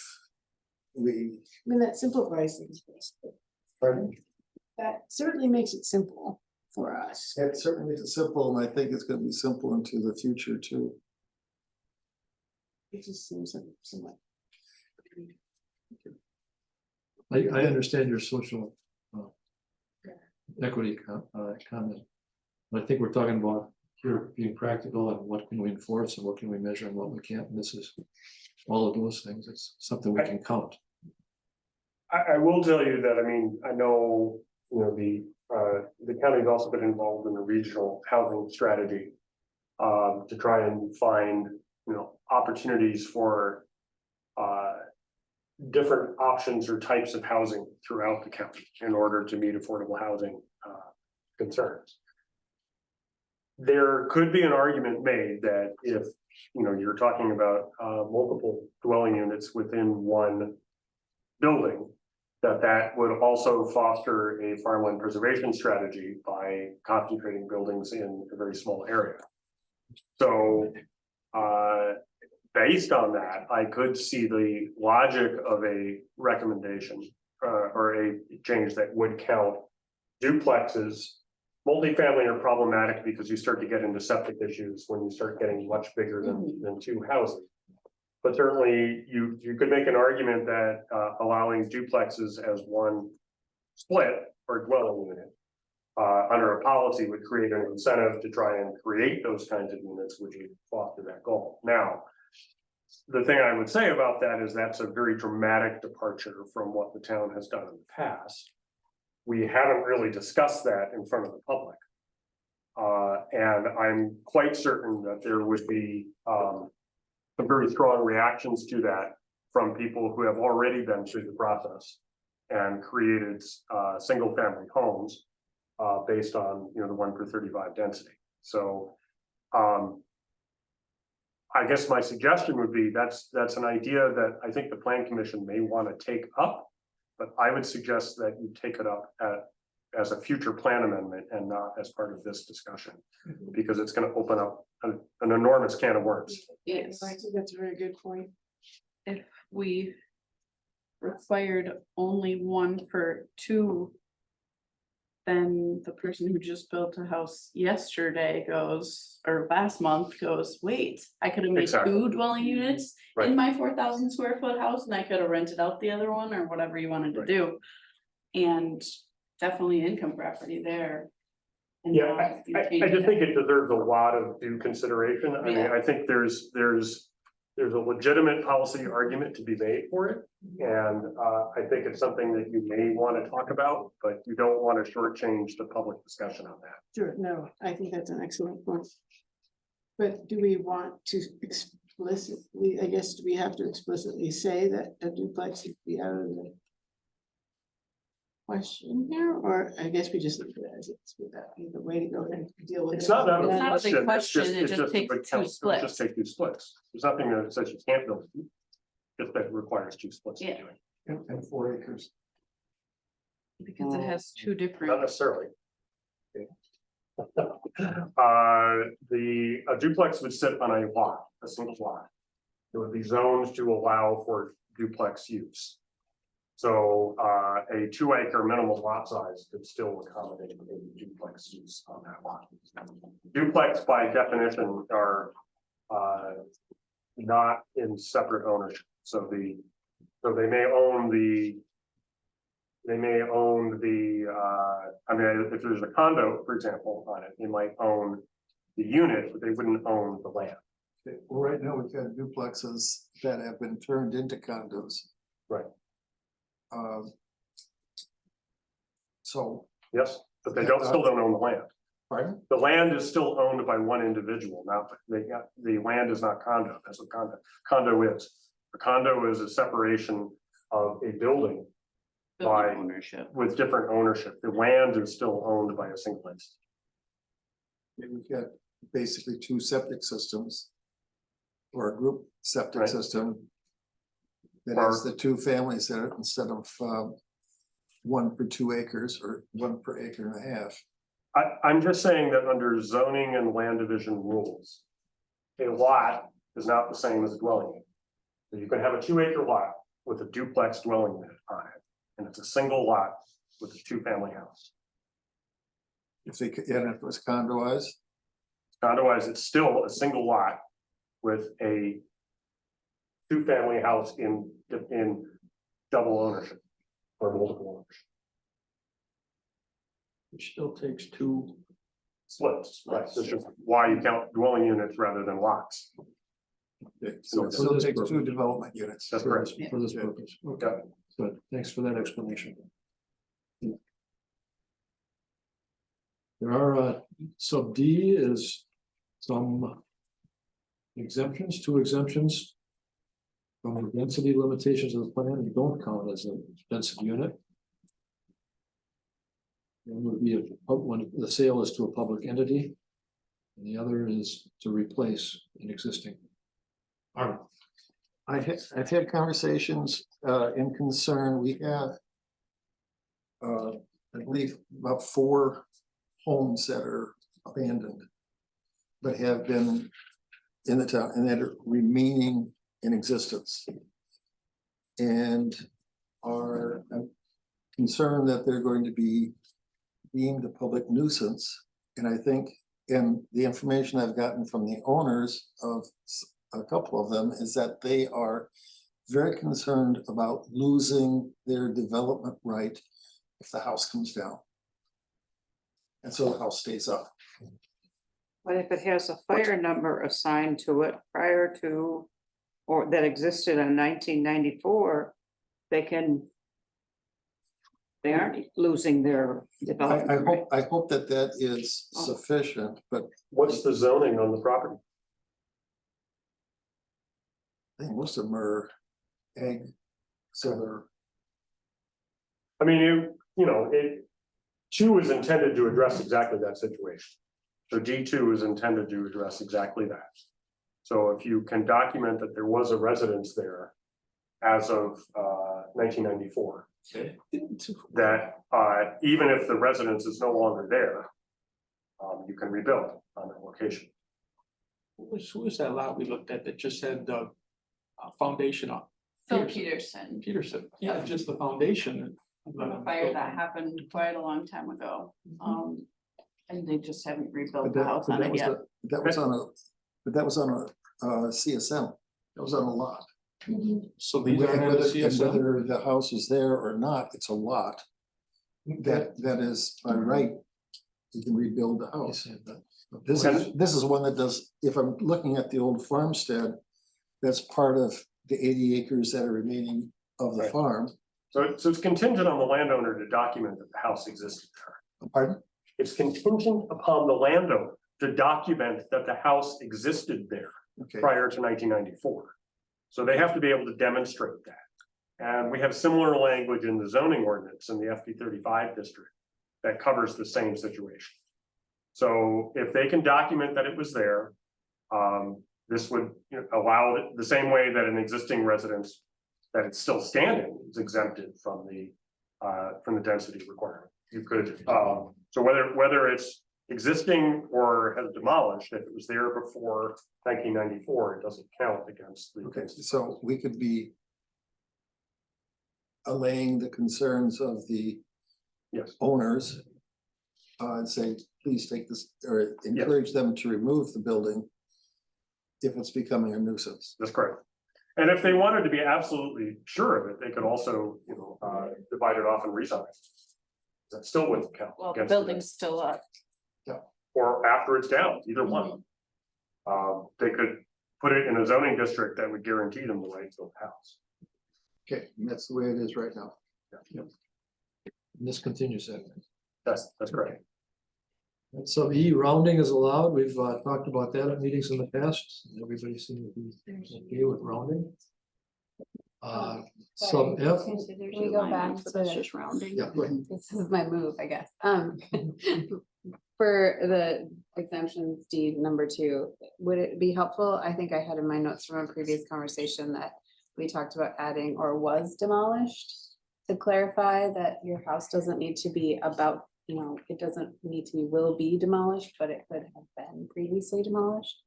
I mean, that simplifies things. pardon? That certainly makes it simple for us. It certainly makes it simple, and I think it's gonna be simple into the future too. It just seems like somewhat. I understand your social equity comment. But I think we're talking about here being practical and what can we enforce and what can we measure and what we can't. And this is all of those things. It's something we can count. I will tell you that, I mean, I know, you know, the county's also been involved in the regional housing strategy. To try and find, you know, opportunities for. Different options or types of housing throughout the county in order to meet affordable housing concerns. There could be an argument made that if, you know, you're talking about multiple dwelling units within one building, that would also foster a farmland preservation strategy by concentrating buildings in a very small area. So based on that, I could see the logic of a recommendation or a change that would count duplexes. Multifamily are problematic because you start to get into septic issues when you start getting much bigger than two houses. But certainly you could make an argument that allowing duplexes as one split or dwelling unit under a policy would create an incentive to try and create those kinds of units, which would foster that goal. Now, the thing I would say about that is that's a very dramatic departure from what the town has done in the past. We haven't really discussed that in front of the public. And I'm quite certain that there would be some very strong reactions to that from people who have already been through the process and created single family homes based on, you know, the 1/35 density. So I guess my suggestion would be that's an idea that I think the Plan Commission may want to take up, but I would suggest that you take it up as a future plan amendment and not as part of this discussion, because it's going to open up an enormous can of worms. Yes, I think that's a very good point. if we required only one for two, then the person who just built a house yesterday goes, or last month goes, wait, I could have made Exactly. 2 dwelling units Right. in my 4,000 square foot house, and I could have rented out the other one or whatever you wanted to Right. do. And definitely income property there. And Yeah, now I you're just changing think it deserves a lot of due consideration. I mean, Yeah. I think there's a legitimate policy argument to be made for it. And I think it's something that you may want to talk about, but you don't want to shortchange the public discussion on that. Sure, no, I think that's an excellent point. But do we want to explicitly, I guess, do we have to explicitly say that a duplex should be out of the question here, or I guess we just leave it as it's, would that be the way to go and deal with it? It's not out of It's not a question. big It's question, it it's just a takes big two count. It would splits. Just take 2 splits. There's nothing that says you can't build. Just that requires 2 splits. to Yeah. do it. And 4 acres. because it has 2 Not different. necessarily. A duplex would sit on a lot, a single lot. It would be zoned to allow for duplex use. So a 2-acre minimum lot size could still accommodate a duplex use on that lot. Duplex by definition are not in separate ownership, so they may own the. They may own the, I mean, if there's a condo, for example, on it, they might own the unit, but they wouldn't own the land. Okay, well, right now we've got duplexes that have been turned into condos. Right. So, Yes, but they still don't own the land. pardon? The land is still owned by one individual, not, the land is not condo, that's what condo is. A condo is a separation of a building by- building ownership. with different ownership. The land is still owned by a single entity. We've got basically 2 septic systems. Or a group septic Right. system. That Or- has the 2 families there instead of 1 per 2 acres or 1 per acre and a half. I'm just saying that under zoning and land division rules, a lot is not the same as a dwelling unit. So you can have a 2-acre lot with a duplex dwelling unit on it, and it's a single lot with a 2-family house. If they could, and if it was condoized, Otherwise, it's still a single lot with a 2-family house in double ownership. or multiple owners. Which still takes two. Splits, right, that's just why you count dwelling units rather than lots. So it still takes two development units. That's correct. For this purpose. Okay. Good, thanks for that explanation. There are, sub D is some exemptions, two exemptions from the density limitations of the plan, and don't count as a density unit. One would be when the sale is to a public entity, and the other is to replace an existing. Armin. I've had conversations in concern, we have. I believe about 4 homes that are abandoned. But have been in the town and that are remaining in existence. And are concerned that they're going to be deemed a public nuisance. And I think, and the information I've gotten from the owners of a couple of them is that they are very concerned about losing their development right if the house comes down. And so the house stays up. But if it has a fire number assigned to it prior to, or that existed in 1994, they aren't losing their development right. I hope that that is sufficient, but What's the zoning on the property? I think most of them are ag, so they're. I mean, you know, 2 is intended to address exactly that situation. So D2 is intended to address exactly that. So if you can document that there was a residence there as of 1994. That even if the residence is no longer there, you can rebuild on that location. Who was that lot we looked at that just had the foundation on? Phil Peterson, Peterson, yeah, just the foundation. from a fire that happened quite a long time ago. And they just haven't rebuilt the house on it yet. That was on a CSM, that was on a lot. So And these are whether the CSM? whether the house is there or not, it's a lot. That is by right, you can rebuild the house. This is one that does, if I'm looking at the old farmstead, that's part of the 80 acres that are remaining of the Right. farm. So it's contingent on the landowner to document that the house existed there. Pardon? It's contingent upon the landowner to document that the house existed there Okay, prior to 1994. So they have to be able to demonstrate that. And we have similar language in the zoning ordinance in the FP 35 district that covers the same situation. So if they can document that it was there, this would allow it the same way that an existing residence that it's still standing is exempted from the density requirement. You could, so whether it's existing or has demolished, if it was there before 1994, it doesn't count against the. okay, so we could be allaying the concerns of the Yes, owners. And say, please take this, or encourage them to remove the building. If it's becoming a nuisance. that's correct. And if they wanted to be absolutely sure of it, they could also, divide it off and rezon it. That still wouldn't count. Well, the against building's still up. Or after it's down, either one. They could put it in a zoning district that would guarantee them the right to build a house. Okay, and that's the way it is right now. And this continues that. That's correct. And sub E, rounding is allowed. We've talked about that at meetings in the past. Everybody seems to be okay with rounding. Sub F. Can we go back So that's to, just rounding. Yeah, go ahead. this is my move, I guess. For the exemptions deed number 2, would it be helpful? I think I had in my notes from a previous conversation that we talked about adding or was demolished. To clarify that your house doesn't need to be about, it doesn't need to be will be demolished, but it could have been previously demolished.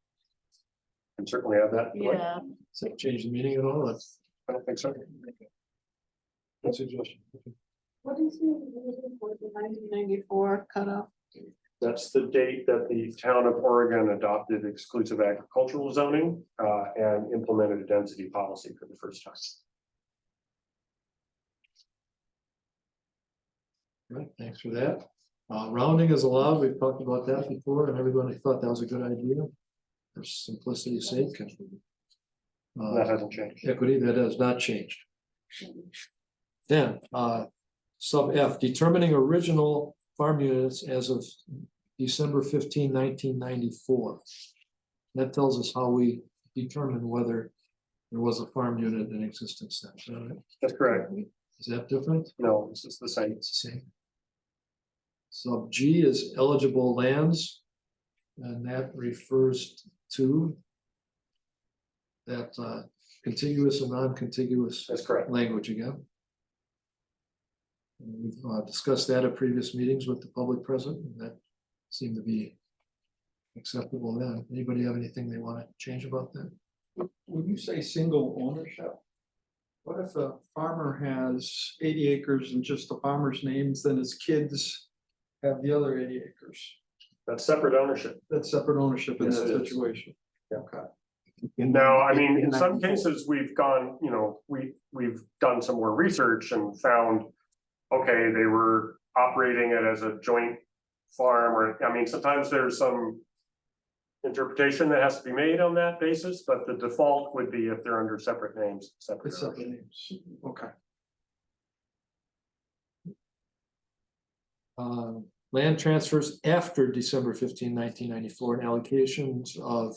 And certainly have that. Yeah, Does that change the meaning at all? That's I don't think so. a suggestion. What is the 1994 cutoff? That's the date that the town of Oregon adopted exclusive agricultural zoning and implemented a density policy for the first time. Right, thanks for that. Rounding is allowed. We've talked about that before and everybody thought that was a good idea. For simplicity's sake. That hasn't changed. Equity, that has not changed. Then, sub F, determining original farm units as of December 15, 1994. That tells us how we determine whether there was a farm unit in existence then. Is that right? That's correct. Is that different? No, it's just the same. It's the same. Sub G is eligible lands. And that refers to that contiguous and non-contiguous That's correct. language again. And we've discussed that at previous meetings with the public present, and that seemed to be acceptable then. Anybody have anything they want to change about that? When you say single ownership, what if a farmer has 80 acres and just the farmer's names, then his kids have the other 80 acres? That's separate ownership. That's separate ownership in Yes, that it is. situation. Yeah. Okay. Now, I mean, in some cases, we've gone, you know, we've done some more research and found, okay, they were operating it as a joint farm, or, I mean, sometimes there's some interpretation that has to be made on that basis, but the default would be if they're under separate names, separate. It's separate names. Okay. Land transfers after December 15, 1994, and allocations of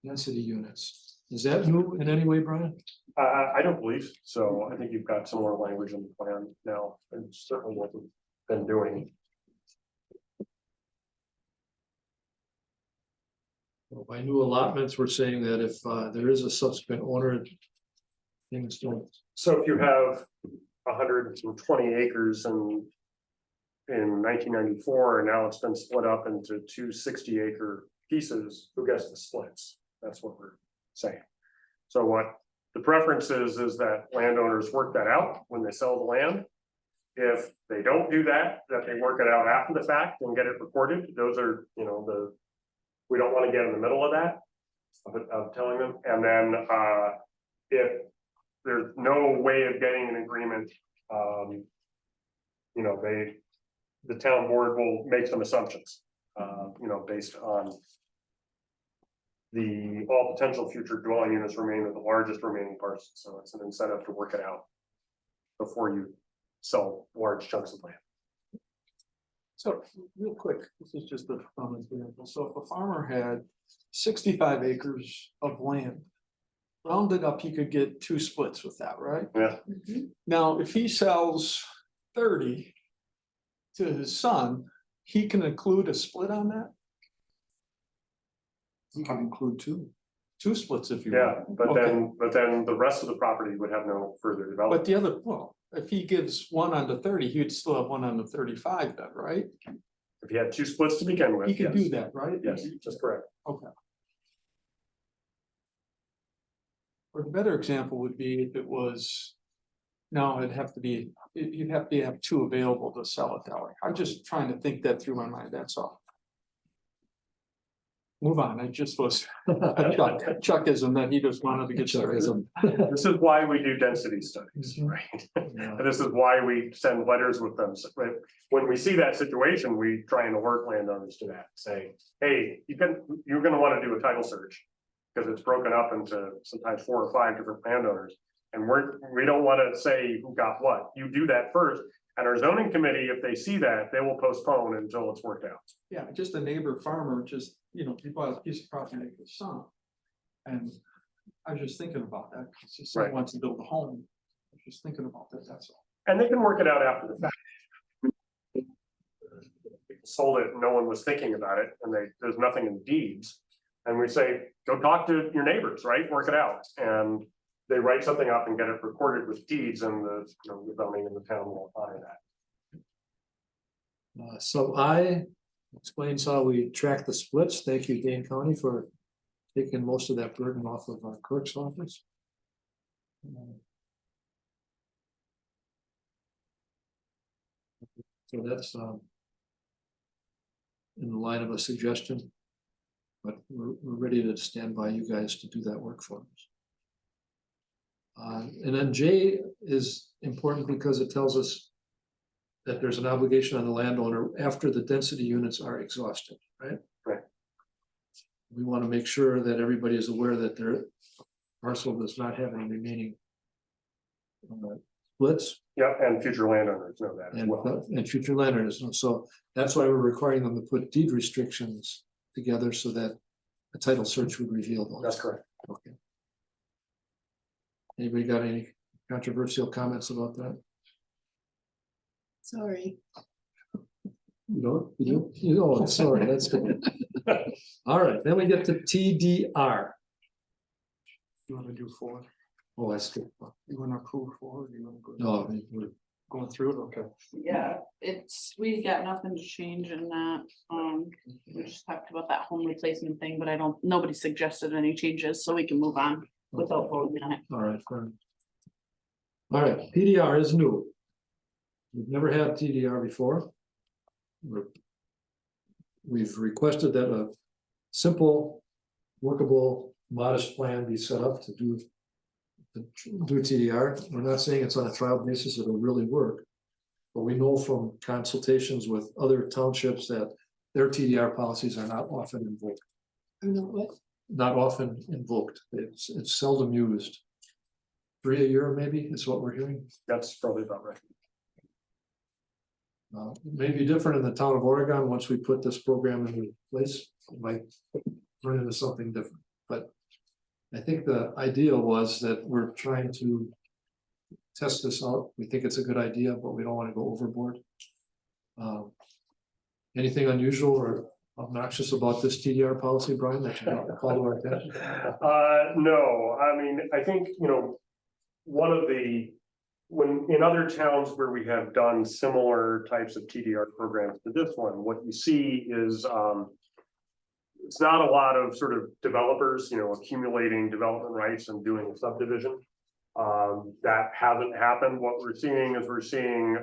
density units. Is that new in any way, Brian? I don't believe so. I think you've got some more language in the plan now, and certainly what we've been doing. Well, by new allotments, we're saying that if there is a subsequent owner, things don't. So if you have 120 acres and in 1994, and now it's been split up into two 60-acre pieces, who gets the splits? That's what we're saying. So what the preference is that landowners work that out when they sell the land. If they don't do that, that they work it out after the fact and get it recorded. Those are, you know, we don't want to get in the middle of that, of telling them. And then if there's no way of getting an agreement, you know, the town board will make some assumptions, you know, based on all potential future dwelling units remain with the largest remaining parcel. So it's an incentive to work it out before you sell large chunks of land. So real quick, this is just a example. So if a farmer had 65 acres of land, rounded up, he could get 2 splits with that, right? Yeah. Now, if he sells 30 to his son, he can include a split on that? You can include 2 splits if you Yeah, want. but Okay. then the rest of the property would have no further But development. the other, well, if he gives 1 on the 30, he'd still have 1 on the 35 then, right? If you had 2 splits to begin with. He could yes. do that, right? Yes, that's correct. Okay. Or the better example would be if it was, no, it'd have to be, you'd have to have 2 available to sell it that way. I'm just trying to think that through my mind, that's all. Move on, I just was, Chuckism that he just wanted to get started. This is why we do density studies, right? Yeah. And this is why we send letters with them. So, when we see that situation, we try and alert landowners to that, say, hey, you're gonna want to do a title search. Because it's broken up into sometimes 4 or 5 different landowners. And we don't want to say who got what. You do that first. And our zoning committee, if they see that, they will postpone until it's worked out. Yeah, just a neighbor farmer, just, you know, he bought a piece of property with his son. And I was just thinking about that, because his son Right. wants to build a home. I was just thinking about that, that's all. And they can work it out after the fact. People sold it, no one was thinking about it, and there's nothing in deeds. And we say, go talk to your neighbors, right? Work it out. And they write something up and get it recorded with deeds, and the zoning in the town will honor that. So I explains how we track the splits. Thank you, Dane County, for taking most of that burden off of our clerk's office. So that's in the line of a suggestion. But we're ready to stand by you guys to do that work for us. And then J is important because it tells us that there's an obligation on the landowner after the density units are exhausted, right? Right. We want to make sure that everybody is aware that their parcel does not have any remaining splits Yeah, and future landowners know that as well. and future landowners. And so that's why we're requiring them to put deed restrictions together so that a title search would reveal those. That's correct. Okay. Anybody got any controversial comments about that? Sorry. You know, sorry, that's good. All right, then we get to TDR. You wanna do 4? Oh, I skipped one. You wanna approve 4? Or you wanna go? No, we're Going through it, okay. Yeah, we got nothing to change in that, we just talked about that home replacement thing, but nobody suggested any changes, so we can move on without voting on it. all right, fine. All right, PDR is new. We've never had TDR before. We've requested that a simple, workable, modest plan be set up to do TDR. We're not saying it's on a trial basis, it'll really work. But we know from consultations with other townships that their TDR policies are not often invoked. You know what? Not often invoked. It's seldom used. 3 a year, maybe, is what we're hearing. That's probably about right. It may be different in the town of Oregon. Once we put this program into place, it might turn into something different. But I think the idea was that we're trying to test this out. We think it's a good idea, but we don't want to go overboard. Anything unusual or obnoxious about this TDR policy, Brian, that you want to call to our attention? No, I mean, I think, one of when in other towns where we have done similar types of TDR programs to this one, what you see is, it's not a lot of sort of developers, accumulating development rights and doing a subdivision. That hasn't happened. What we're seeing is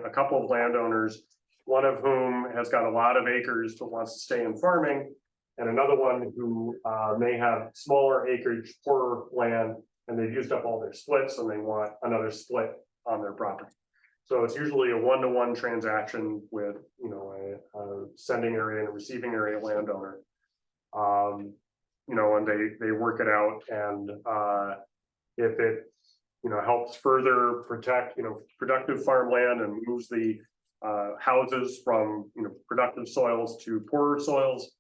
a couple of landowners, one of whom has got a lot of acres but wants to stay in farming, and another one who may have smaller acreage, poorer land, and they've used up all their splits and they want another split on their property. So it's usually a one-to-one transaction with, a sending area and a receiving area landowner. And they work it out, and if it, helps further protect, productive farmland and moves the houses from, productive soils to poorer soils,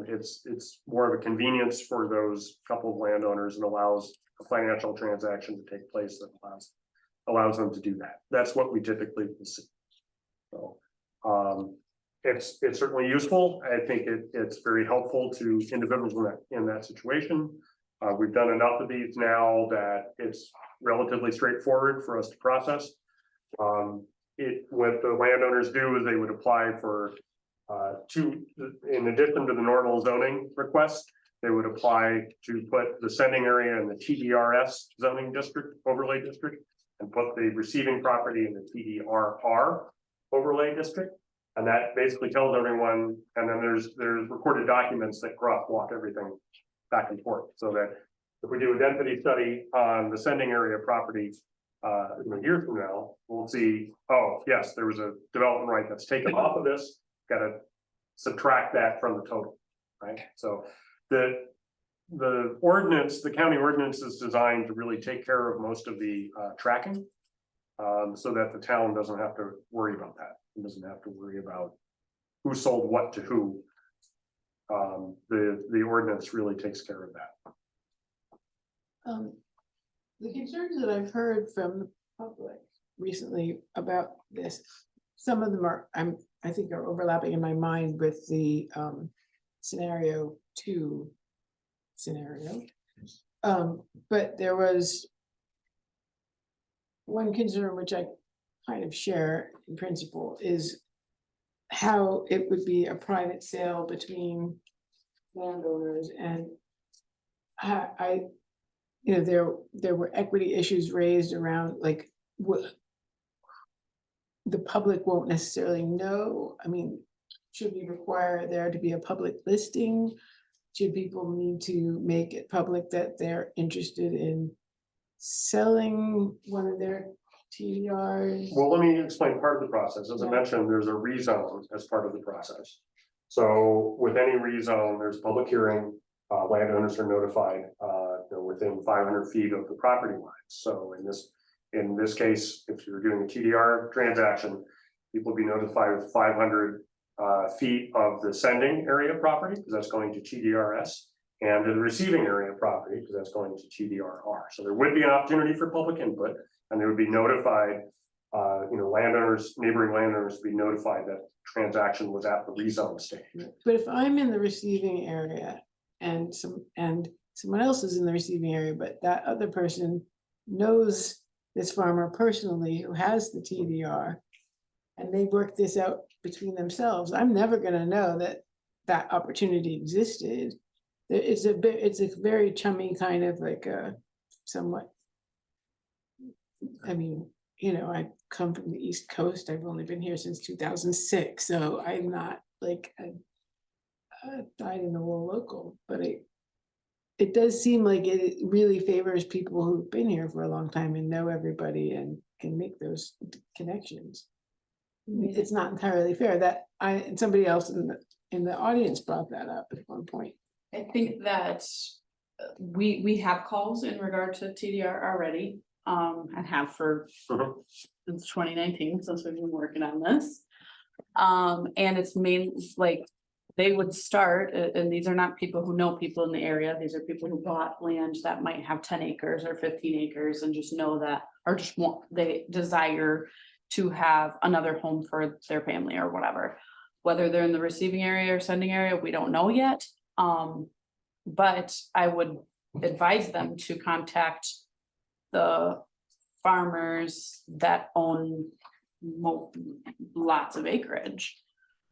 it's more of a convenience for those couple of landowners and allows a financial transaction to take place that allows them to do that. That's what we typically see. So it's certainly useful. I think it's very helpful to individuals in that situation. We've done enough of these now that it's relatively straightforward for us to process. What the landowners do is they would apply for in addition to the normal zoning request, they would apply to put the sending area in the TDRS zoning district, overlay district, and put the receiving property in the TDRR overlay district. And that basically tells everyone, and then there's recorded documents that crosswalk everything back and forth, so that if we do a density study on the sending area property, years from now, we'll see, oh, yes, there was a development right that's taken off of this, gotta subtract that from the total, right? So the ordinance, the county ordinance is designed to really take care of most of the tracking, so that the town doesn't have to worry about that. It doesn't have to worry about who sold what to who. The ordinance really takes care of that. The concerns that I've heard from the public recently about this, some of them I think are overlapping in my mind with the scenario 2 scenario. But there was one concern which I kind of share in principle is how it would be a private sale between landowners, and there were equity issues raised around like what the public won't necessarily know. I mean, should we require there to be a public listing? Should people need to make it public that they're interested in selling one of their TDRs? Well, let me explain part of the process. As I Yeah. mentioned, there's a rezone as part of the process. So with any rezone, there's a public hearing, landowners are notified, within 500 feet of the property line. So in this case, if you're doing a TDR transaction, people will be notified with 500 feet of the sending area property, because that's going to TDRS, and to the receiving area property, because that's going to TDRR. So there would be an opportunity for public input, and they would be notified, landowners, neighboring landowners would be notified that transaction was at the rezone stage. But if I'm in the receiving area and someone else is in the receiving area, but that other person knows this farmer personally who has the TDR, and they work this out between themselves, I'm never gonna know that that opportunity existed. It's a very chummy kind of like a somewhat. I mean, I come from the East Coast. I've only been here since 2006, so I'm not like a dyed-in-the-wool local, but it does seem like it really favors people who've been here for a long time and know everybody and can make those connections. It's not entirely fair that and somebody else in the audience brought that up at one point. I think that we have calls in regard to TDR already, and have for since 2019, since we've been working on this. And it's mainly like they would start, and these are not people who know people in the area, these are people who bought land that might have 10 acres or 15 acres and just know that, or just they desire to have another home for their family or whatever. Whether they're in the receiving area or sending area, we don't know yet. But I would advise them to contact the farmers that own lots of acreage.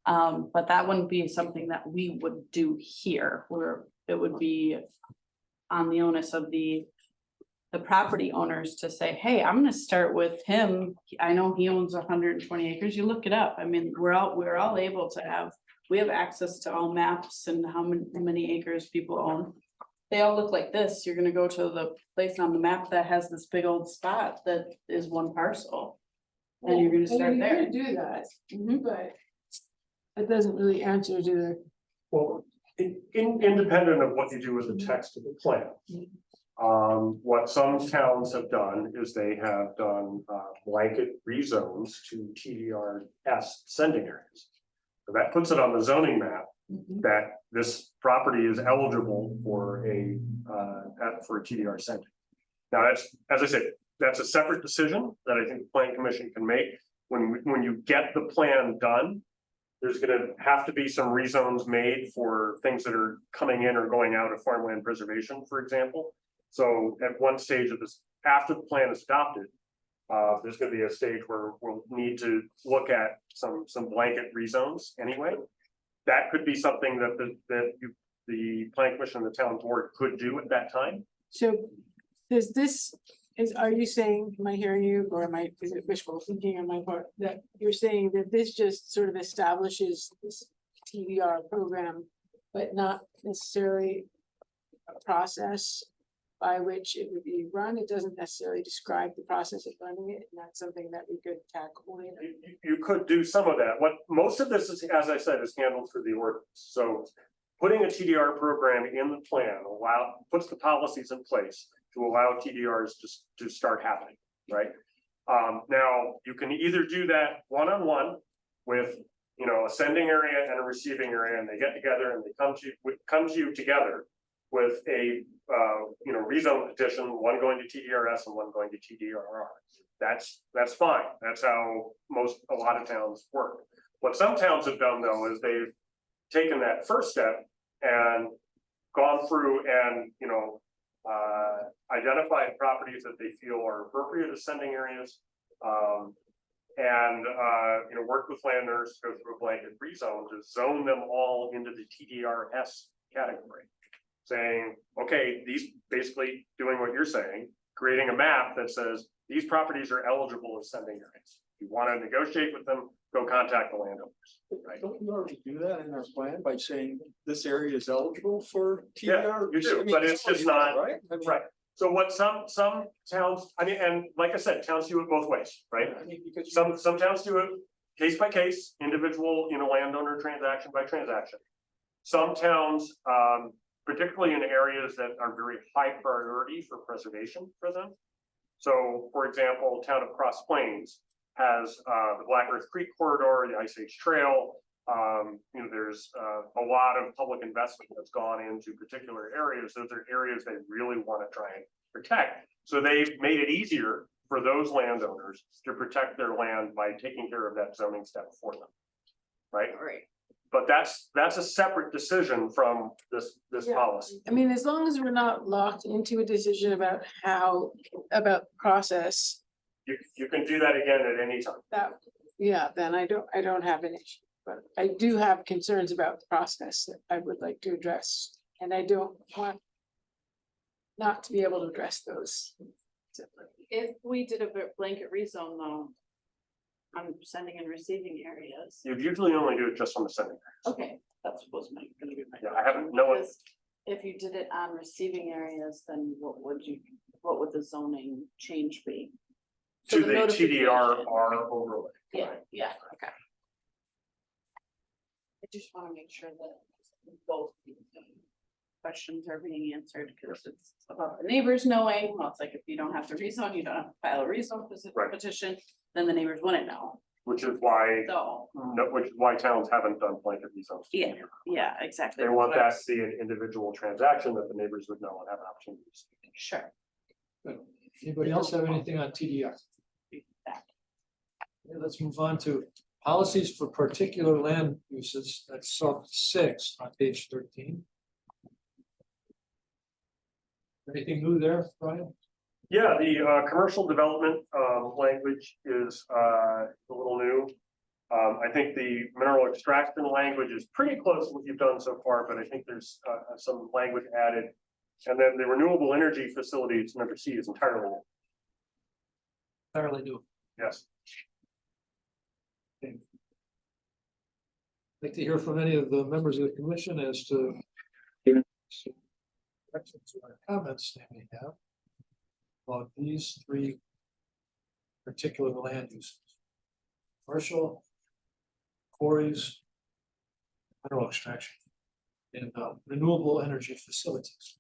But that wouldn't be something that we would do here, where it would be on the onus of the property owners to say, hey, I'm gonna start with him. I know he owns 120 acres. You look it up. I mean, we're all able to have, we have access to all maps and how many acres people own. They all look like this. You're gonna go to the place on the map that has this big old spot that is one parcel. And you're gonna start And there. you could do that, Mhm. but it doesn't really answer to the. Well, independent of what you do with the text of the plan. What some towns have done is they have done blanket rezones to TDRS sending areas. So that puts it on the zoning map that this property is eligible for a TDR sending. Now, that's, as I said, that's a separate decision that I think the planning commission can make. When you get the plan done, there's gonna have to be some rezones made for things that are coming in or going out of farmland preservation, for example. So at one stage of this, after the plan is adopted, there's gonna be a stage where we'll need to look at some blanket rezones anyway. That could be something that the planning commission and the town board could do at that time. So are you saying, am I hearing you, or is it wishful thinking on my part, that you're saying that this just sort of establishes this TDR program, but not necessarily a process by which it would be run? It doesn't necessarily describe the process of running it, and that's something that we could tackle later. You could do some of that. What most of this is, as I said, is handled through the ordinance. So putting a TDR program in the plan puts the policies in place to allow TDRs to start happening, right? Now, you can either do that one-on-one with, a sending area and a receiving area, and they get together and they come to you together with a, rezone petition, one going to TDRS and one going to TDRR. That's fine. That's how a lot of towns work. What some towns have done, though, is they've taken that first step and gone through and, identified properties that they feel are appropriate as sending areas. Work with landowners to go through a blanket rezone to zone them all into the TDRS category. Saying, okay, these basically doing what you're saying, creating a map that says these properties are eligible as sending areas. If you want to negotiate with them, go contact the landowners. Right? Don't you already do that in our plan by saying this area is eligible for TDR? Yeah, you do, but it's just not right. right. So what some towns, I mean, and like I said, towns do it both ways, right? I mean, because Some towns do it case by case, individual, landowner transaction by transaction. Some towns, particularly in areas that are very high priority for preservation for them. So, for example, town of Cross Plains has the Black Earth Creek corridor, the Ice Age Trail. There's a lot of public investment that's gone into particular areas. Those are areas they really want to try and protect. So they've made it easier for those landowners to protect their land by taking care of that zoning step for them. Right? Right. But that's a separate decision from this Yeah. policy. I mean, as long as we're not locked into a decision about about process, You can do that again at any time. then I don't have an issue. But I do have concerns about the process that I would like to address, and I don't want not to be able to address those. If we did a blanket rezone though, on sending and receiving areas, You usually only do it just on the sending. okay, that's was my, gonna be my. Yeah, I haven't, no one, Because if you did it on receiving areas, then what would the zoning change be? So to the notification- TDR overlay. Yeah, okay. I just wanna make sure that both questions are being answered, because it's about the neighbors knowing, well, it's like if you don't have to rezone, you don't have to file a rezone Right. petition, then the neighbors wouldn't know, Which is why, so, which is why towns haven't done blanket rezones. yeah, exactly. They want that to be an individual transaction that the neighbors would know and have an opportunity to speak. Sure. Anybody else have anything on TDR? Okay, let's move on to policies for particular land uses. That's sub 6 on page 13. Anything new there, Brian? Yeah, the commercial development language is a little new. I think the mineral extraction language is pretty close to what you've done so far, but I think there's some language added. And then the renewable energy facilities, number C, is entirely new. Fairly new. Yes. Like to hear from any of the members of the commission as to comments they may have about these 3 particular land uses. Commercial, quarries, mineral extraction, and renewable energy facilities.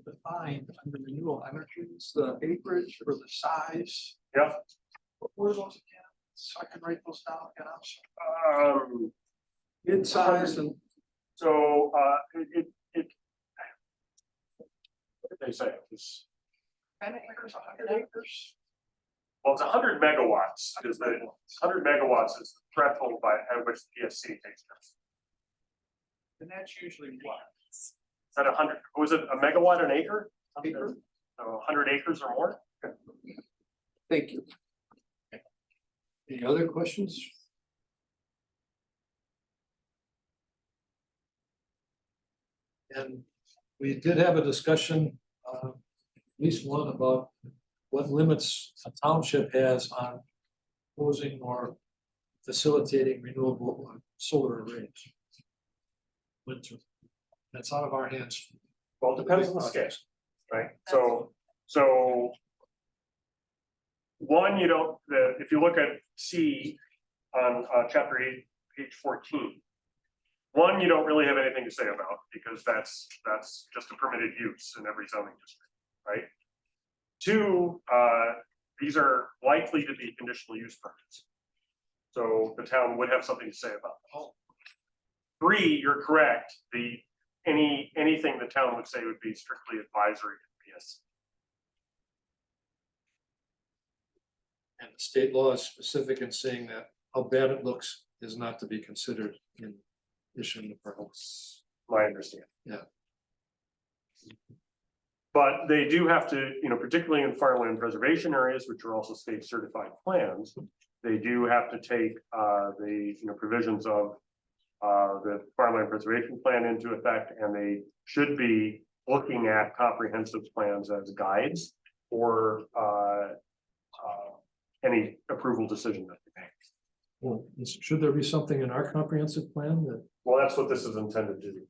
Defined under renewable energies, the acreage or the size. Yeah. What were those again? So I can write those down again. I'm sorry. In size and So what did they say? It's, 10 acres, 100 acres. well, it's 100 megawatts is the 100 megawatts is the threshold by at which the PSC takes this. And that's usually what? Is that 100? Was it a megawatt an acre? Acre? So 100 acres or more? Thank you. Any other questions? And we did have a discussion, at least one, about what limits a township has on proposing or facilitating renewable solar arrays. Winter. That's out of our hands. Well, it depends on the scale, right? So one, you don't, if you look at C on chapter 8, page 14. One, you don't really have anything to say about because that's just a permitted use in every zoning district, right? 2, these are likely to be conditional use permits. So the town would have something to say about them. 3, you're correct, anything the town would say would be strictly advisory to PS. And the state law is specific in saying that how bad it looks is not to be considered in issuing the permits. My understanding. Yeah. But they do have to, particularly in farmland preservation areas, which are also state certified plans, they do have to take the provisions of the farmland preservation plan into effect, and they should be looking at comprehensive plans as guides for any approval decision that they make. Well, should there be something in our comprehensive plan that? Well, that's what this is intended to do.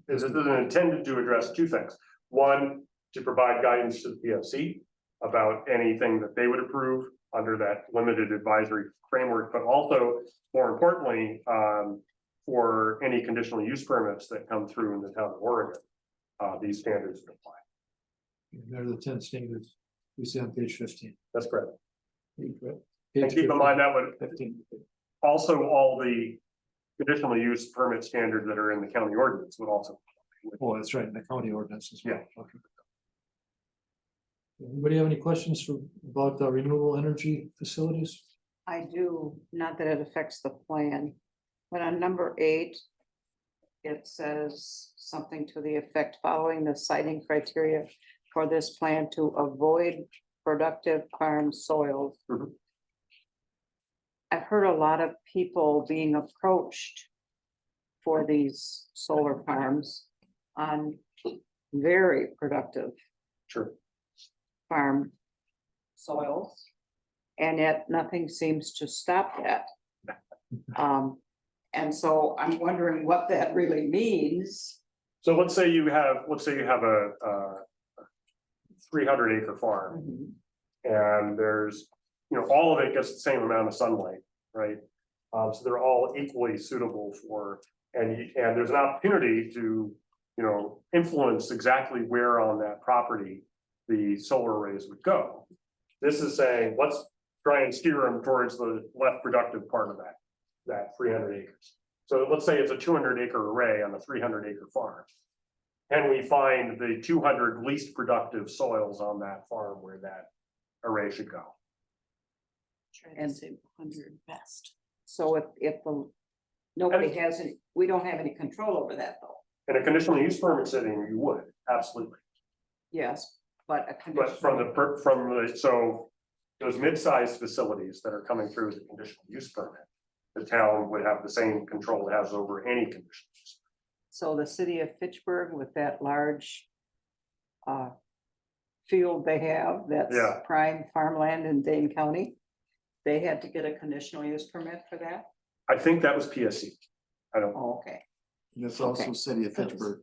Is it is intended to address 2 things. One, to provide guidance to the PSC about anything that they would approve under that limited advisory framework, but also, more importantly, for any conditional use permits that come through in the town of Oregon, these standards would apply. They're the 10 standards we see on page 15. That's correct. Page And keep in mind that would 15. also all the conditional use permit standards that are in the county ordinance would also. Oh, that's right, in the county ordinance as well. Yeah. Okay. Anybody have any questions about the renewable energy facilities? I do, not that it affects the plan, but on number 8. It says something to the effect following the siting criteria for this plan to avoid productive farm soils. Mhm. I've heard a lot of people being approached for these solar farms on very productive Sure. farm soils. And yet nothing seems to stop that. And so I'm wondering what that really means. So let's say you have a 300-acre farm. And there's, all of it gets the same amount of sunlight, right? So they're all equally suitable for, and there's an opportunity to, influence exactly where on that property the solar arrays would go. This is saying, let's try and steer them towards the less productive part of that 300 acres. So let's say it's a 200-acre array on a 300-acre farm. Can we find the 200 least productive soils on that farm where that array should go? And 100 best. So if nobody has any, we don't have any control over that though. In a conditional use permit setting, you would, absolutely. Yes, but a But so those mid-sized facilities that are coming through the conditional use permit, the town would have the same control it has over any conditional use. So the city of Fitchburg with that large field they have, that's Yeah. prime farmland in Dane County, they had to get a conditional use permit for that? I think that was PSC. I don't, Oh, okay. It's also Okay. city of Fitchburg.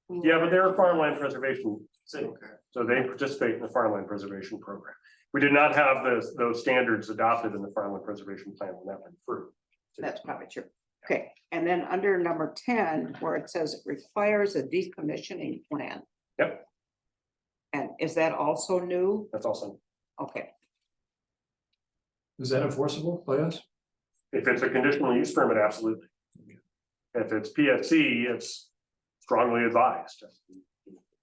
yeah, but they're a farmland preservation city, Okay. so they participate in the farmland preservation program. We did not have those standards adopted in the farmland preservation plan when that went through. That's probably true. Okay, and then under number 10, where it says it requires a decommissioning plan. Yep. And is that also new? That's awesome. Okay, Is that enforceable by us? If it's a conditional use permit, absolutely. If it's PSC, it's strongly advised.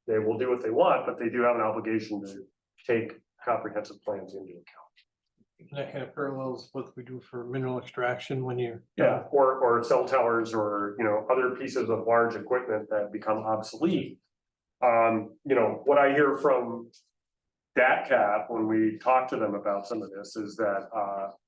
They will do what they want, but they do have an obligation to take comprehensive plans into account. That kind of parallels what we do for mineral extraction when you. Yeah, or cell towers or, other pieces of large equipment that become obsolete. What I hear from DATCAP when we talk to them about some of this is that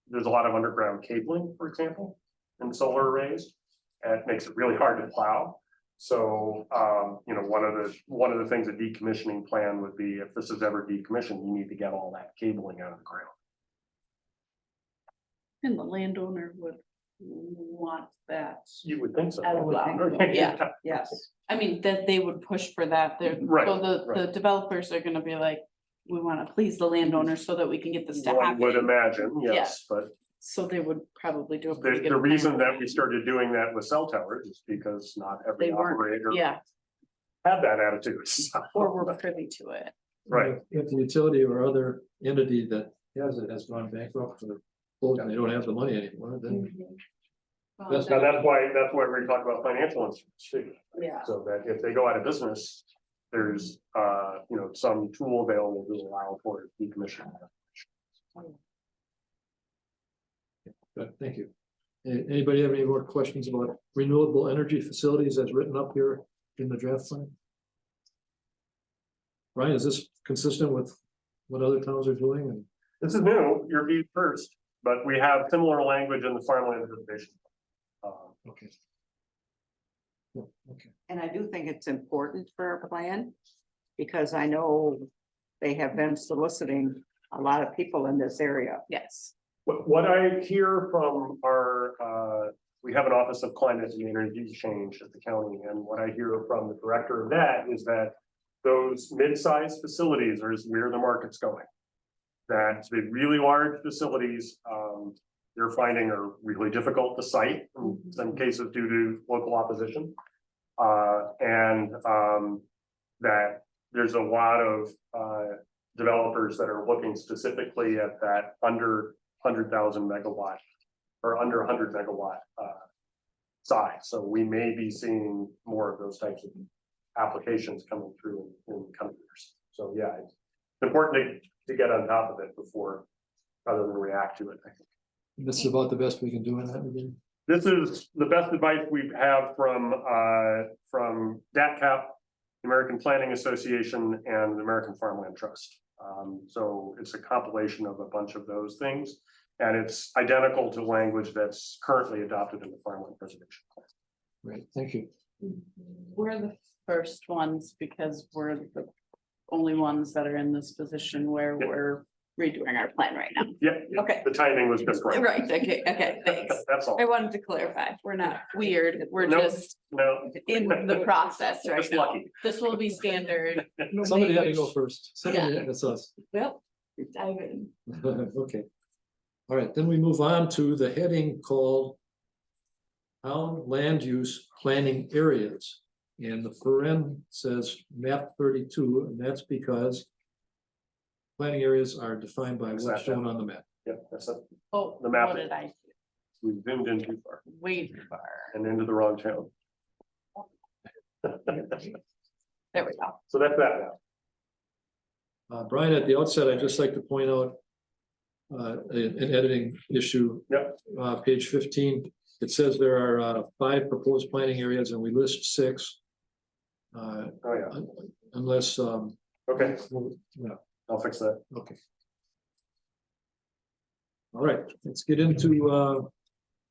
there's a lot of underground cabling, for example, in solar arrays. And it makes it really hard to plow. So, one of the things a decommissioning plan would be, if this is ever decommissioned, you need to get all that cabling out of the ground. And the landowner would want that. You would think so. Out of line, yeah. yes. I mean, that they would push for that, they're, Right, so the right. developers are gonna be like, we wanna please the landowner so that we can get this to One would happen. imagine, yes, but So they would probably do a pretty the good. reason plan. that we started doing that with cell towers is because not every They weren't, operator yeah, had that attitude. so- or we're privy to it. Right, If the utility or other entity that has it has gone bankrupt or closed and they don't have the money anymore, then that's now that's why we talk about financial instruments too. Yeah. So that if they go out of business, there's, some tool available to allow for decommissioning. Good, thank you. Anybody have any more questions about renewable energy facilities as written up here in the draft plan? Ryan, is this consistent with what other towns are doing? And This is new, you're viewed first, but we have similar language in the farmland preservation. okay. Yeah, okay. And I do think it's important for a plan, because I know they have been soliciting a lot of people in this area. Yes. What I hear from we have an Office of Climate and Energy Change at the county, and what I hear from the director of that is that those mid-sized facilities are where the market's going. That the really large facilities, they're finding are really difficult to site, in some cases due to local opposition. That there's a lot of developers that are looking specifically at that under 100,000 megawatt or under 100 megawatt size. So we may be seeing more of those types of applications coming through in coming years. So yeah, it's important to get on top of it before, rather than react to it, I think. This is about the best we can do in that regard. This is the best advice we have from DATCAP, the American Planning Association, and the American Farmland Trust. So it's a compilation of a bunch of those things, and it's identical to language that's currently adopted in the Farmland Preservation Plan. Great, thank you. We're the first ones because we're the only ones that are in this position where we're redoing our plan right now. Yeah. Okay. The timing was just right. Right, okay, thanks. That's all. I wanted to clarify, we're not weird, we're No, just No. in the process right Just now. lucky. This will be standard. Somebody had to go language. first. Somebody, that's us. Well, dive in. Okay. All right, then we move on to the heading called Town Land Use Planning Areas. And the paren says map 32, and that's because planning areas are defined by what's shown on the map. Yeah, that's it. Oh, The map. what did I, We zoomed in too far way too far, and into the wrong town. there we go. So that's that now. Brian, at the outset, I'd just like to point out an editing issue. Yep. Page 15, it says there are 5 proposed planning areas and we list 6. Oh, yeah. Unless, Okay, yeah, I'll fix that. okay. All right, let's get into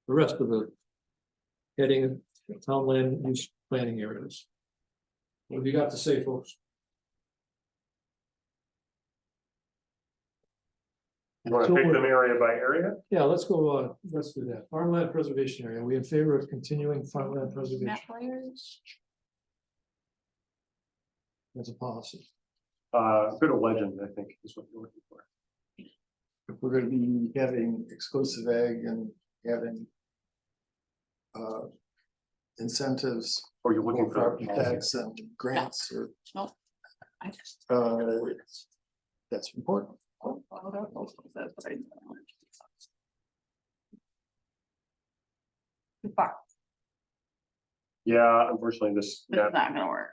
the rest of the heading town land use planning areas. What have you got to say, folks? You want to pick them area by area? Yeah, let's go, let's do that. Farmland preservation area. Are we in favor of continuing farmland preservation Map layers? as a policy? Bit of legend, I think, is what you're looking for. If we're gonna be having exclusive ag and having incentives, Or you're looking for. property tax and grants or, I just. that's important. Yeah, unfortunately, this It's map not gonna work.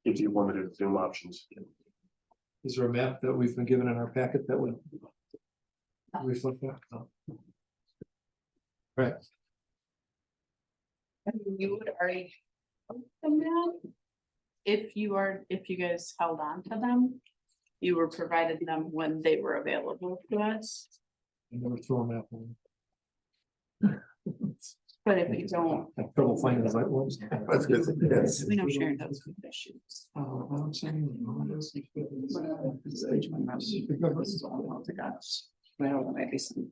gives you limited zoom options. Is there a map that we've been given in our packet that would reflect that? No. Right, You would already. post them now. If you guys held on to them, you were provided them when they were available to us, I never throw a map on. but if you don't, I have trouble finding the right ones. That's good. Yes. we know Sharon does good issues. All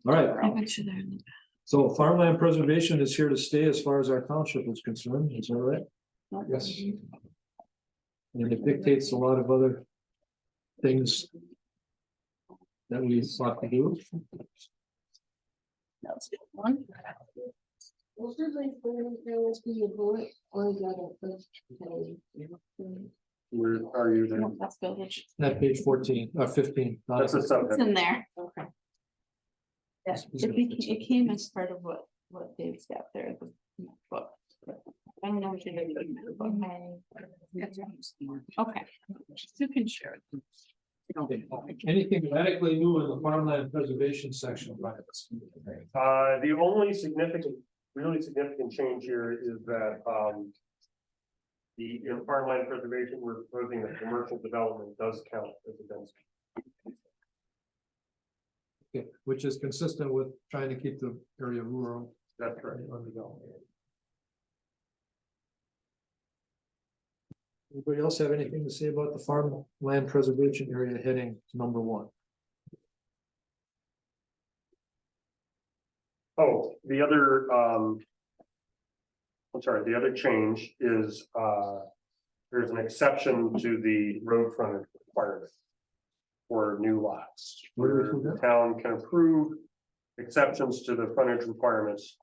right. I bet you they're in the So farmland preservation is here to stay as far as our township is concerned, is that right? Yes. And it dictates a lot of other things that we sought to do. That's a good one. Where are you there? No, that's village. That page 14, 15. That's a It's subhead. in there. Okay. Yeah, it came as part of what Dave's got there, the book. I don't know what you did. Okay, you can share it. Anything radically new in the farmland preservation section? The only really significant change here is that, in farmland preservation, we're proposing that commercial development does count as a density. Okay, which is consistent with trying to keep the area rural. That's correct. Undeveloped. Anybody else have anything to say about the farmland preservation area heading number 1? Oh, the other, I'm sorry, the other change is, there's an exception to the road frontage requirement. For new lots, Where do we where put the that? town can approve exceptions to the frontage requirements.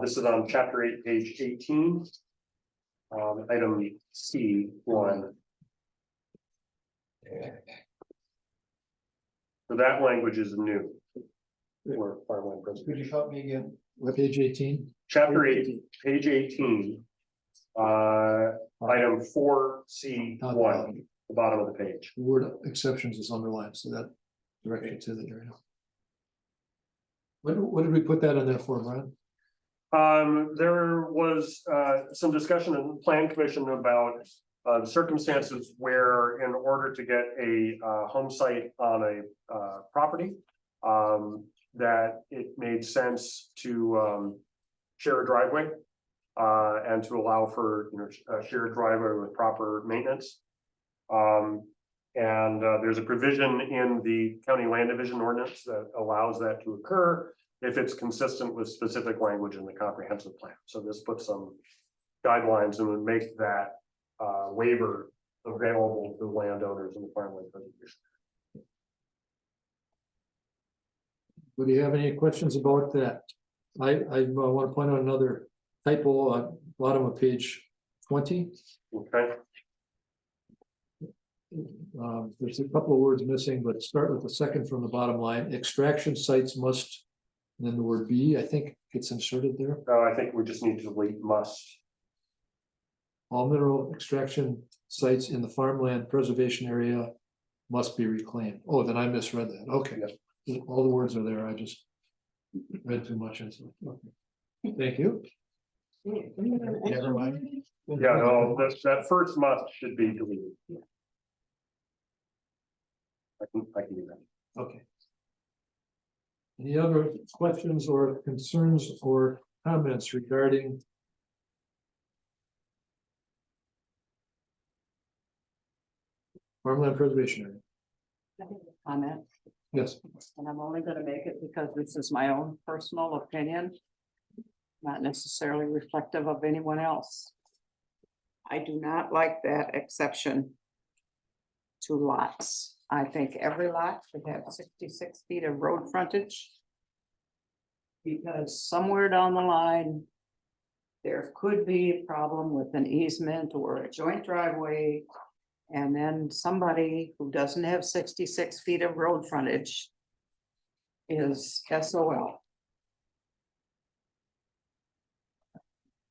This is on chapter 8, page 18. Item C1. So that language is new. For farmland Could you preservation. help me again? What page 18? Chapter 8, page 18. Item 4C1, the bottom of the page. The word exceptions is underlined, so that directs you to the area. What did we put that in there for, Brian? There was some discussion in the plan commission about circumstances where in order to get a home site on a property. That it made sense to share a driveway. And to allow for, a shared driveway with proper maintenance. There's a provision in the county land division ordinance that allows that to occur. If it's consistent with specific language in the comprehensive plan, so this puts some guidelines and would make that waiver available to landowners in the farmland preservation. Do you have any questions about that? I want to point out another typo on bottom of page 20. Okay, There's a couple of words missing, but start with the second from the bottom line. Extraction sites must, and then the word be, I think gets inserted there. I think we just need to delete must. All mineral extraction sites in the farmland preservation area must be reclaimed. Oh, then I misread that. Okay. All the words are there. I just read too much into it. Okay. Thank you. Never mind. Yeah, no, that first must should be deleted. I can do that. Okay. Any other questions or concerns or comments regarding farmland preservation area? Comment, Yes. and I'm only gonna make it because this is my own personal opinion. Not necessarily reflective of anyone else. I do not like that exception to lots. I think every lot should have 66 feet of road frontage. Because somewhere down the line, there could be a problem with an easement or a joint driveway. And then somebody who doesn't have 66 feet of road frontage is SOL.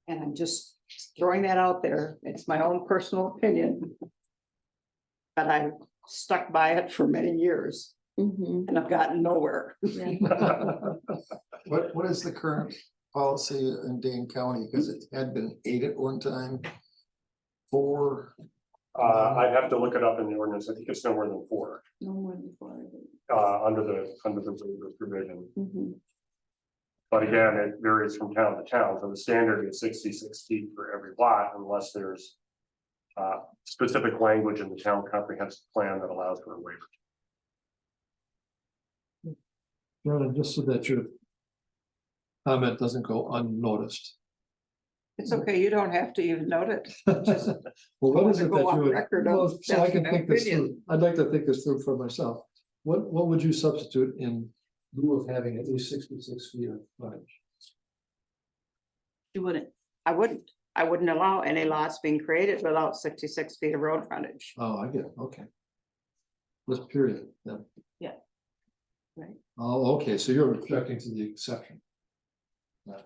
And I'm just throwing that out there. It's my own personal opinion. But I've stuck by it for many years and I've gotten nowhere. What is the current policy in Dane County? Because it had been 8 at one time. 4. I'd have to look it up in the ordinance. I think it's no more than 4. No more than 4. Under the waiver provision. Mm-hmm. But again, it varies from town to town, so the standard is 66 feet for every lot unless there's. Specific language in the town comprehensive plan that allows for a waiver. Brennan, just so that your comment doesn't go unnoticed. It's okay, you don't have to even note it. Just Well, what is it go that on you would, record of well, so I that's can my think this opinion. through, I'd like to think this through for myself. What would you substitute in lieu of having at least 66 feet of frontage? You wouldn't, I wouldn't allow any lots being created without 66 feet of road frontage. Oh, I get it, okay. This period, then. Yeah. Right. Oh, okay, so you're objecting to the exception. Right.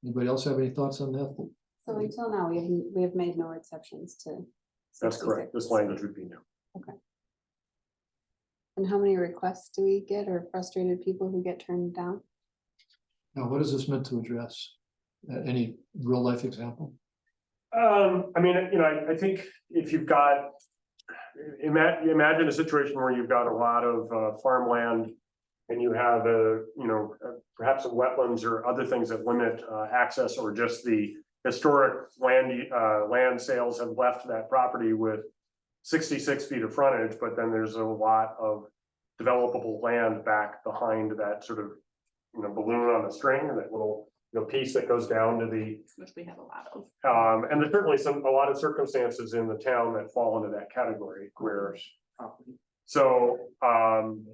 Anybody else have any thoughts on that? So until now, we have made no exceptions to. That's correct. 66. This language would be new. And how many requests do we get or frustrated people who get turned down? Now, what is this meant to address? Any real life example? I mean, I think if you've got. Imagine a situation where you've got a lot of farmland. And you have perhaps some wetlands or other things that limit access, or just the historic land sales have left that property with 66 feet of frontage, but then there's a lot of developable land back behind that sort of balloon on a string, that little piece that goes down to the, Which we have a lot of. and there's certainly a lot of circumstances in the town that fall into that category where. So, and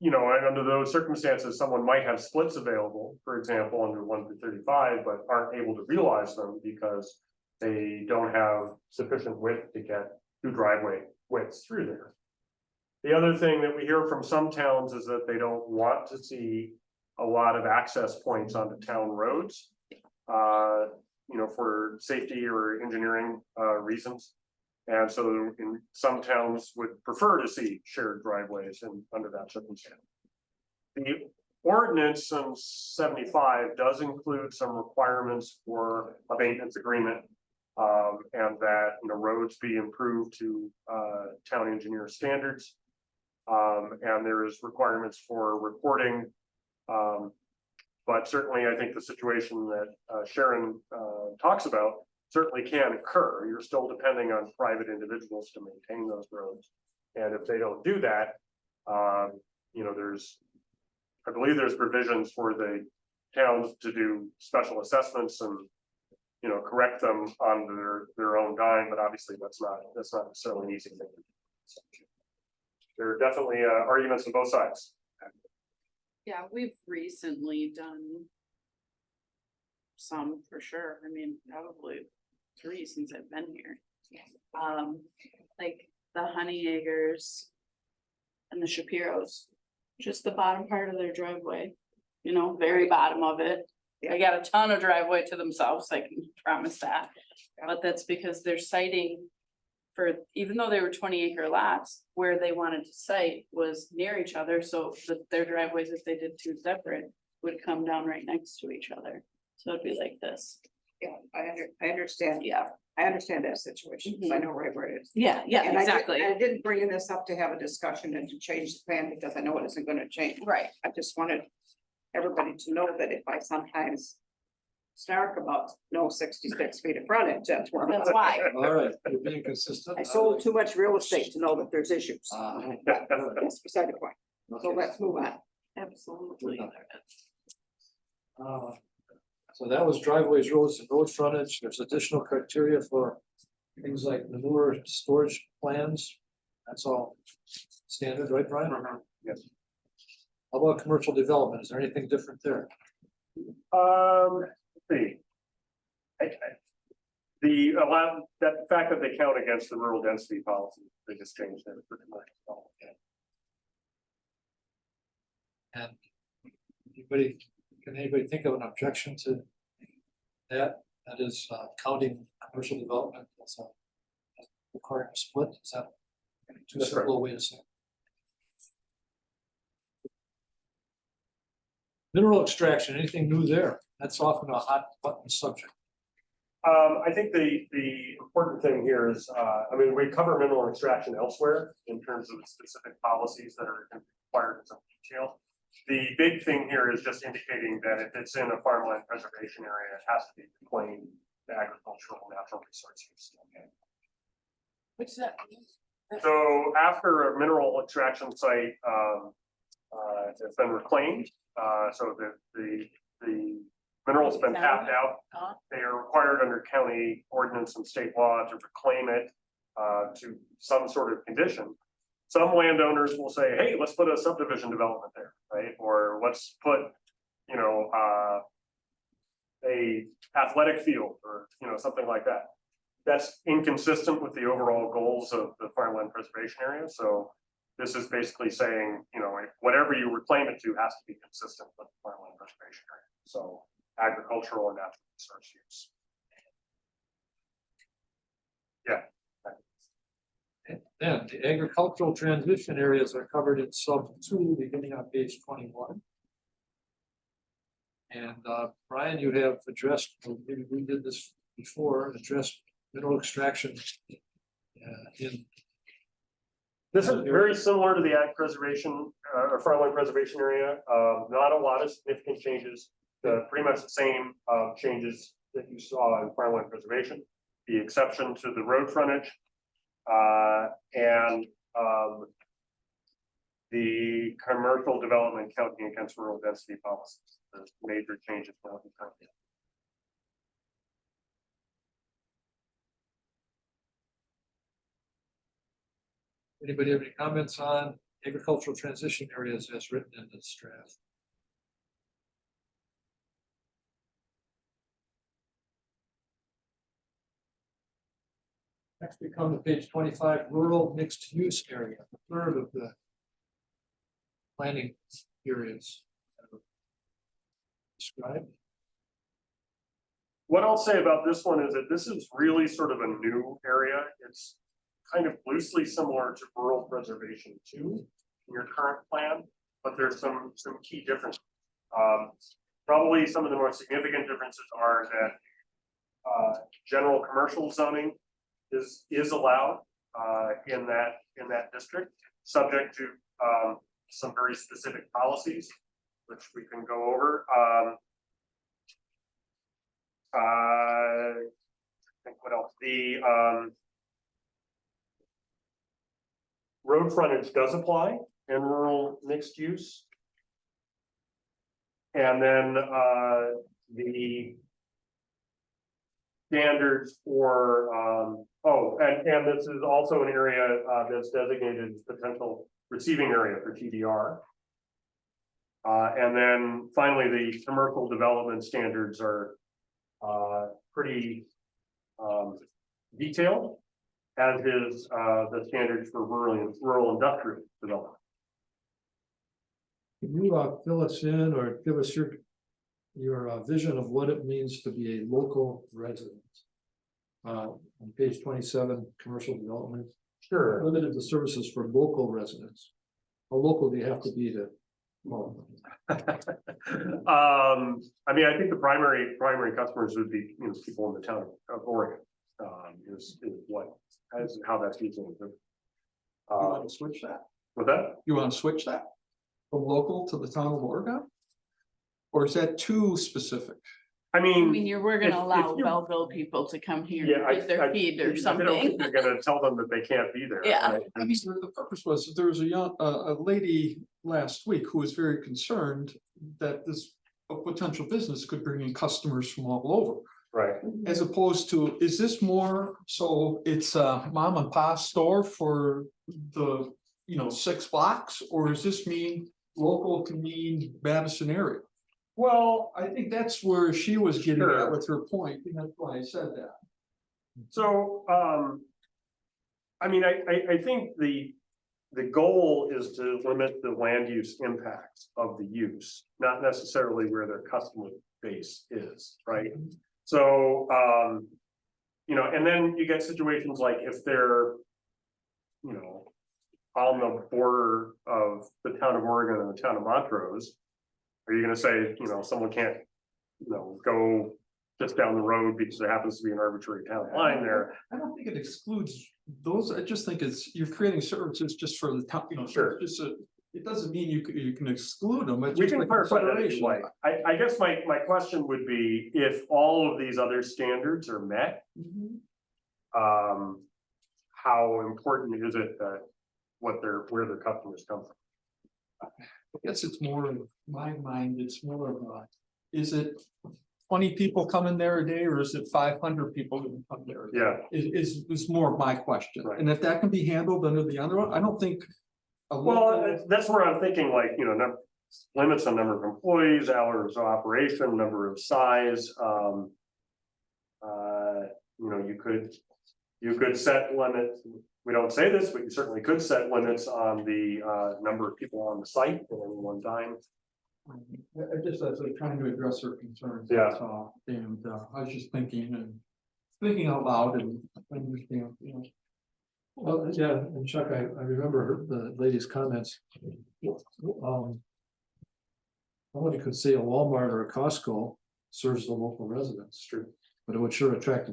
under those circumstances, someone might have splits available, for example, under 1 through 35, but aren't able to realize them because they don't have sufficient width to get 2 driveway widths through there. The other thing that we hear from some towns is that they don't want to see a lot of access points onto town roads. For safety or engineering reasons. And so in some towns would prefer to see shared driveways and under that circumstance. The ordinance in 75 does include some requirements for a maintenance agreement. And that roads be improved to town engineer standards. And there is requirements for reporting. But certainly I think the situation that Sharon talks about certainly can occur. You're still depending on private individuals to maintain those roads. And if they don't do that, I believe there's provisions for the towns to do special assessments and, correct them on their own dime, but obviously that's not necessarily an easy thing to do. So, there are definitely arguments on both sides. Yeah, we've recently done some for sure. I mean, probably 3 since I've been here. Like the Honeyacres and the Shapiros, just the bottom part of their driveway, very bottom of it. They got a ton of driveway to themselves, I can promise that. But that's because they're citing for, even though they were 20-acre lots, where they wanted to site was near each other, so that their driveways, if they did 2 separate, would come down right next to each other. So it'd be like this. Yeah, I understand. Yeah, I understand that situation, because I know right where it is. Yeah, And exactly. I didn't bring this up to have a discussion and to change the plan because I know it isn't gonna change. Right. I just wanted everybody to know that if I sometimes snark about no 66 feet of frontage, that's where. That's why. All right, you're being consistent. I sold too much real estate to know that there's issues. Ah. That's beside the point. So Okay. let's move on. Absolutely. So that was driveways, roads, and road frontage. There's additional criteria for things like manure storage plans. That's all standard, right, Brian? Yes. How about commercial development? Is there anything different there? Let's see. That fact that they count against the rural density policy, they just changed it for commercial development. And can anybody think of an objection to that? That is counting commercial development as a requiring a split? Is that too That's right. simple a way to say it? Mineral extraction, anything new there? That's often a hot button subject. I think the important thing here is, we cover mineral extraction elsewhere in terms of the specific policies that are required in some detail. The big thing here is just indicating that if it's in a farmland preservation area, it has to be reclaimed to agricultural natural resource use. What's that? So after a mineral extraction site has been reclaimed, so the mineral's been tapped out, they are required under county ordinance and state law to reclaim it to some sort of condition. Some landowners will say, hey, let's put a subdivision development there, right? Or let's put, a athletic field or, something like that. That's inconsistent with the overall goals of the farmland preservation area. So this is basically saying, whatever you reclaim it to has to be consistent with the farmland preservation area. So agricultural and natural resource use. Yeah. Then the agricultural transition areas are covered in sub 2, beginning on page 21. And Brian, you have addressed, maybe we did this before, addressed mineral extraction in. This is very similar to the ag preservation or farmland preservation area. Not a lot of significant changes. Pretty much the same changes that you saw in farmland preservation. The exception to the road frontage and the commercial development counting against rural density policies. major changes. Now. Anybody have any comments on agricultural transition areas as written in this draft? Next, we come to page 25, rural mixed use area, a third of the planning areas. Describe. What I'll say about this one is that this is really sort of a new area. It's kind of loosely similar to rural preservation too, in your current plan, but there's some key differences. Probably some of the more significant differences are that general commercial zoning is allowed in that district, subject to some very specific policies, which we can go over. I think what else? The road frontage does apply in rural mixed use. And then the standards for and this is also an area that's designated as potential receiving area for TDR. And then finally, the commercial development standards are pretty detailed, as is the standards for rural industrial development. Can you fill us in or give us your vision of what it means to be a local resident? On page 27, commercial development. Sure. Limited the services for local residents. How local do you have to be to? Well, I mean, I think the primary customers would be, you know, people in the town of Oregon. Is how that's using. You want to switch that? With that? You want to switch that from local to the town of Oregon? Or is that too specific? I mean, we're if- gonna allow if you- Belleville people to come here Yeah, and get their I feed or don't something. think you're gonna tell them that they can't be there. Yeah. right? I mean, the purpose was, there was a lady last week who was very concerned that a potential business could bring in customers from all over. Right. As opposed to, is this more, so it's a mom and pop store for the, 6 blocks? Or does this mean local can mean Madison area? Well, I think that's where she was getting Sure. at with her point, and that's why I said that. so, I mean, I think the goal is to limit the land use impacts of the use, not necessarily where their customer base is, right? So, and then you get situations like if they're, on the border of the town of Oregon and the town of Montrose, are you gonna say, someone can't, go just down the road because there happens to be an arbitrary town line there? I don't think it excludes those, I just think you're creating services just for the town, Sure. It doesn't mean you can exclude them. It's We just can a clarify that if you consideration. like. I guess my question would be, if all of these other standards are met, how important is it that where their customers come from? I guess it's more, in my mind, it's more of is it 20 people coming there a day, or is it 500 people who come there? a day? Yeah, Is more of my question. Right. And if that can be handled under the other one, I don't think. well, that's where I'm thinking, like, limits on number of employees, hours of operation, number of size, you could set limits. We don't say this, but you certainly could set limits on the number of people on the site at any one time. I just, I was trying to address her concerns. Yeah. That's all. And I was just thinking out loud and understand, well, yeah, and Chuck, I remember the lady's comments. Somebody could say a Walmart or a Costco serves the local residents, true, but it would sure attract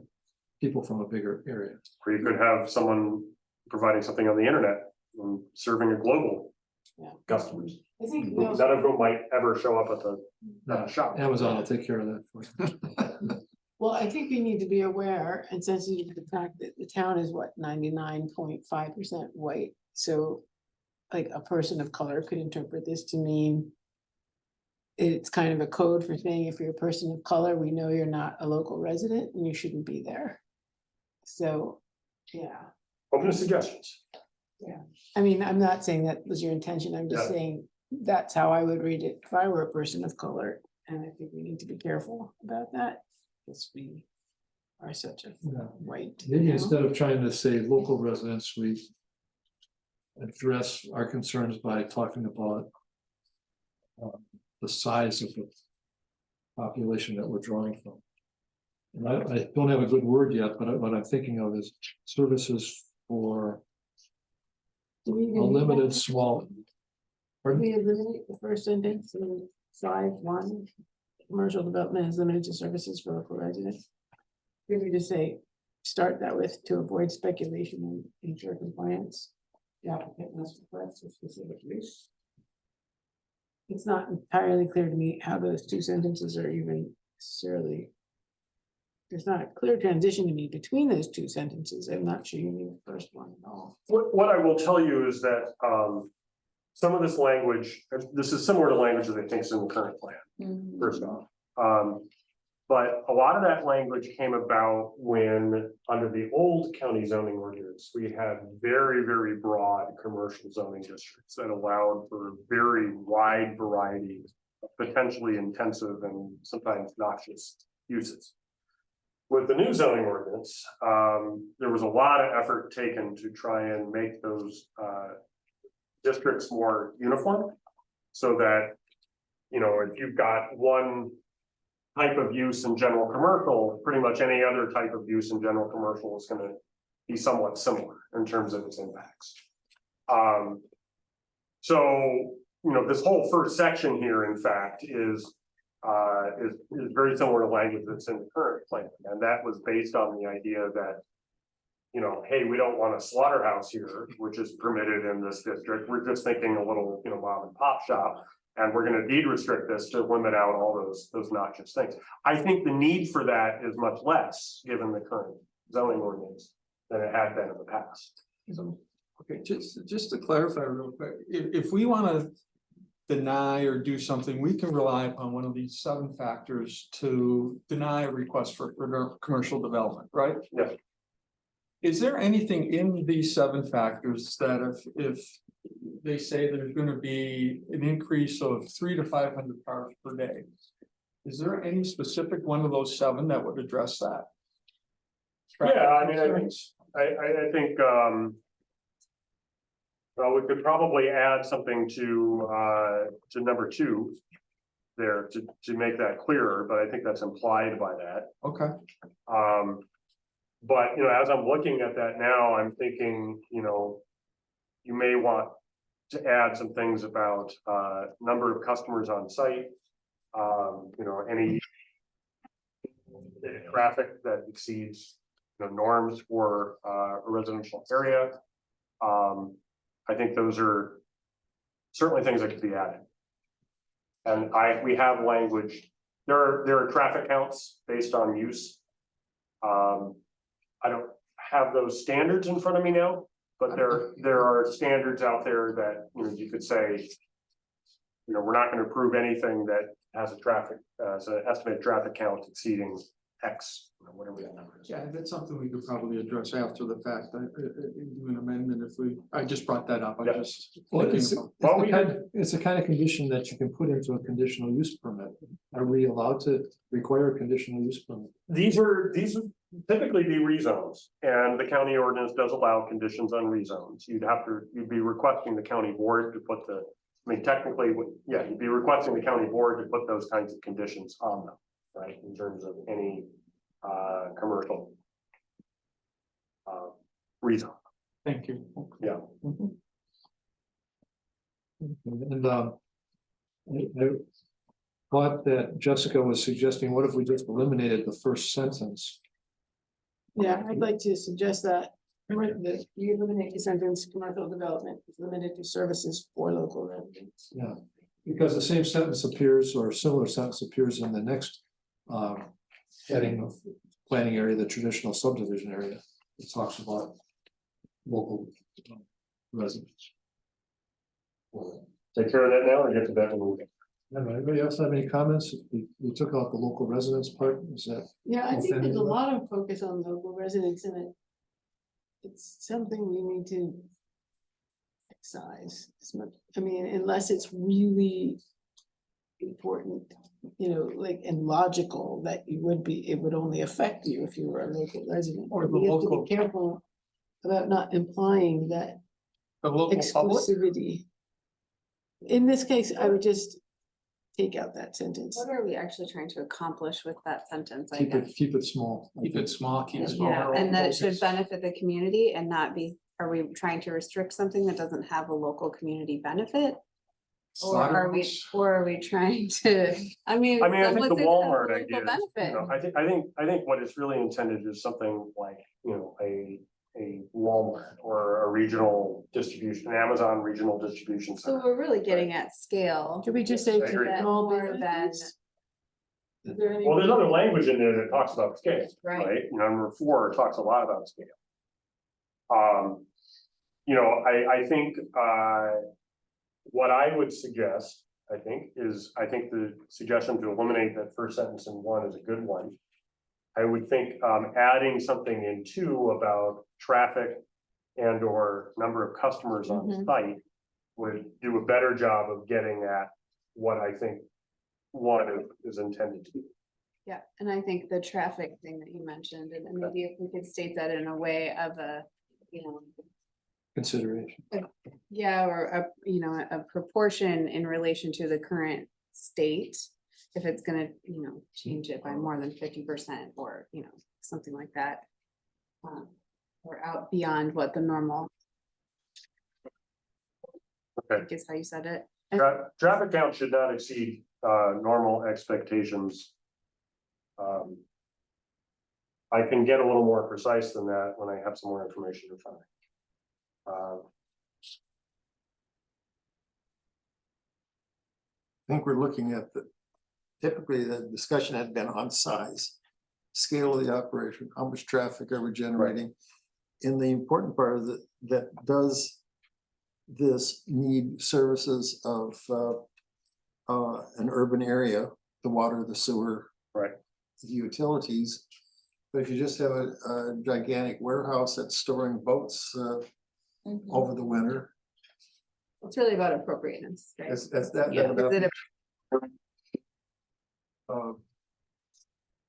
people from a bigger area. Or you could have someone providing something on the internet and serving a global Yeah. customers. I think None of whom might ever show up at the shop. Amazon will take care of that for you. Well, I think we need to be aware and sensitive to the fact that the town is 99.5% white. So like a person of color could interpret this to mean it's kind of a code for saying if you're a person of color, we know you're not a local resident and you shouldn't be there. So, yeah, Open to suggestions. I mean, I'm not saying that was your intention, I'm just Yeah. saying that's how I would read it if I were a person of color. And I think we need to be careful about that, because we are such a white. Maybe instead of trying to say local residents, we address our concerns by talking about the size of the population that we're drawing from. And I don't have a good word yet, but what I'm thinking of is services for Do we a even need limited that? small. Do Pardon? we eliminate the first sentence in 5.1? Commercial development is limited to services for local residents. Could we just say, start that with to avoid speculation and ensure compliance? The applicant must request a specific use. It's not entirely clear to me how those two sentences are even necessarily. There's not a clear transition to me between those two sentences. I'm not sure you need the first one at all. What I will tell you is that, some of this language, this is similar to language that I think is in the current plan, first off. But a lot of that language came about when, under the old county zoning ordinance, we had very, very broad commercial zoning districts that allowed for very wide variety of potentially intensive and sometimes noxious uses. With the new zoning ordinance, there was a lot of effort taken to try and make those districts more uniform. So that, you know, if you've got one type of use in general commercial, pretty much any other type of use in general commercial is gonna be somewhat similar in terms of its impacts. So, you know, this whole first section here, in fact, is very similar to language that's in the current plan, and that was based on the idea that, you know, hey, we don't want a slaughterhouse here, which is permitted in this district. We're just thinking a little, you know, mom and pop shop. And we're gonna deed restrict this to limit out all those noxious things. I think the need for that is much less, given the current zoning ordinance, than it had been in the past. Okay, just to clarify real quick, if we wanna deny or do something, we can rely upon one of these 7 factors to deny a request for commercial development, right? Yes. Is there anything in these 7 factors that if they say there's gonna be an increase of 300 to 500 cars per day? Is there any specific one of those 7 that would address that? Yeah, I mean, I think, well, we could probably add something to number 2 there to make that clearer, but I think that's implied by that. Okay. But, you know, as I'm looking at that now, I'm thinking, you know, you may want to add some things about number of customers on site. You know, any traffic that exceeds, you know, norms for a residential area. I think those are certainly things that could be added. And we have language, there are traffic counts based on use. I don't have those standards in front of me now, but there are standards out there that, you know, you could say, you know, we're not going to approve anything that has a traffic, so estimated traffic count exceeding X, you know, whatever that number is. Yeah, that's something we could probably address after the fact, do an amendment if I just brought that up, I Yeah. just. Well, thinking it's, about- it's the kind of condition that you can put into a conditional use permit. Are we allowed to require a conditional use permit? These would typically be rezones, and the county ordinance does allow conditions on rezones. You'd be requesting the county board to put I mean, technically, you'd be requesting the county board to put those kinds of conditions on them, right, in terms of any commercial rezone. Thank you. Yeah. And I thought that Jessica was suggesting, what if we just eliminated the first sentence? Yeah, I'd like to suggest that you eliminate the sentence, commercial development is limited to services for local residents. Yeah, because the same sentence appears, or a similar sentence appears in the next heading of planning area, the traditional subdivision area. It talks about local residents. Take care of that now or get to that in a little bit? Anybody else have any comments? We took out the local residents part, is that? Yeah, I think Offended there's a by- lot of focus on local residents in it. It's something we need to excise as much, I mean, unless it's really important, you know, like, and logical that you would be, it would only affect you if you were a local resident. Or the We have to local- be careful about not implying that The local public, exclusivity. In this case, I would just take out that sentence. What are we actually trying to accomplish with that sentence, I Keep guess? keep it small. I keep think. it small, keep it Yeah, small. and that it should benefit the community and not be, are we trying to restrict something that doesn't have a local community benefit? Or are we, trying to, I mean. I mean, I think let's the say it has a Walmart local idea, is, benefit. you know, I think what is really intended is something like, you know, a Walmart or a regional distribution, an Amazon regional distribution So center. we're really getting at scale. Could we just say I agree. small More than, businesses? Is there any- Well, there's other language in there that talks about scale, right, right? Number 4 talks a lot about scale. You know, I think, what I would suggest, I think the suggestion to eliminate that first sentence in 1 is a good one. I would think, adding something in 2 about traffic and or number of customers on Mhm. site would do a better job of getting at what I think 1 is intended to do. yeah, and I think the traffic thing that you mentioned, and then maybe if we could state that in a way of a, you know. Consideration. Yeah, or a, you know, a proportion in relation to the current state. If it's gonna, you know, change it by more than 50% or, you know, something like that. Or out beyond what the normal. I Okay. think is how you said it. Traffic count should not exceed normal expectations. I can get a little more precise than that when I have some more information to find. I think we're looking at typically the discussion had been on size, scale of the operation, how much traffic are we generating? And the important part of that does this need services of an urban area, the water, the sewer. Right. The utilities. But if you just have a gigantic warehouse that's storing boats over the winter, It's really about appropriateness, right? that's that. Yeah, is it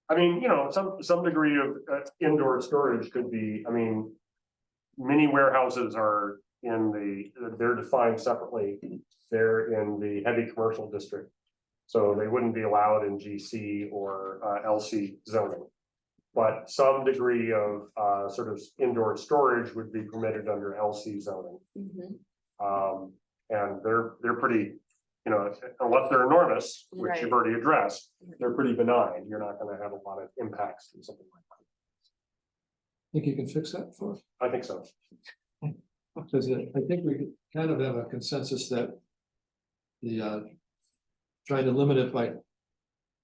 I mean, you know, some degree of indoor storage could be, I mean. Many warehouses are they're defined separately. They're in the heavy commercial district. So they wouldn't be allowed in GC or LC zoning. But some degree of sort of indoor storage would be permitted under LC zoning. Mhm. And they're pretty, you know, unless they're enormous, which you've Right. already addressed, they're pretty benign. You're not gonna have a lot of impacts from something like that. Think you can fix that for us? I think so. Because I think we kind of have a consensus that the trying to limit it by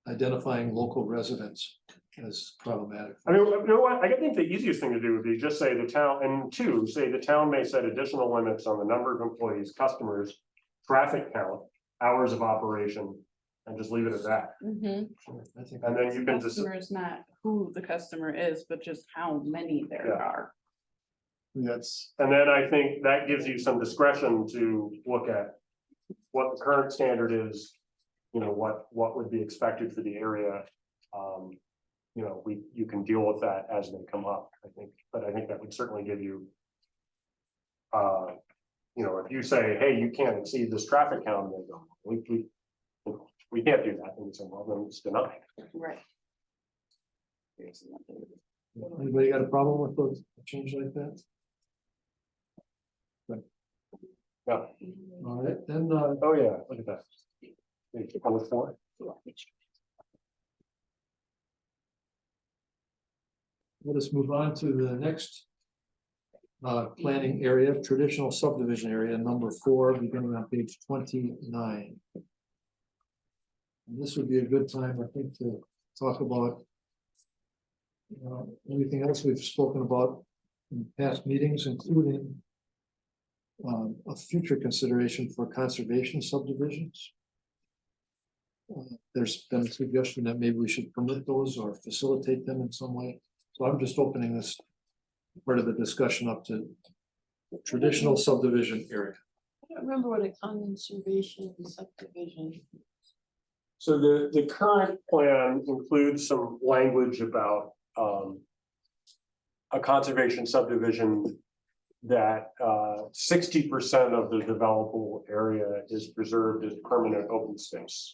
identifying local residents as problematic. I mean, you know what, I think the easiest thing to do would be just say the town, and 2, say the town may set additional limits on the number of employees, customers, traffic count, hours of operation, and just leave it at that. Mhm. I think And then you can just, Customer is not who the customer is, but just how many there Yeah. are. that's, and then I think that gives you some discretion to look at what the current standard is, you know, what would be expected for the area. You know, you can deal with that as they come up, I think, but I think that would certainly give you. You know, if you say, hey, you can't exceed this traffic count, they go, we can't do that, and we say, well, then it's denied. Right. Anybody got a problem with those, a change like that? Yeah. All right, then, Oh, yeah, look at that. Number 4. let us move on to the next planning area, traditional subdivision area, number 4, beginning on page 29. And this would be a good time, I think, to talk about everything else we've spoken about in past meetings, including a future consideration for conservation subdivisions. There's been a suggestion that maybe we should permit those or facilitate them in some way. So I'm just opening this part of the discussion up to traditional subdivision area. I don't remember what a conservation subdivision. So the current plan includes some language about a conservation subdivision that 60% of the developable area is preserved as permanent open space.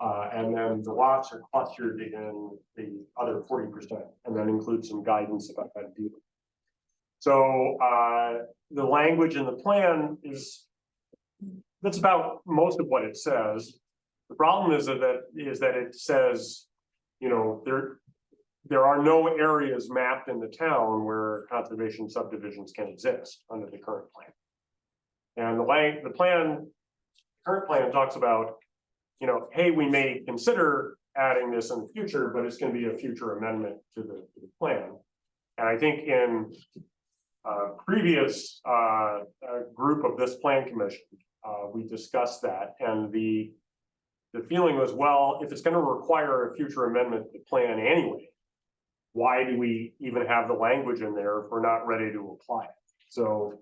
And then the lots are clustered in the other 40%, and then includes some guidance about how to do it. So the language in the plan that's about most of what it says. The problem is that it says, you know, there are no areas mapped in the town where conservation subdivisions can exist under the current plan. And the current plan talks about, you know, hey, we may consider adding this in the future, but it's going to be a future amendment to the plan. And I think in previous group of this plan commission, we discussed that, and the feeling was, well, if it's going to require a future amendment to the plan anyway, why do we even have the language in there if we're not ready to apply it? So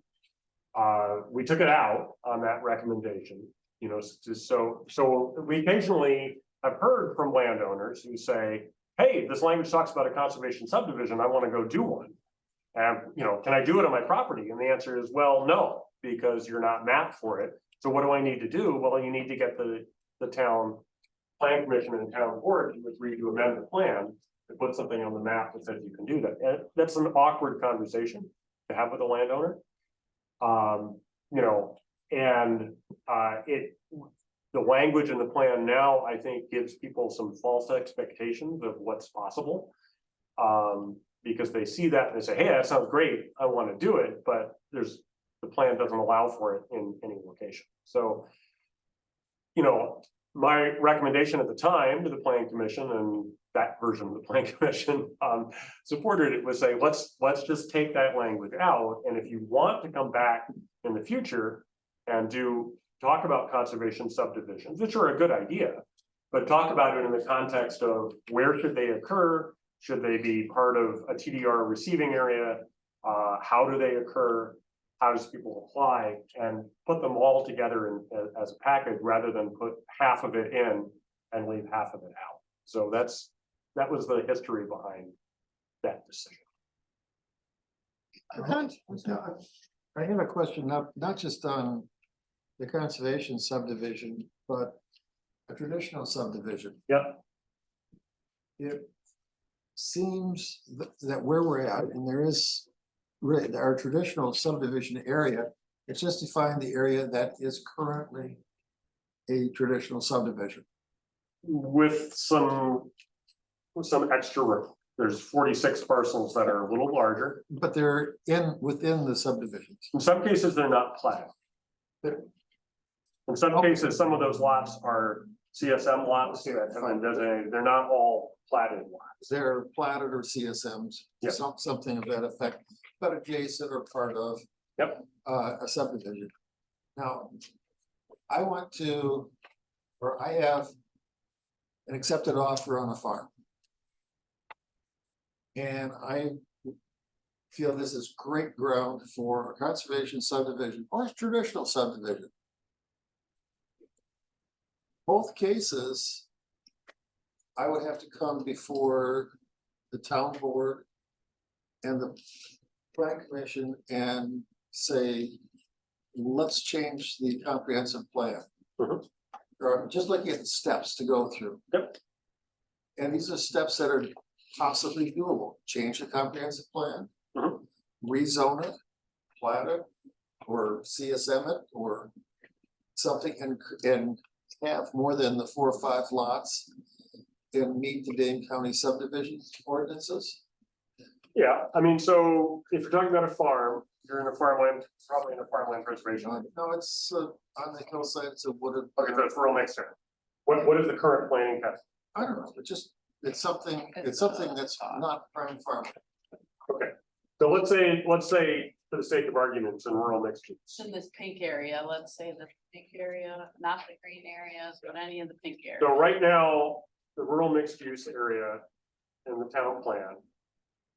we took it out on that recommendation, you know, so we occasionally have heard from landowners who say, hey, this language talks about a conservation subdivision, I want to go do one. And, you know, can I do it on my property? And the answer is, well, no, because you're not mapped for it. So what do I need to do? Well, you need to get the town plan commission and the town board to agree to amend the plan to put something on the map that says you can do that. And that's an awkward conversation to have with a landowner. You know, and the language in the plan now, I think, gives people some false expectations of what's possible. Because they see that and they say, hey, that sounds great, I want to do it, but the plan doesn't allow for it in any location. So, you know, my recommendation at the time to the planning commission, and that version of the planning commission supported it, was say, let's just take that language out. And if you want to come back in the future and talk about conservation subdivisions, which are a good idea, but talk about it in the context of where should they occur? Should they be part of a TDR receiving area? How do they occur? How does people apply? And put them all together as a package rather than put half of it in and leave half of it out. So that was the history behind that decision. I have a question, not just on the conservation subdivision, but a traditional subdivision. Yep. It seems that where we're at, and there is really our traditional subdivision area, it's just defined the area that is currently a traditional subdivision. With some extra room. There's 46 parcels that are a little larger. But they're within the subdivisions. In some cases, they're not platted. In some cases, some of those lots are CSM lots that have been designated. They're not all platted lots. They're platted or CSMs, Yep. something of that effect, but adjacent or part of a subdivision. Now, I have an accepted offer on a farm. And I feel this is great ground for a conservation subdivision or a traditional subdivision. Both cases, I would have to come before the town board and the plan commission and say, let's change the comprehensive plan. Or just looking at the steps to go through. Yep. And these are steps that are possibly doable. Change the comprehensive plan, rezone it, plat it, or CSM it, or something, and have more than the 4 or 5 lots and meet the Dane County subdivision ordinances. Yeah, I mean, so if you're talking about a farm, you're in a farmland, probably in a farmland preservation. No, it's on the hillsides of wooded. Okay, so it's rural mixed area. What is the current planning test? I don't know, it's something that's not prime farm. Okay, so let's say for the sake of arguments in rural mixed use. It's in this pink area, let's say the pink area, not the green areas, but any of the pink areas. So right now, the rural mixed use area in the town plan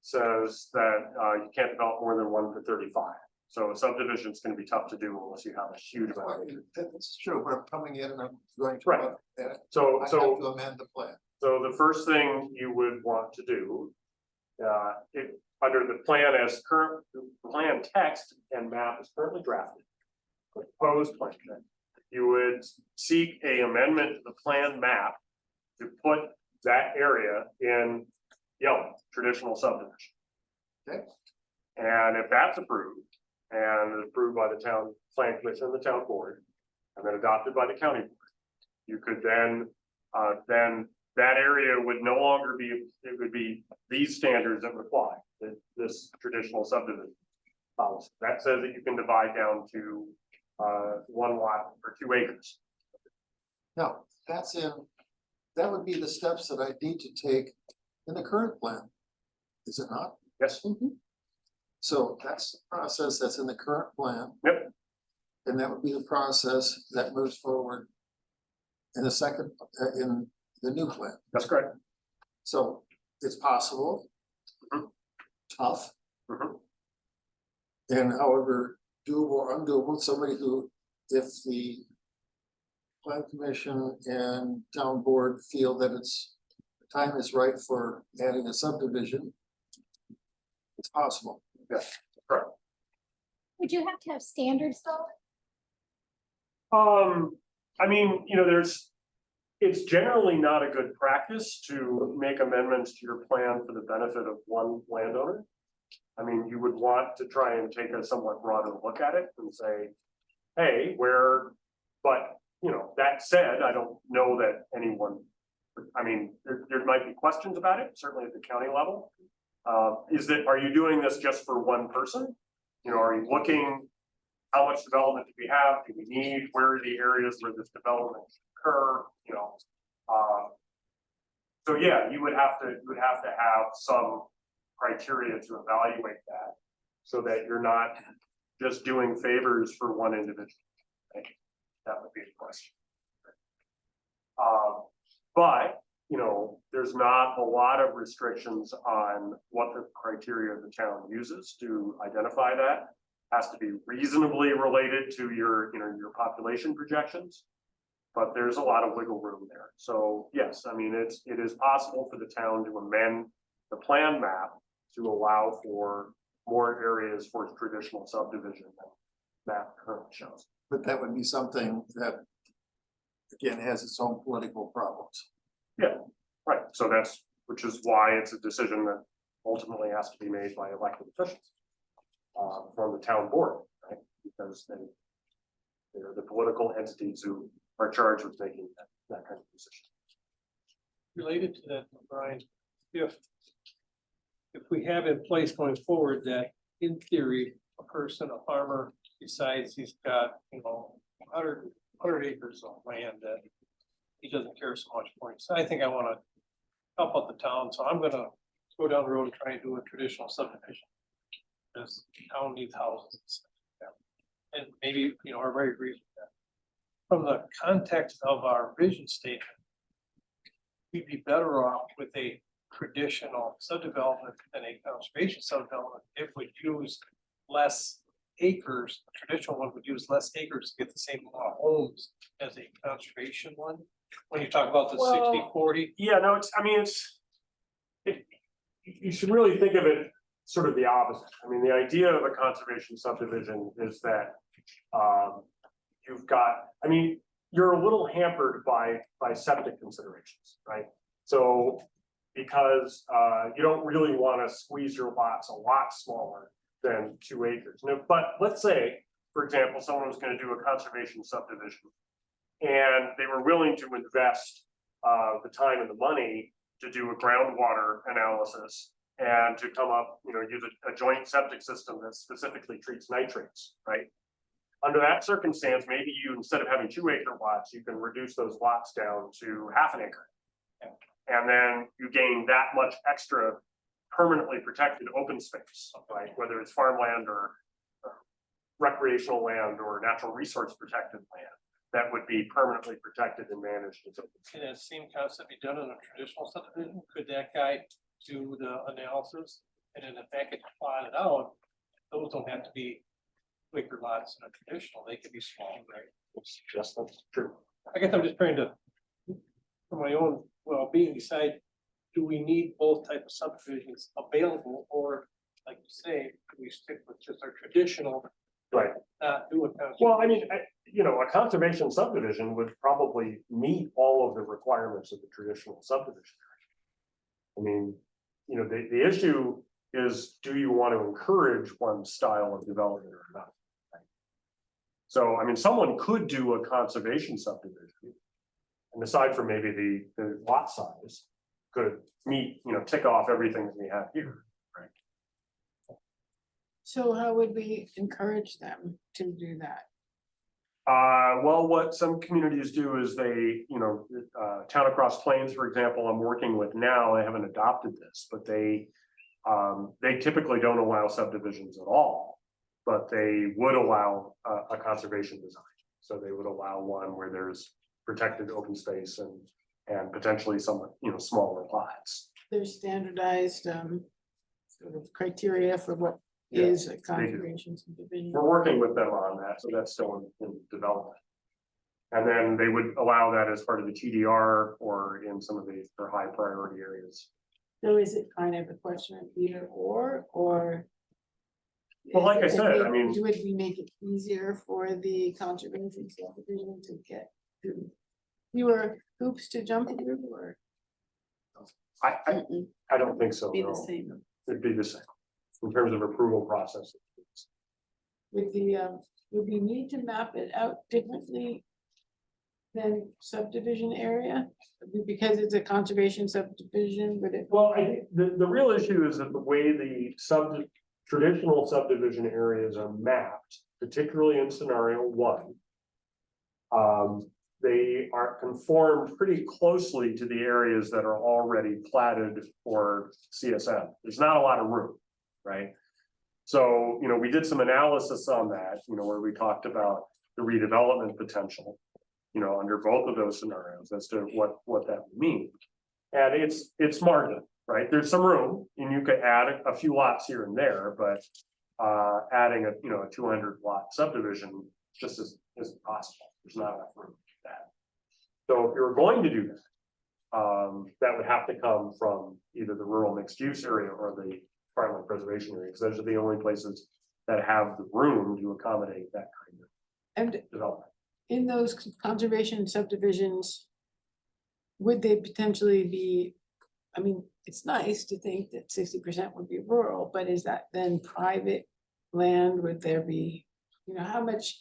says that you can't develop more than 1 per 35. So a subdivision is gonna be tough to do unless you have a huge amount of. That's true, but I'm coming in and I'm going to. Right. I So, have so, to amend the plan. so the first thing you would want to do, if, under the plan as current, the plan text and map is currently drafted. The proposed plan, you would seek a amendment to the plan map to put that area in yellow, traditional subdivision. Okay. And if that's approved, and approved by the town plan commission and the town board, and then adopted by the county board, you could then that area would no longer be, it would be these standards that would apply, this traditional subdivision policy. That says that you can divide down to 1 lot or 2 acres. Now, that would be the steps that I need to take in the current plan. Is it not? Yes. So that's the process that's in the current plan. Yep. And that would be the process that moves forward in the second, in the new plan. That's correct. So it's possible. Tough. And however doable or undoable, somebody who, if the plan commission and town board feel that the time is right for adding a subdivision, it's possible. Yes, correct. Would you have to have standards though? I mean, you know, it's generally not a good practice to make amendments to your plan for the benefit of one landowner. I mean, you would want to try and take a somewhat broader look at it and say, hey, but, you know, that said, I don't know that anyone, I mean, there might be questions about it, certainly at the county level. Are you doing this just for one person? You know, are you looking, how much development do we have? Do we need? Where are the areas where this development should occur? You know, so yeah, you would have to have some criteria to evaluate that, so that you're not just doing favors for one individual. Right? That would be the question. But you know, there's not a lot of restrictions on what the criteria the town uses to identify that. Has to be reasonably related to your, you know, your population projections. But there's a lot of wiggle room there. So yes, I mean, it is possible for the town to amend the plan map to allow for more areas for traditional subdivision than that currently shows. But that would be something that, again, has its own political problems. Yeah, right. So which is why it's a decision that ultimately has to be made by elected officials from the town board, right? Because they're the political entities who are charged with making that kind of decision. Related to that, Brian, if we have in place going forward that in theory, a person, a farmer decides he's got, you know, 100 acres of land that he doesn't care so much for. So I think I want to help out the town, so I'm gonna go down the road and try and do a traditional subdivision. This town needs houses. And stuff like that. And maybe, you know, everybody agrees with that. From the context of our vision statement, we'd be better off with a traditional subdevelopment than a conservation subdevelopment if we use less acres. A traditional one would use less acres to get the same amount of homes as a conservation one. When you talk about the 60-40. Yeah, no, you should really think of it sort of the opposite. I mean, the idea of a conservation subdivision is that you've got, I mean, you're a little hampered by septic considerations, right? So because you don't really want to squeeze your lots a lot smaller than 2 acres. No, but let's say, for example, someone was going to do a conservation subdivision and they were willing to invest the time and the money to do a groundwater analysis and to come up, you know, use a joint septic system that specifically treats nitrates, right? Under that circumstance, maybe you, instead of having 2 acre lots, you can reduce those lots down to ½ an acre. And then you gain that much extra permanently protected open space, right? Whether it's farmland or recreational land or natural resource protected land that would be permanently protected and managed. Can that same concept be done in a traditional subdivision? Could that guy do the analysis? And then if that gets plotted out, those don't have to be bigger lots in a traditional, they could be small, right? Just that's true. I guess I'm just trying to, for my own well-being, decide, do we need both type of subdivisions available, or like you say, do we stick with just our traditional? Right. Do it. Well, I mean, a conservation subdivision would probably meet all of the requirements of the traditional subdivision. I mean, the issue is, do you want to encourage one style of development or not? So, I mean, someone could do a conservation subdivision. And aside from maybe the lot size, could meet, tick off everything that we have here. So how would we encourage them to do that? Well, what some communities do is they, Town Across Plains, for example, I'm working with now, I haven't adopted this, but they typically don't allow subdivisions at all, but they would allow a conservation design. So they would allow one where there's protected open space and potentially some, smaller lots. There's standardized sort of criteria for what is a conservation subdivision. We're working with them on that, so that's still in development. And then they would allow that as part of the TDR or in some of the high priority areas. So is it kind of a question of either or? Well, like I said, I mean. Would we make it easier for the conservation subdivision to get through fewer hoops to jump through, or? I don't think so, Be the no. same. It'd be the same in terms of approval process. Would we need to map it out differently than subdivision area? Because it's a conservation subdivision, but it. Well, I think the real issue is that the way the traditional subdivision areas are mapped, particularly in scenario 1. They are conformed pretty closely to the areas that are already platted for CSM. There's not a lot of room, right? So, we did some analysis on that, where we talked about the redevelopment potential, under both of those scenarios as to what that would mean. And it's marginal, right? There's some room and you could add a few lots here and there, but adding a 200 lot subdivision just isn't possible. There's not enough room for that. So if you're going to do that, that would have to come from either the rural mixed use area or the farmland preservation area, because those are the only places that have the room to accommodate that kind of development. In those conservation subdivisions, would they potentially be, I mean, it's nice to think that 60% would be rural, but is that then private land? Would there be, how much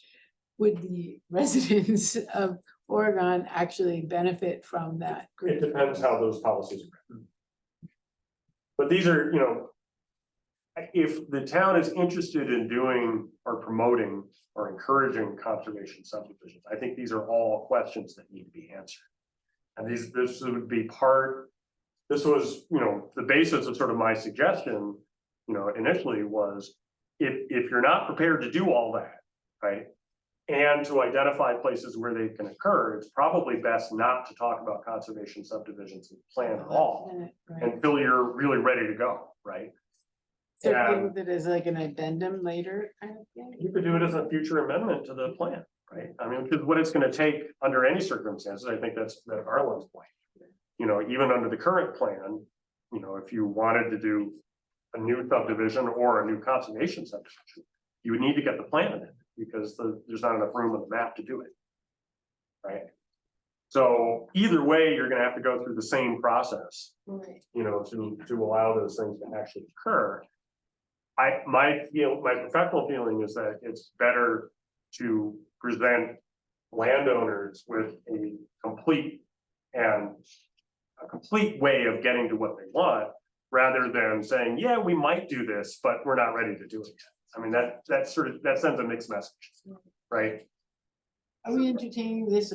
would the residents of Oregon actually benefit from that? It depends how those policies are written. But these are, if the town is interested in doing or promoting or encouraging conservation subdivisions, I think these are all questions that need to be answered. And this would be this was, the basis of sort of my suggestion, initially was if you're not prepared to do all that, right? And to identify places where they can occur, it's probably best not to talk about conservation subdivisions in the plan at all until you're really ready to go, right? So think that is like an addendum later kind of thing? You could do it as a future amendment to the plan, right? I mean, because what it's gonna take under any circumstances, I think that's Arlen's point. Even under the current plan, if you wanted to do a new subdivision or a new conservation subdivision, you would need to get the plan in it because there's not enough room on the map to do it. Right? So either way, you're gonna have to go through the same process, Right. to allow those things to actually occur. My professional feeling is that it's better to present landowners with a complete way of getting to what they want, rather than saying, yeah, we might do this, but we're not ready to do it yet. I mean, that sends a mixed message, right? Are we entertaining this?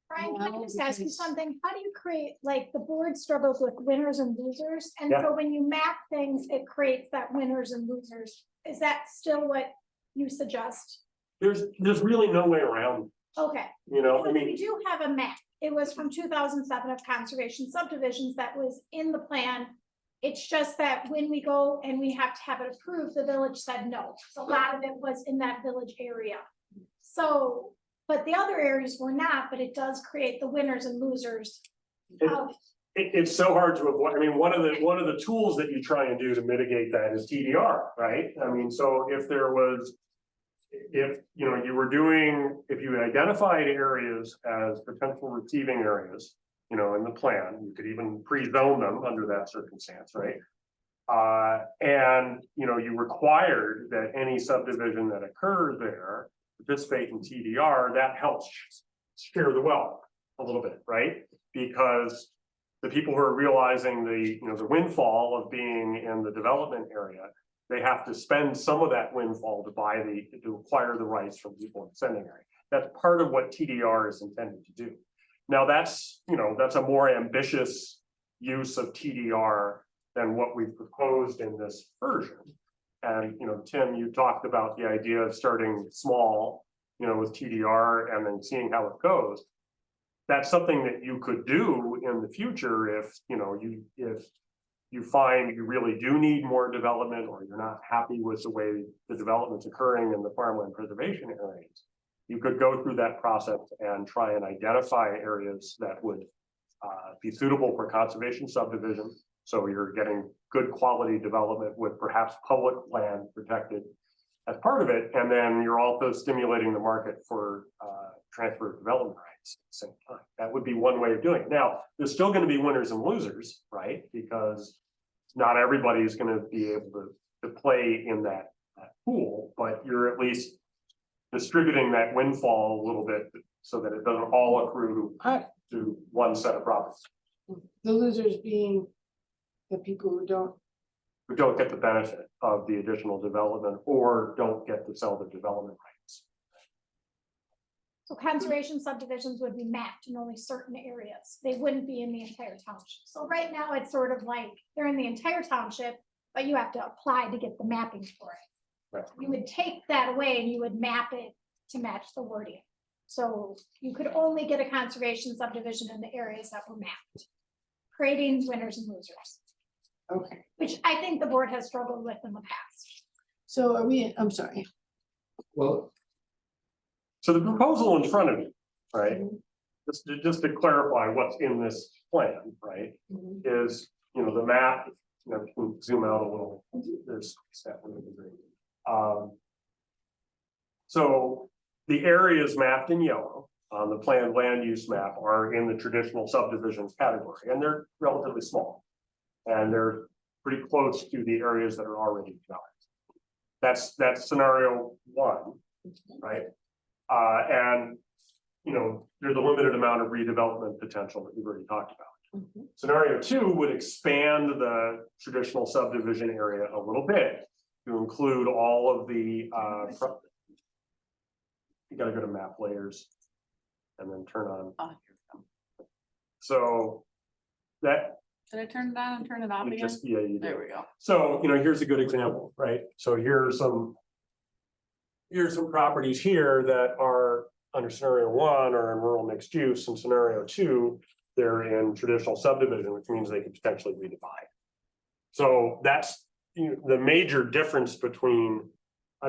Brian, can I just ask you something? How do you create, like, the board struggles with winners and losers? And Yeah. so when you map things, it creates that winners and losers. Is that still what you suggest? There's really no way around, Okay. you know, I Because we mean, do have a map. It was from 2007 of conservation subdivisions that was in the plan. It's just that when we go and we have to have it approved, the village said no. So a lot of it was in that village area. So, but the other areas were not, but it does create the winners and losers of, it's so hard to avoid. I mean, one of the tools that you try and do to mitigate that is TDR, right? I mean, so if you know, if you identified areas as potential receiving areas, you know, in the plan, you could even pre-zone them under that circumstance, right? And, you know, you required that any subdivision that occurs there participate in TDR, that helps share the wealth a little bit, right? Because the people who are realizing the, you know, the windfall of being in the development area, they have to spend some of that windfall to acquire the rights from people in the sending area. That's part of what TDR is intended to do. Now that's, you know, that's a more ambitious use of TDR than what we've proposed in this version. And, you know, Tim, you talked about the idea of starting small, you know, with TDR and then seeing how it goes. That's something that you could do in the future if, you know, if you find you really do need more development or you're not happy with the way the development's occurring in the farmland preservation areas. You could go through that process and try and identify areas that would be suitable for conservation subdivision. So you're getting good quality development with perhaps public land protected as part of it. And then you're also stimulating the market for transfer of development rights at the same time. That would be one way of doing it. Now, there's still going to be winners and losers, right? Because not everybody is going to be able to play in that pool, but you're at least distributing that windfall a little bit so that it doesn't all accrue to one set of properties. The losers being the people who don't Get the benefit of the additional development or don't get to sell the development rights. so conservation subdivisions would be mapped in only certain areas. They wouldn't be in the entire township. So right now it's sort of like they're in the entire township, but you have to apply to get the mapping for it. Right. You would take that away and you would map it to match the wording. So you could only get a conservation subdivision in the areas that were mapped, creating winners and losers, okay, which I think the board has struggled with in the past. so are we, I'm sorry. Well, So the proposal in front of you, right? Just to clarify what's in this plan, right? Is, you know, the map, you know, can zoom out a little. There's that one. So the areas mapped in yellow on the planned land use map are in the traditional subdivisions category, and they're relatively small. And they're pretty close to the areas that are already developed. That's scenario one, right? And, you know, there's a limited amount of redevelopment potential that we've already talked about. Scenario two would expand the traditional subdivision area a little bit to include all of the, you gotta go to map layers and then turn on. So that. Did I turn it on and turn it off you again? just, yeah, you There do. we go. So, you know, here's a good example, right? So here's some properties here that are under scenario one or in rural mixed use, and scenario two, they're in traditional subdivision, which means they could potentially redivide. So that's, you know, the major difference between,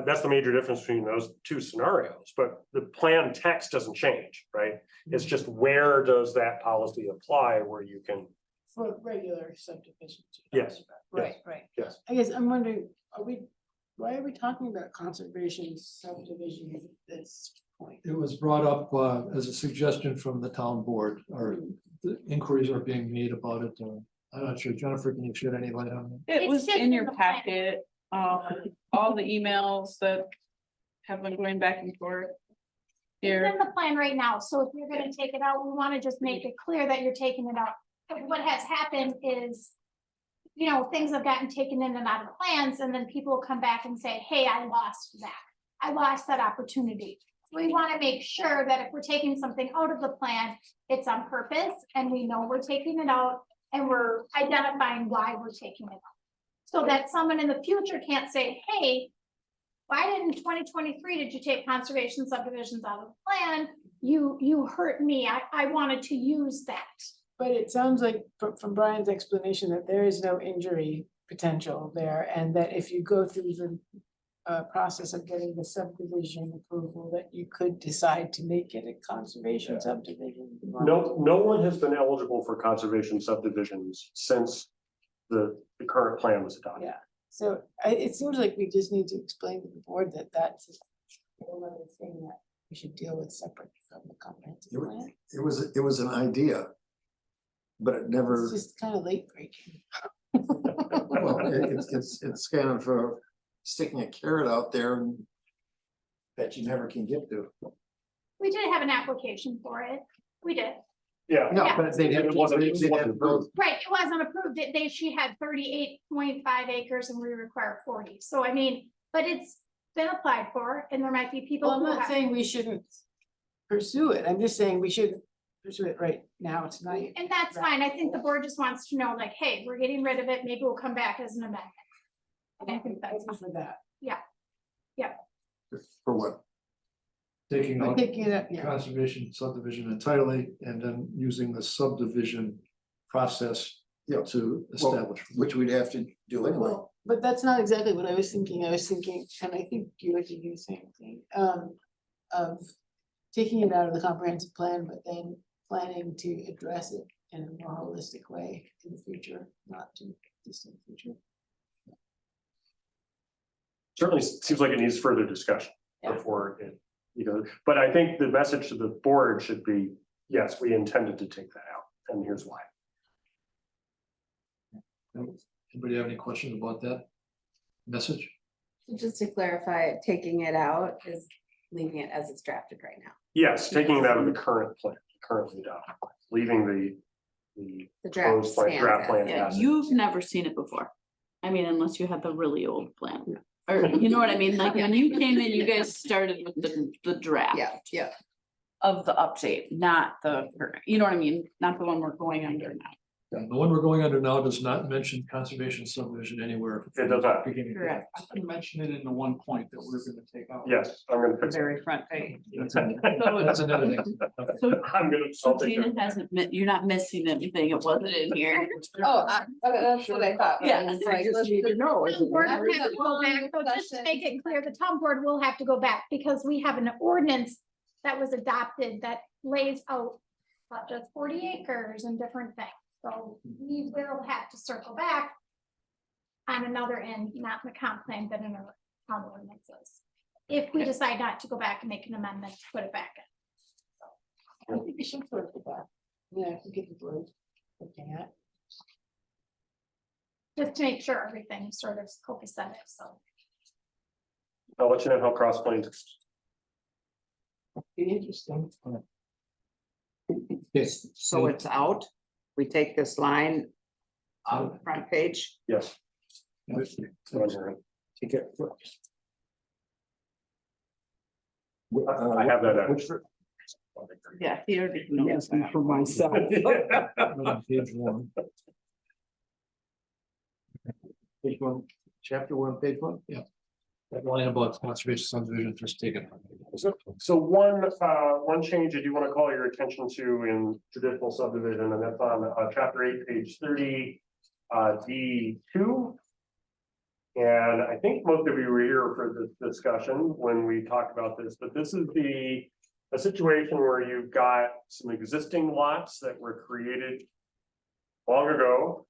that's the major difference between those two scenarios, but the plan text doesn't change, right? It's just where does that policy apply where you can. For regular subdivisions. Yes. Right, Yes. I guess I'm wondering, why are we talking about conservation subdivision at this point? it was brought up as a suggestion from the town board, or the inquiries are being made about it. I'm not sure, Jennifer, can you shed any light on that? It It's was just in your in the plan. packet, all the emails that have been going back and forth. It's Here, in the plan right now, so if you're gonna take it out, we wanna just make it clear that you're taking it out. But what has happened is, you know, things have gotten taken in and out of plans, and then people will come back and say, hey, I lost that. I lost that opportunity. We wanna make sure that if we're taking something out of the plan, it's on purpose, and we know we're taking it out, and we're identifying why we're taking it out. So that someone in the future can't say, hey, why didn't in 2023 did you take conservation subdivisions out of the plan? You hurt me. I wanted to use that. But it sounds like from Brian's explanation that there is no injury potential there, and that if you go through the process of getting the subdivision approval, that you could decide to make it a conservation subdivision. No one has been eligible for conservation subdivisions since the current plan was adopted. Yeah, so it seems like we just need to explain to the board that that's a whole other thing that we should deal with separate from the comprehensive plan. It was an idea. But it never, It's just kind of late breaking. well, it's kind of sticking a carrot out there that you never can get to. We did have an application for it. We did. Yeah. Yeah, but they'd have It to, wasn't- it they'd have wasn't to go, Right, it wasn't approved. She had 38.5 acres and we require 40. So I mean, but it's been applied for and there might be people. Well, I'm who not have- saying we shouldn't pursue it. I'm just saying we should pursue it right now tonight. And that's fine. I think the board just wants to know like, hey, we're getting rid of it. Maybe we'll come back as an amendment. I think that's, For that. for what? Taking We're out taking it up, yeah. conservation subdivision entirely and then using the subdivision process Yeah. to Well, establish. which we'd have to do anyway. Well, but that's not exactly what I was thinking. I was thinking, and I think you were thinking the same thing, of taking it out of the comprehensive plan, but then planning to address it in a more holistic way in the future, not too distant future. Certainly seems like it needs further discussion Yeah. before it, but I think the message to the board should be, yes, we intended to take that out, and here's why. Anybody have any questions about that message? Just to clarify, taking it out is leaving it as it's drafted right now. Yes, taking it out of the current plan, currently adopted, leaving the The draft proposed plan, stands draft as plan. is. Yeah, as is. you've never seen it before. I mean, unless you had the really old plan. Or you know what I mean? Like when you came in, you guys started with the draft Yeah. of the update, not the, you know what I mean? Not the one we're going under now. The one we're going under now does not mention conservation subdivision anywhere. It does not. Beginning. Correct. I can mention it in the one point that we're gonna take out. Yes, I'm gonna fix it. Very front page. That's an editing. So I'm gonna. so I'll take Gina it. hasn't, you're not missing anything. It wasn't in here. Oh, that's what I thought. but Yeah. I was like, let's just- the board I will have to really go back. So just to make it clear, the town board will have to go back because we have an ordinance that was adopted that lays out not just 40 acres and different things. So we will have to circle back on another end, not in the comp plan, but in our town ordinances. If we decide not to go back and make an amendment, to put it back in. I think we should sort of that. Yeah, I think it's worth looking at. Just to make sure everything sort of copacetic, so. I'll let you know how Cross Plains is. Be interesting. Yes. So it's out, we take this line on the front page. Yes. Take it. I have that. Which, Yeah, he already knows that. For myself. On page one. page one, chapter one, page one? Yeah. That line about conservation subdivision, just take it. So one change I do want to call your attention to in traditional subdivision, and that's on chapter 8, page 30, D2. And I think most of you were here for this discussion when we talked about this, but this is a situation where you've got some existing lots that were created long ago.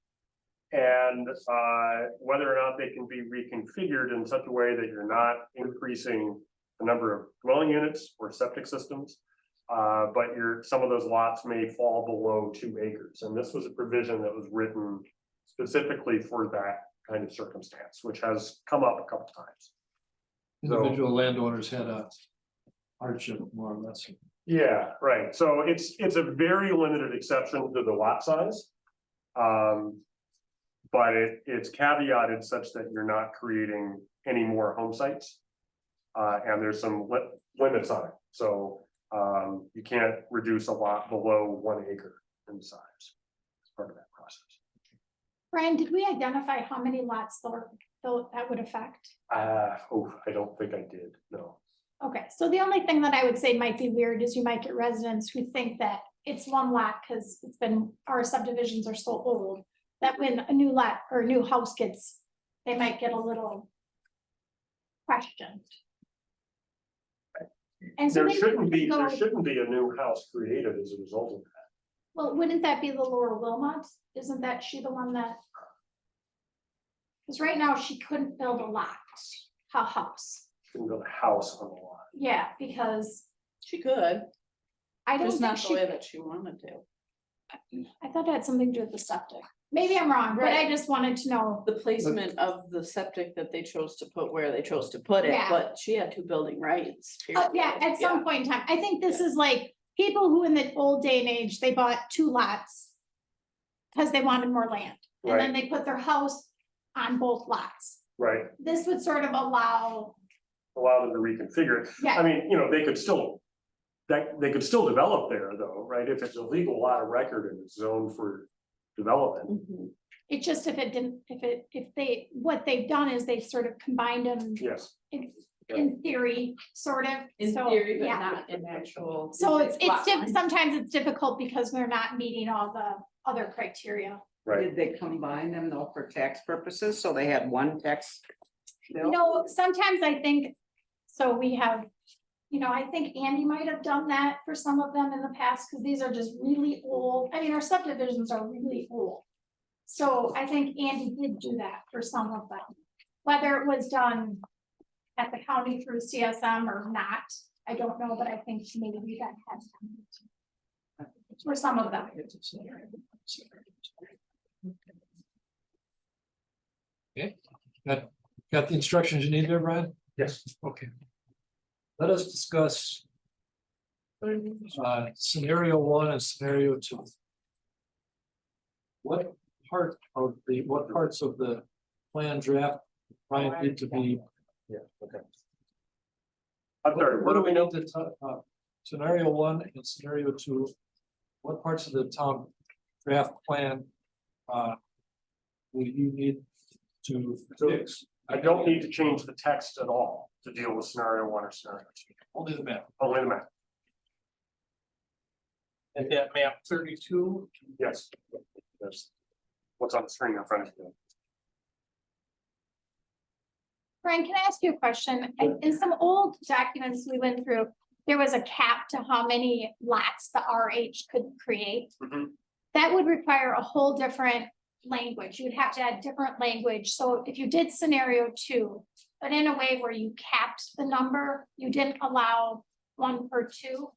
And whether or not they can be reconfigured in such a way that you're not increasing the number of dwelling units or septic systems. But some of those lots may fall below 2 acres. And this was a provision that was written specifically for that kind of circumstance, which has come up a couple times. Individual landowners had a hardship, more or less. Yeah, right. So it's a very limited exception to the lot size. But it's caveated such that you're not creating any more home sites. And there's some limits on it. So you can't reduce a lot below 1 acre in size as part of that process. Brian, did we identify how many lots that would affect? I don't think I did, no. Okay, so the only thing that I would say might be weird is you might get residents who think that it's one lot because it's been, our subdivisions are so old. That when a new lot or a new house gets, they might get a little questioned. And so There maybe shouldn't be, go- there shouldn't be a new house created as a result of that. Well, wouldn't that be the Laura Wilmot? Isn't that she the one that? Because right now she couldn't build a house. Shouldn't build a house on the lot. Yeah, because She could, I don't just think not the she, way that she wanted to. I thought it had something to do with the septic. Maybe I'm wrong, but I Right. just wanted to know. The placement of the septic that they chose to put where they chose to put it, Yeah. but she had two building rights. Yeah, period. at some point in time. I think this is like people who in the old day and age, they bought 2 lots. Because they wanted more land, and then they put their house on both lots. Right, This would sort of allow, allow them to reconfigure it. yeah. I mean, you know, they could still, they could still develop there though, right? If it's a legal lot of record and it's zoned for development, Mhm. It just, what they've done is they've sort of combined them yes. in theory, sort of. In So, theory, but yeah. not in actual. So it's lot line. sometimes it's difficult because we're not meeting all the other criteria. Right, Did they combine them though for tax purposes? So they had one tax bill? No, sometimes I think, so we have, I think Andy might have done that for some of them in the past, because these are just really old, I mean, our subdivisions are really old. So I think Andy did do that for some of them, whether it was done at the county through CSM or not, I don't know, but I think maybe that has done it for some of them. Okay, got the instructions you need there, Brian? yes. Okay. Let us discuss scenario 1 and scenario 2. What parts of the plan draft, Brian, need to be, Yeah, okay. I'm sorry, what do we know that, scenario 1 and scenario 2? What parts of the town draft plan, will you need to fix? I don't need to change the text at all to deal with scenario 1 or scenario 2. Only the map. Only the map, And that map 32, yes. That's what's on the screen in front of you. Brian, can I ask you a question? In some old documents we went through, there was a cap to how many lots the RH could create. Mhm. That would require a whole different language. You'd have to add different language. So if you did scenario 2, but in a way where you capped the number, you didn't allow 1 per 2.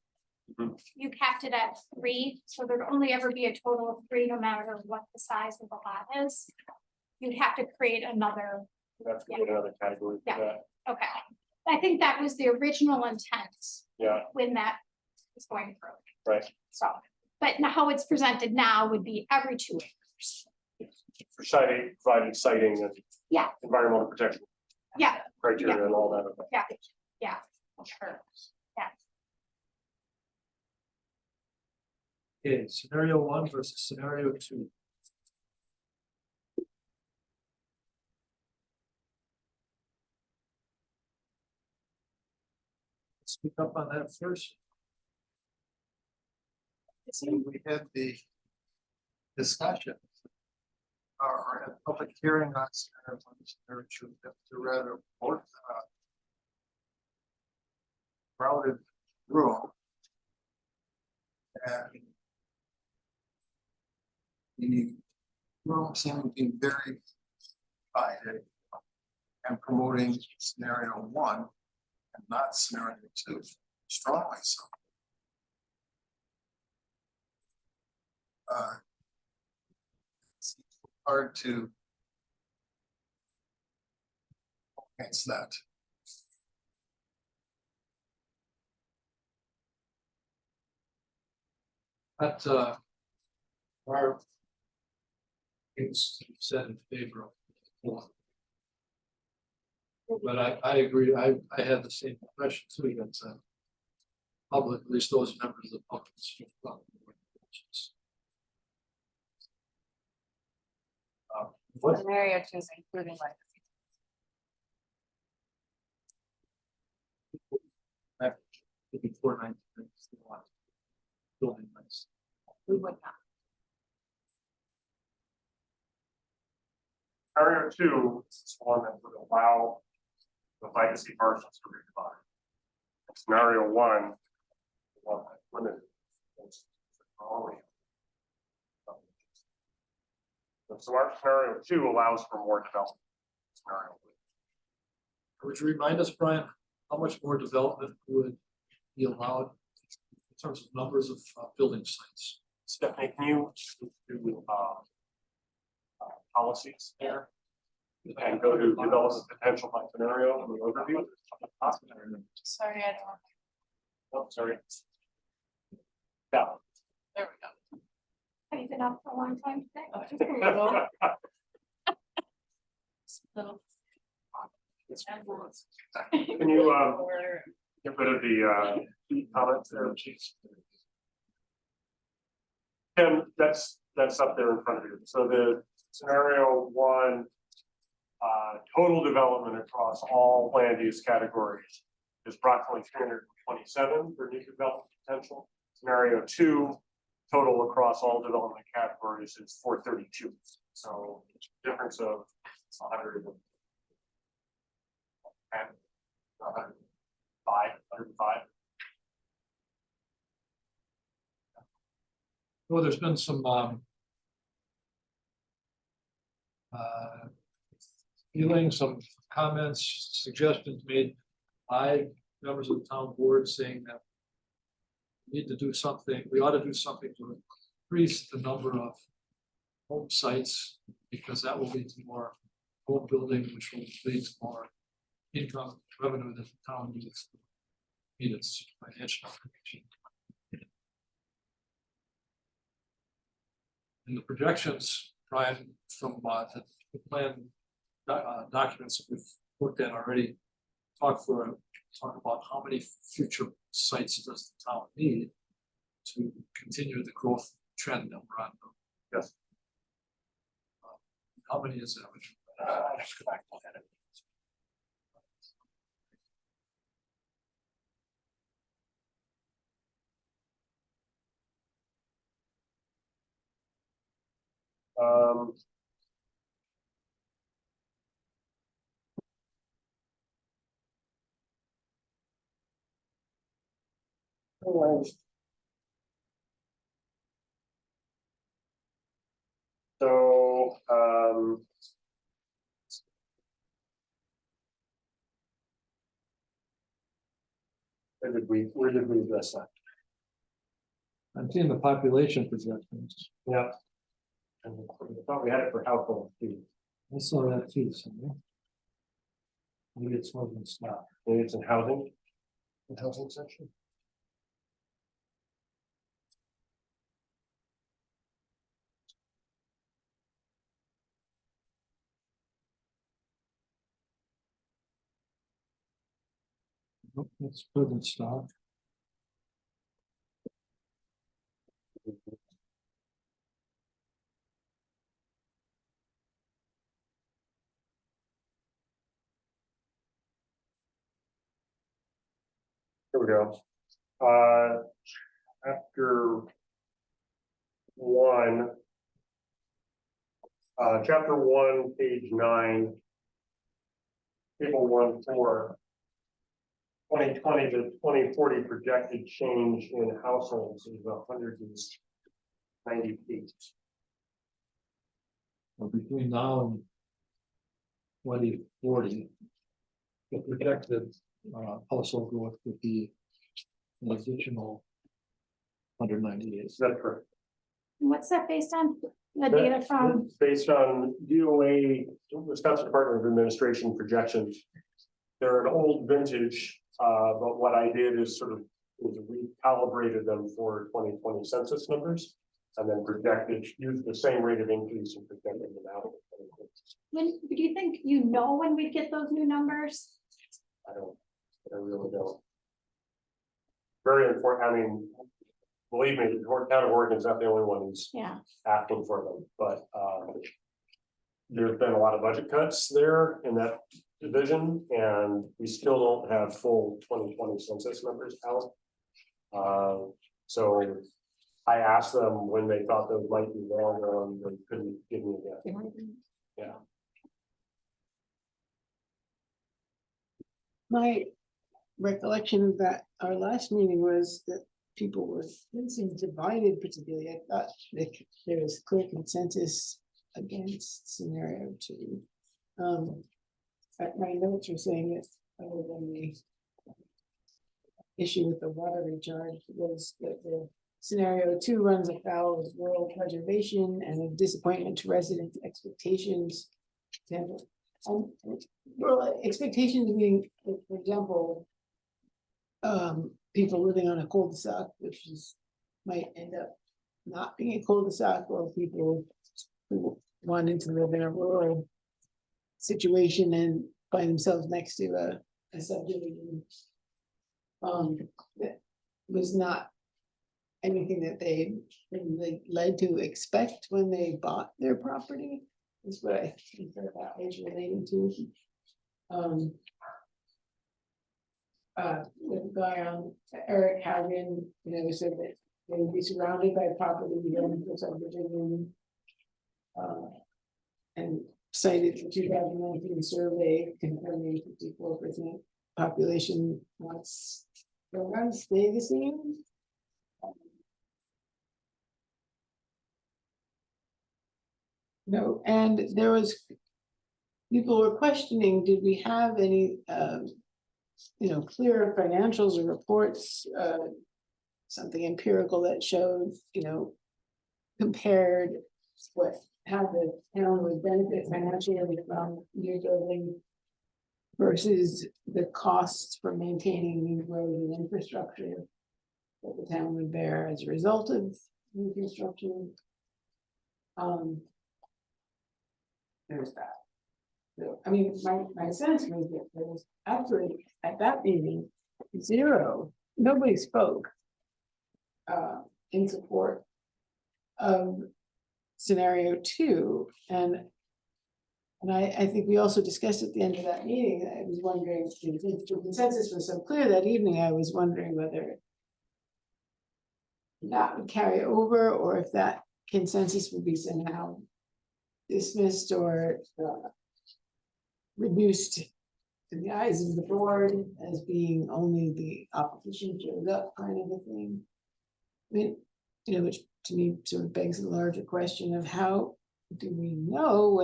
Mhm. You capped it at 3, so there'd only ever be a total of 3, no matter what the size of the lot is. You'd have to create another. That's another category for Yeah. that, Okay, I think that was the original intent yeah, when that was going through. right. So, but now how it's presented now would be every 2 acres. For citing, providing citing and. Yeah. Environmental protection Yeah, criteria and all that. yeah, sure, yeah. Okay, scenario 1 versus scenario 2. Speak up on that first. So we had the discussion. Or a public hearing on scenario 1, scenario 2, to rather work crowded room. And the room seemed to be very divided and promoting scenario 1 and not scenario 2, strongly so. It's hard to against that. But our it's said in favor of one. But I agree, I had the same impression too, that public, at least those members of the public. What? Scenario two is including like. Before 19. Building nice. We would not. Scenario two is one that would allow the legacy parcels to redivide. Scenario one. One that limited. Those only. So our scenario two allows for more development. Scenario. Would you remind us, Brian, how much more development would be allowed in terms of numbers of building sites? Stephanie, can you do policies there? And go to development potential by scenario and the overview. Sorry, I don't. Oh, sorry. Yeah. There we go. Have you been up for a long time today? Oh, just a little. Little. Can you get rid of the comments there, please? Tim, that's up there in front of you. So the scenario one, total development across all land use categories is approximately 327 for new development potential. Scenario two, total across all development categories is 432. So difference of 100 and 105. Well, there's been some feelings, some comments, suggestions made by members of the town board saying that we need to do something, we ought to do something to increase the number of home sites, because that will lead to more home building, which will lead to more income revenue that the town needs to meet its financial obligations. And the projections, Brian, from the plan documents that we've looked at already, talk about how many future sites does the town need to continue the growth trend that we're on. Yes. How many is that? Let's go back and look at it. So, where did we address that? I'm seeing the population projections. Yeah. And I thought we had it for household too. I saw that too somewhere. Maybe it's more than stop. Maybe it's in housing. The housing section. Nope, that's present stock. Here we go. After one, chapter one, page 9, table 1-4, 2020 to 2040 projected change in households is 190 feet. Well, between now and 2040, the projected household growth would be an additional 198. Is that correct? What's that based on? The data from, Based on DOA, Wisconsin Department of Administration projections. They're an old vintage, but what I did is sort of recalibrated them for 2020 census numbers. And then projected, used the same rate of increase and projected them out. when, do you think you know when we get those new numbers? I really don't. Very important, I mean, believe me, the town of Oregon is not the only one who's Yeah. asking for them, but there's been a lot of budget cuts there in that division, and we still don't have full 2020 census numbers out. So I asked them when they thought those might be available, and they couldn't give me that. Yeah. My recollection of that, our last meeting was that people were, didn't seem divided particularly. I thought that there was clear consensus against scenario 2. My notes are saying that other than the issue with the water recharge was that the scenario 2 runs afoul of rural preservation and a disappointment to resident expectations. Well, expectations being, for example, people living on a cul-de-sac, which is, might end up not being a cul-de-sac, or people who wanted to live in a rural situation and find themselves next to a subdivision. That was not anything that they really led to expect when they bought their property, is what I think that is relating to. The guy on Eric Hagen, said that they would be surrounded by property owned for subdivision. And cited the 2019 survey confirming 54% population wants to stay the same. No, and there was, people were questioning, did we have any, clear financials or reports, something empirical that showed, compared how the town would benefit financially from new building versus the costs for maintaining new roads and infrastructure that the town would bear as a result of new construction. There's that. So, I mean, my sense was that there was absolutely, at that meeting, nobody spoke in support of scenario 2. And I think we also discussed at the end of that meeting, I was wondering, if the consensus was so clear that evening, I was wondering whether that would carry over, or if that consensus would be somehow dismissed or reduced in the eyes of the board as being only the opposition showed up kind of a thing. I mean, which to me sort of begs the larger question of how do we know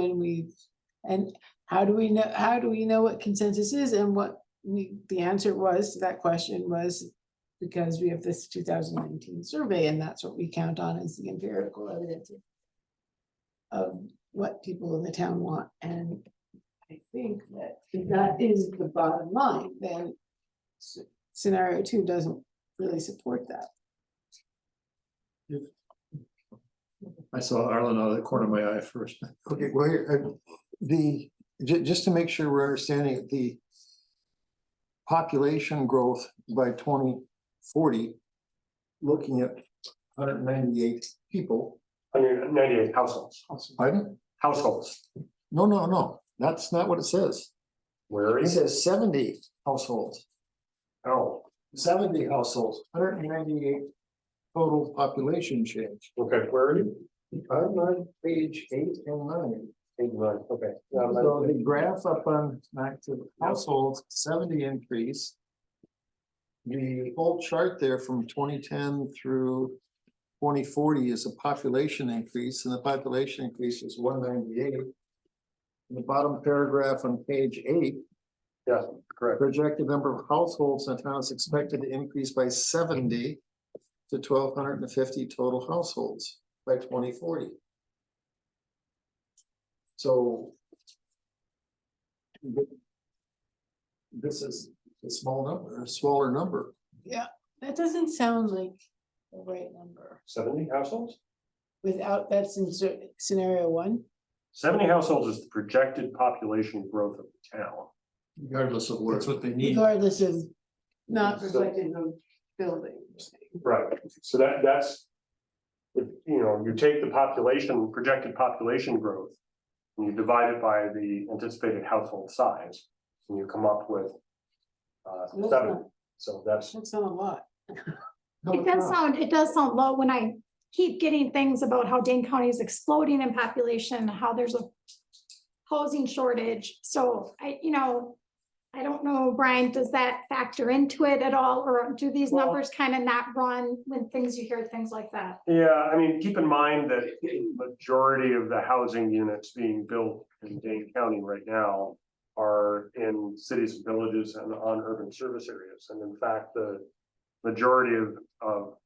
how do we know what consensus is, and what the answer was to that question was because we have this 2019 survey, and that's what we count on as the empirical evidence of what people in the town want. And I think that if that is the bottom line, then scenario 2 doesn't really support that. I saw Arlen out of the corner of my eye first. Okay, well, just to make sure we're understanding the population growth by 2040, looking at 198 people. 198 households. Pardon? Households. No, that's not what it says. Where It is it? says 70 households. Oh, 70 households, 198 total population change. okay, where are you? I'm on page 8 and 9. 8 and 9, okay. So the graph up on active households, 70 increase. The whole chart there from 2010 through 2040 is a population increase, and the population increase is 198. In the bottom paragraph on page 8. Yeah, correct. Projected number of households in the town is expected to increase by 70 to 1,250 total households by 2040. So this is a small number, a smaller number. Yeah, that doesn't sound like the right number. 70 households? Without, that's in scenario 1. 70 households is the projected population growth of the town. Regardless of what, that's what they need. Regardless of not reflected in building. Right, so that's, you take the projected population growth and you divide it by the anticipated household size, and you come up with That's 7. not- So that's, That's not a lot. No, It it's does not. sound low when I keep getting things about how Dane County is exploding in population, how there's a housing shortage. So I don't know, Brian, does that factor into it at all? Or do these Well- numbers kind of not run when you hear things like that? yeah, I mean, keep in mind that the majority of the housing units being built in Dane County right now are in cities and villages and on urban service areas. And in fact, the majority of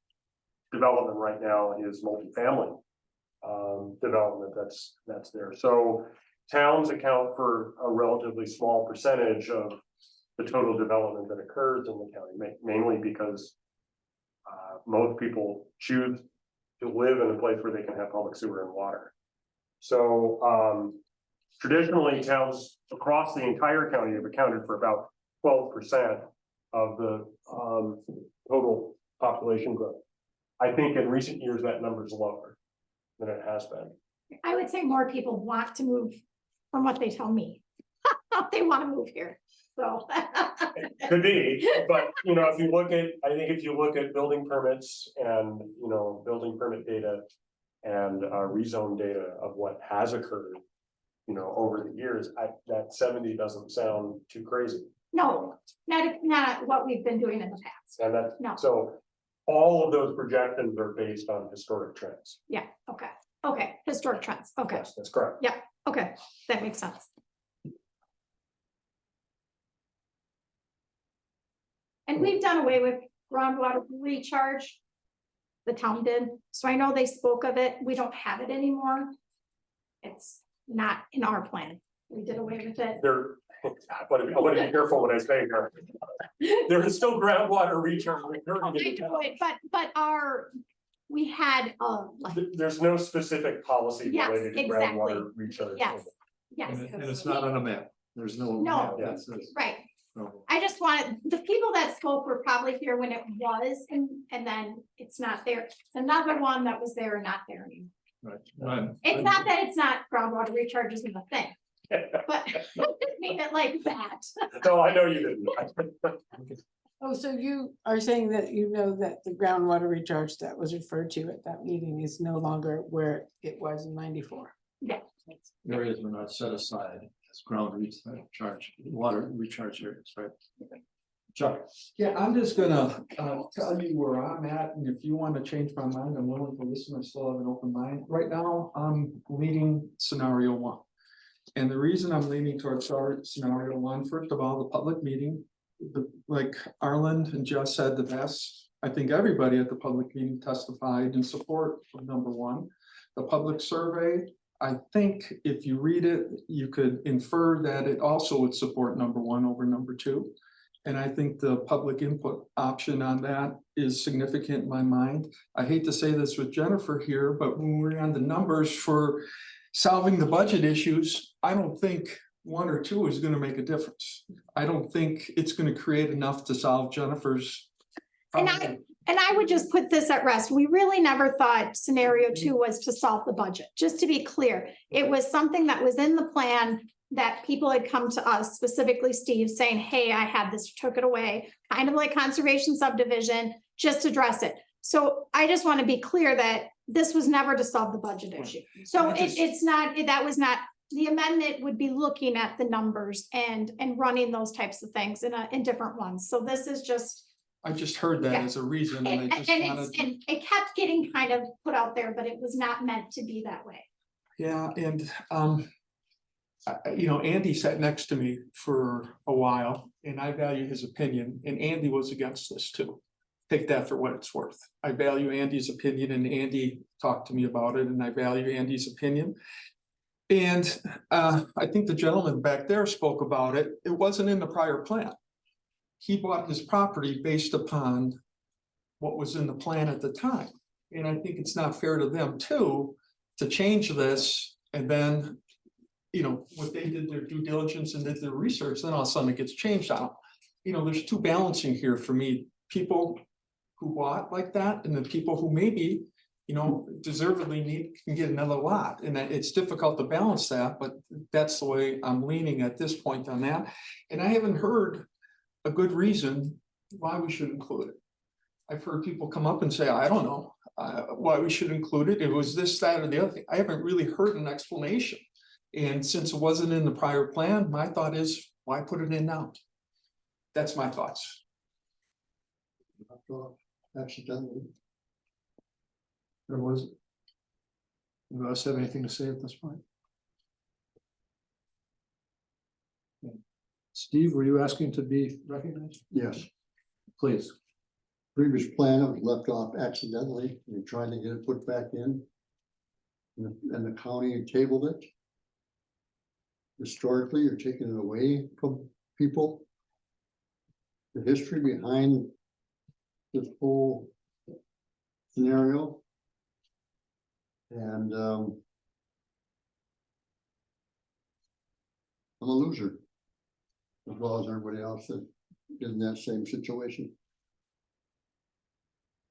development right now is multifamily development that's there. So towns account for a relatively small percentage of the total development that occurs in the county, mainly because most people choose to live in a place where they can have public sewer and water. So traditionally, towns across the entire county have accounted for about 12% of the total population growth. I think in recent years, that number is lower than it has been. I would say more people want to move from what they tell me. They want to move here, so. Could be, but if you look at, I think if you look at building permits and, building permit data and rezone data of what has occurred, over the years, that 70 doesn't sound too crazy. No, not what we've been doing in the past. And that's, No. so all of those projections are based on historic trends. Yeah, okay, historic trends, okay, Yes, that's correct. yeah, okay, that makes sense. And we've done away with groundwater recharge. The town did, so I know they spoke of it, we don't have it anymore. It's not in our plan, we did away with it. There, I want to be careful what I say here. There is still groundwater recharge. I know it, but we had, like, There's no specific policy Yes, related to exactly. groundwater recharge. yes, yes. And it's not on a map. There's no. No. map that says- Right, no. I just wanted, the people that spoke were probably here when it was, and then it's not there. It's another one that was there and not there anymore. Right. It's not that it's not groundwater recharge isn't a thing, but I didn't mean it like that. No, I know you didn't. Oh, so you are saying that that the groundwater recharge that was referred to at that meeting is no longer where it was in 94? Yeah. Areas were not set aside as ground recharge, water recharge areas, right? Chuck. Yeah, I'm just gonna tell you where I'm at, and if you want to change my mind, I'm willing to listen. I still have an open mind. Right now, I'm leaning scenario 1. And the reason I'm leaning towards scenario 1, first of all, the public meeting, like Arland and Jess said the best. I think everybody at the public meeting testified in support of number 1. The public survey, I think if you read it, you could infer that it also would support number 1 over number 2. And I think the public input option on that is significant in my mind. I hate to say this with Jennifer here, but when we're on the numbers for solving the budget issues, I don't think 1 or 2 is going to make a difference. I don't think it's going to create enough to solve Jennifer's. And I would just put this at rest. We really never thought scenario 2 was to solve the budget. Just to be clear, it was something that was in the plan that people had come to us, specifically Steve, saying, hey, I had this, took it away, kind of like conservation subdivision, just address it. So I just want to be clear that this was never to solve the budget issue. So it's not, that was not, the amendment would be looking at the numbers and running those types of things in different ones. So this is just. I just heard that as a reason, and I just wanted. And it kept getting kind of put out there, but it was not meant to be that way. Yeah, and Andy sat next to me for a while, and I value his opinion, and Andy was against this too. Take that for what it's worth. I value Andy's opinion, and Andy talked to me about it, and I value Andy's opinion. And I think the gentleman back there spoke about it. It wasn't in the prior plan. He bought his property based upon what was in the plan at the time. And I think it's not fair to them too, to change this and then, what they did their due diligence and did their research, then all of a sudden it gets changed on. There's 2 balancing here for me, people who bought like that and the people who maybe, you know, deservedly can get another lot. And it's difficult to balance that, but that's the way I'm leaning at this point on that. And I haven't heard a good reason why we should include it. I've heard people come up and say, I don't know, why we should include it. It was this, that, or the other thing. I haven't really heard an explanation. And since it wasn't in the prior plan, my thought is, why put it in now? That's my thoughts. Accidentally. Or was it? Anyone else have anything to say at this point? Okay. Steve, were you asking to be recognized? Yes. Please. Previous plan, it was left off accidentally. We're trying to get it put back in. And the county tabled it. Historically, you're taking it away from people. The history behind this whole scenario. And I'm a loser. As well as everybody else that is in that same situation.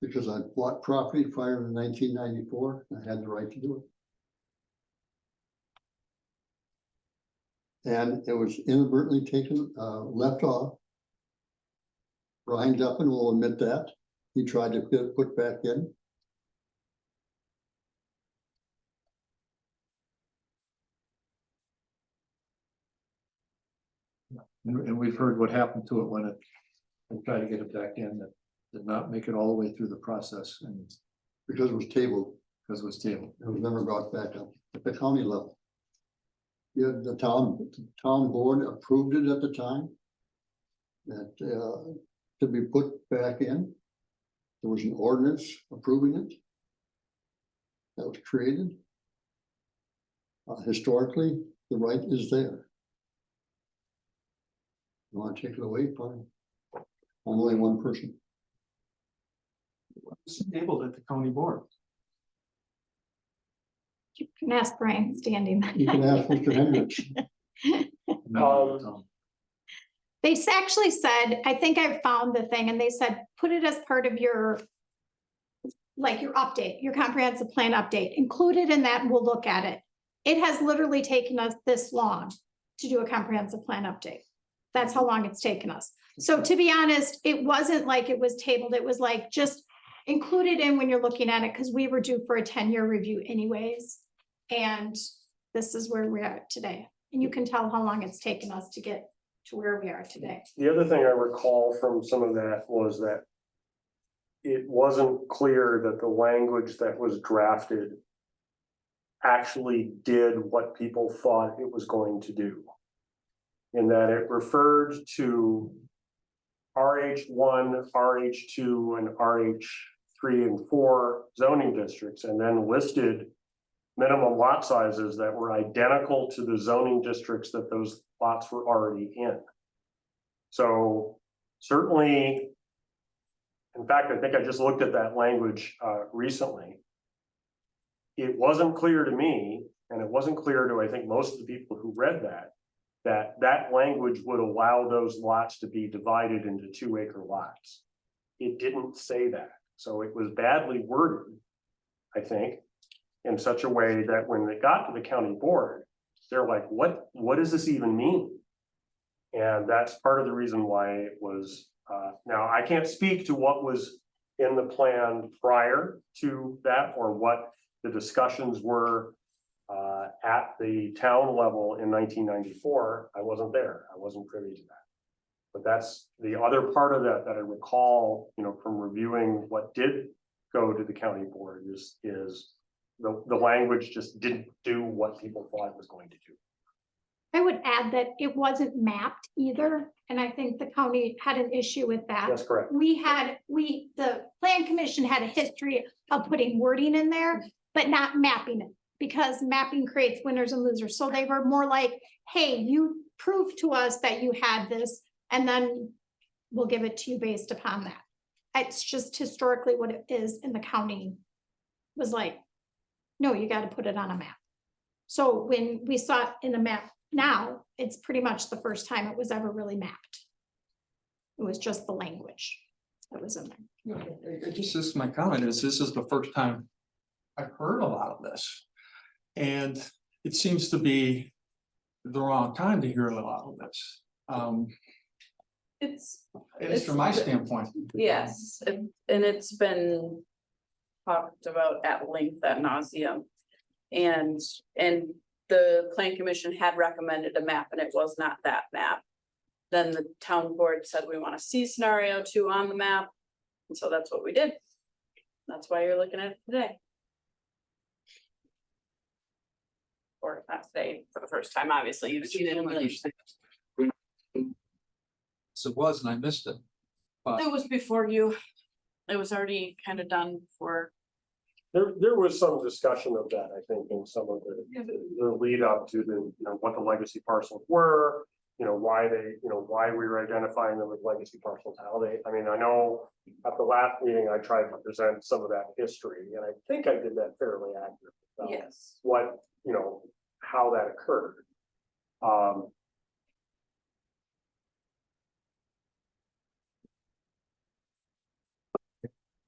Because I bought property prior to 1994, I had the right to do it. And it was inadvertently taken, left off. Brian Duffin will admit that. He tried to put back in. And we've heard what happened to it when it, we tried to get it back in, that did not make it all the way through the process, and Because it was tabled, because it was tabled. it was never brought back up at the county level. Yeah, the town board approved it at the time. That to be put back in. There was an ordinance approving it. That was created. Historically, the right is there. You want to take it away, fine. I'm only one person. It's tabled at the county board. You can ask Brian standing. You can ask Mr. Hendricks. They actually said, I think I found the thing, and they said, put it as part of your, like your update, your comprehensive plan update, include it in that and we'll look at it. It has literally taken us this long to do a comprehensive plan update. That's how long it's taken us. So to be honest, it wasn't like it was tabled. It was like, just include it in when you're looking at it, because we were due for a 10-year review anyways. And this is where we're at today. And you can tell how long it's taken us to get to where we are today. The other thing I recall from some of that was that it wasn't clear that the language that was drafted actually did what people thought it was going to do. In that it referred to RH1, RH2, and RH3 and 4 zoning districts, and then listed minimum lot sizes that were identical to the zoning districts that those lots were already in. So certainly, in fact, I think I just looked at that language recently. It wasn't clear to me, and it wasn't clear to, I think, most of the people who read that language would allow those lots to be divided into 2-acre lots. It didn't say that. So it was badly worded, I think, in such a way that when they got to the county board, they're like, what does this even mean? And that's part of the reason why it was, now I can't speak to what was in the plan prior to that or what the discussions were at the town level in 1994. I wasn't there. I wasn't privy to that. But that's the other part of that I recall, from reviewing what did go to the county board is the language just didn't do what people thought it was going to do. I would add that it wasn't mapped either, and I think the county had an issue with that. That's correct. The plan commission had a history of putting wording in there, but not mapping it, because mapping creates winners and losers. So they were more like, hey, you prove to us that you had this, and then we'll give it to you based upon that. It's just historically what it is in the county was like, no, you got to put it on a map. So when we saw it in a map now, it's pretty much the first time it was ever really mapped. It was just the language that was in there. This is my comment, is this is the first time I've heard a lot of this. And it seems to be the wrong time to hear a lot of this. It's. At least from my standpoint. Yes, and it's been talked about at length ad nauseum. And the plan commission had recommended a map and it was not that map. Then the town board said we want to see scenario 2 on the map. And so that's what we did. That's why you're looking at it today. Or not today for the first time, obviously, you've seen it in the. So it was, and I missed it. But It was before you. It was already kind of done for. There was some discussion of that, I think, in some of the lead up to the, you know, what the legacy parcels were. You know, why they, you know, why we were identifying them as legacy parcels, how they, I mean, I know at the last meeting, I tried to present some of that history, and I think I did that fairly accurately. about Yes. What, you know, how that occurred.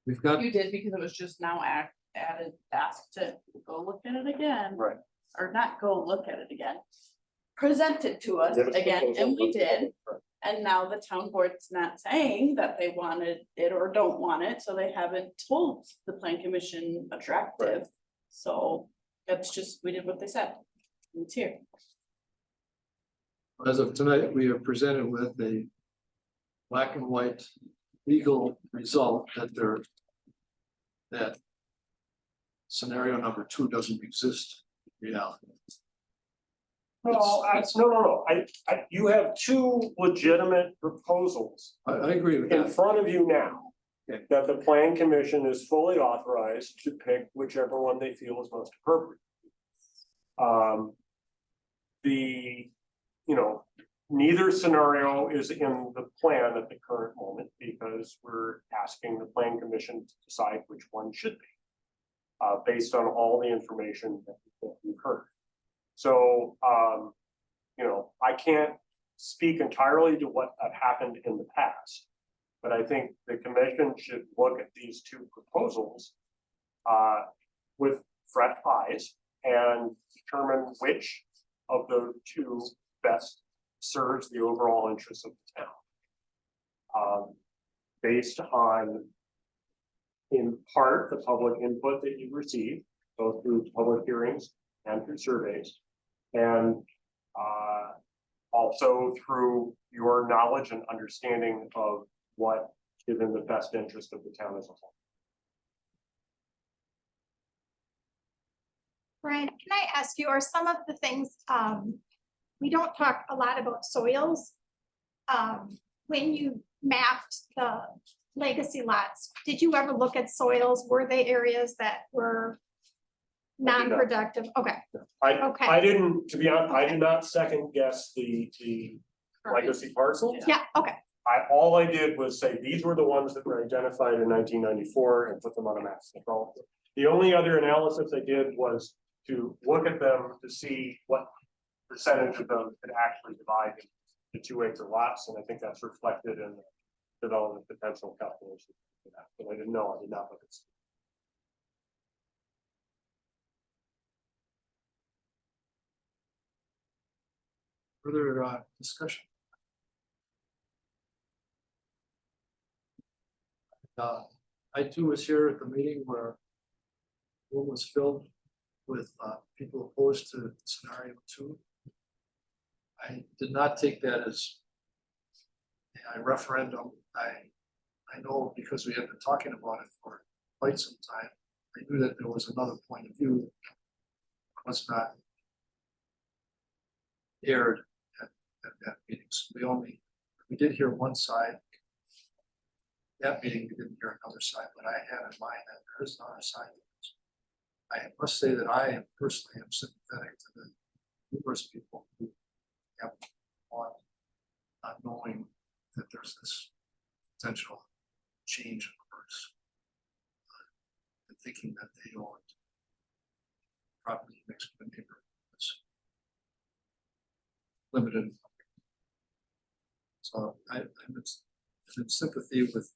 we've got, You did because it was just now added, asked to go look at it again. Right. Or not go look at it again. Present it to us Give us again, proposal, and we let's- did. Right. And now the town board's not saying that they wanted it or don't want it, so they haven't told the plan commission attractive. So that's just, we did what they said. It's here. As of tonight, we are presented with a black and white legal result that scenario number 2 doesn't exist in reality. No, no, you have 2 legitimate proposals I agree with in that. front of you now. Okay. That the plan commission is fully authorized to pick whichever one they feel is most appropriate. You know, neither scenario is in the plan at the current moment because we're asking the plan commission to decide which one should be. Based on all the information that we've heard. So, you know, I can't speak entirely to what had happened in the past. But I think the commission should look at these 2 proposals with fresh eyes and determine which of the 2 best serves the overall interests of the town. Based on, in part, the public input that you've received, both through public hearings and through surveys. And also through your knowledge and understanding of what is in the best interest of the town as a whole. Brian, can I ask you, are some of the things, we don't talk a lot about soils. When you mapped the legacy lots, did you ever look at soils? Were they areas that were non-productive? Okay. Okay. I didn't, to be honest, I did not second guess the legacy parcel. Yeah, okay. All I did was say, these were the ones that were identified in 1994 and put them on a map. The only other analysis I did was to look at them to see what percentage of them could actually divide into 2-acre lots, and I think that's reflected in the development potential calculation. But I didn't know, I did not look at. Further discussion? I too was here at the meeting where room was filled with people opposed to scenario 2. I did not take that as a referendum. I know because we had been talking about it for quite some time. I knew that there was another point of view that was not aired at that meeting. So we did hear one side. That meeting, we didn't hear another side, but I had in mind that there is another side. I must say that I am personally sympathetic to the numerous people who have fought not knowing that there's this potential change in course. And thinking that they own property next to the neighbor is limited. So I'm in sympathy with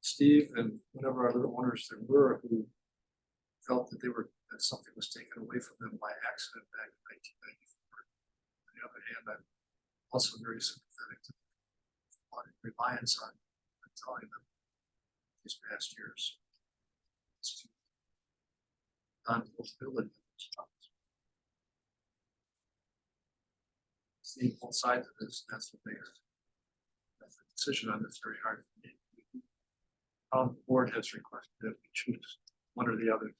Steve and whatever other owners there were who felt that that something was taken away from them by accident back in 1994. On the other hand, I'm also very sympathetic to the reliance on telling them these past years. Non-fulfillment. See both sides of this, that's what makes the decision on this very hard. For me. The board has requested that we choose one or the other.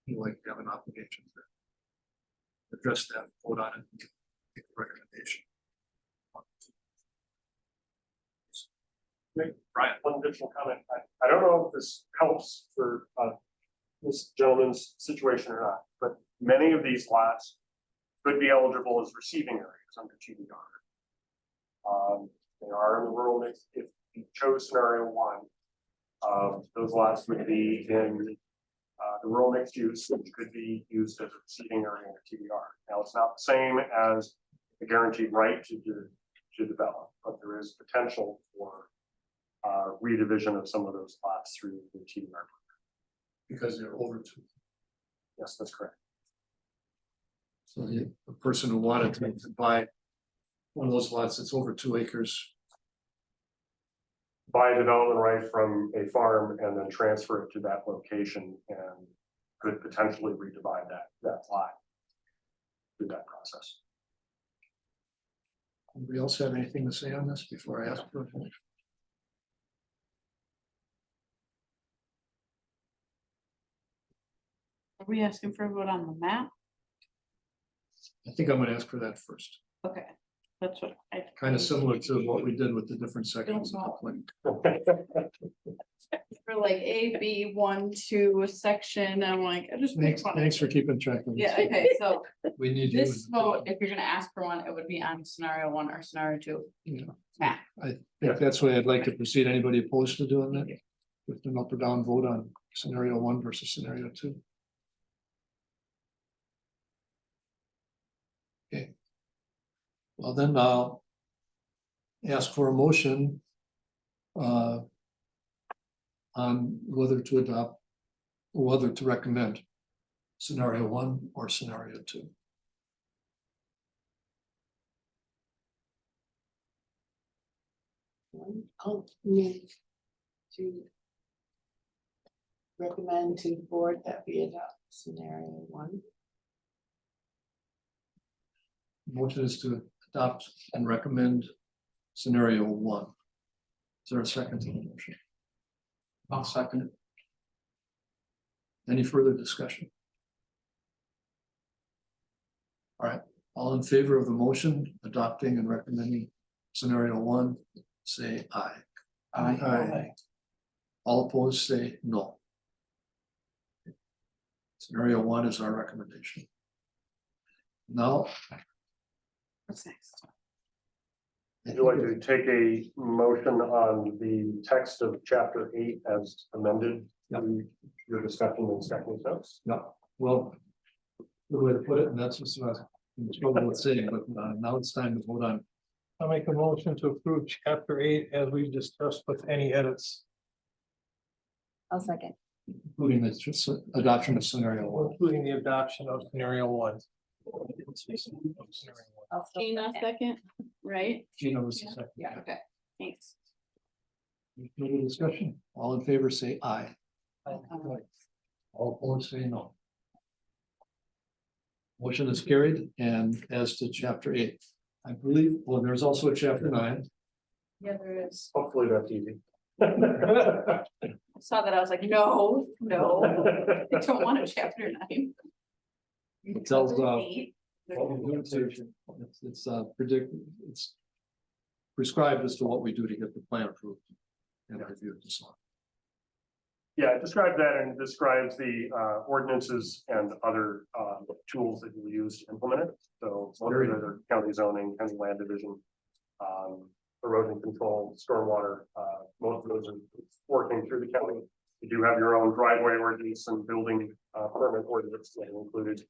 You like to have an obligation to address that, vote on it, and make a recommendation. Brian, one additional comment. I don't know if this helps for this gentleman's situation or not, but many of these lots could be eligible as receiving areas under TDR. They are in the rural mix. If you chose scenario one, those lots would be in the rural mixed use, which could be used as a receiving area under TDR. Now, it's not the same as the guaranteed right to develop, but there is potential for redivision of some of those lots through the TDR. Because they're over 2. Yes, that's correct. So the person who wanted to buy one of those lots that's over 2 acres. Buy a development right from a farm and then transfer it to that location and could potentially redivide that lot through that process. Anybody else have anything to say on this before I ask for it? Are we asking for a vote on the map? I think I'm gonna ask for that first. Okay, that's what I. Kind of similar to what we did with the different sections of the plan. For like A, B, 1, 2 section, I'm like, I just. Thanks for keeping track of this. Yeah, okay, so We need you. this vote, if you're gonna ask for one, it would be on scenario 1 or scenario 2. Yeah. Map. I think that's the way I'd like to proceed. Anybody opposed to doing that? With an up or down vote on scenario 1 versus scenario 2. Okay. Well, then I'll ask for a motion on whether to adopt or whether to recommend scenario 1 or scenario 2. I'll move to recommend to the board that we adopt scenario 1. Motion is to adopt and recommend scenario 1. Is there a second to the motion? I'll second it. Any further discussion? All right, all in favor of the motion adopting and recommending scenario 1, say aye. Aye. All opposed, say no. Scenario 1 is our recommendation. Now. What's next? Would you like to take a motion on the text of chapter 8 as amended? Your discussion and second notes? No, well, good way to put it, and that's just what I'm in trouble with saying, but now it's time to vote on. I'll make a motion to approve chapter 8 as we've discussed with any edits. I'll second. Including the adoption of scenario 1. Including the adoption of scenario 1. Gina, second, right? Gina was the second. Yeah, okay, thanks. Further discussion, all in favor say aye. All opposed say no. Motion is carried, and as to chapter 8, I believe, well, there's also a chapter 9. Yeah, there is. Hopefully that's easy. I saw that, I was like, no, I don't want a chapter 9. It tells Eight. it's it's prescribed as to what we do to get the plan approved and reviewed and so on. Yeah, it describes that and describes the ordinances and other tools that you use to implement it. So what are the county zoning, county land division, erosion control, stormwater, most of those are working through the county. You do have your own driveway ordinance and building permit ordinance that are included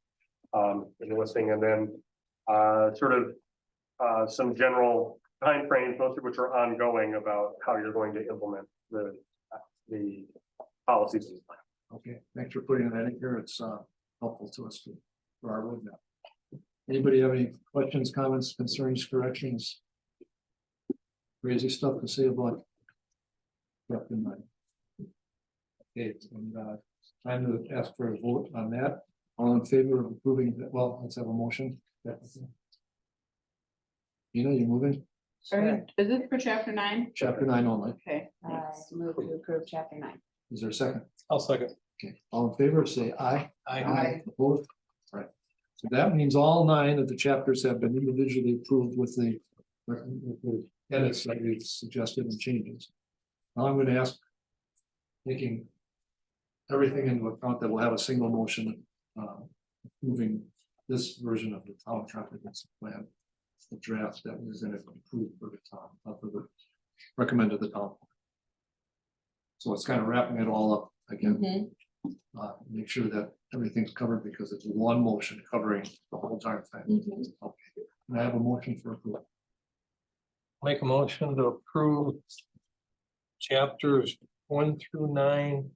in the listing, and then sort of some general timeframes, most of which are ongoing about how you're going to implement the policies in the plan. Okay, thanks for putting that in here. It's helpful to us for our roadmap. Anybody have any questions, comments, concerns, corrections? Crazy stuff to say about. Chapter 9. Okay, and time to ask for a vote on that. All in favor of approving that? Well, let's have a motion. You know, you're moving Sorry, is it for chapter 9? chapter 9 only. Okay. Move to approve chapter 9. Is there a second? I'll second. Okay, all in favor, say aye. Aye. Opposed? Right. So that means all 9 of the chapters have been individually approved with the edits that we've suggested and changes. Now I'm gonna ask, taking everything into account, that we'll have a single motion approving this version of the town comprehensive plan, the draft that we're gonna approve for the town, for the recommended the town. So it's kind of wrapping it all up again. Make sure that everything's covered because it's one motion covering the whole entire thing. Okay. Can I have a motion for approval? Make a motion to approve chapters 1 through 9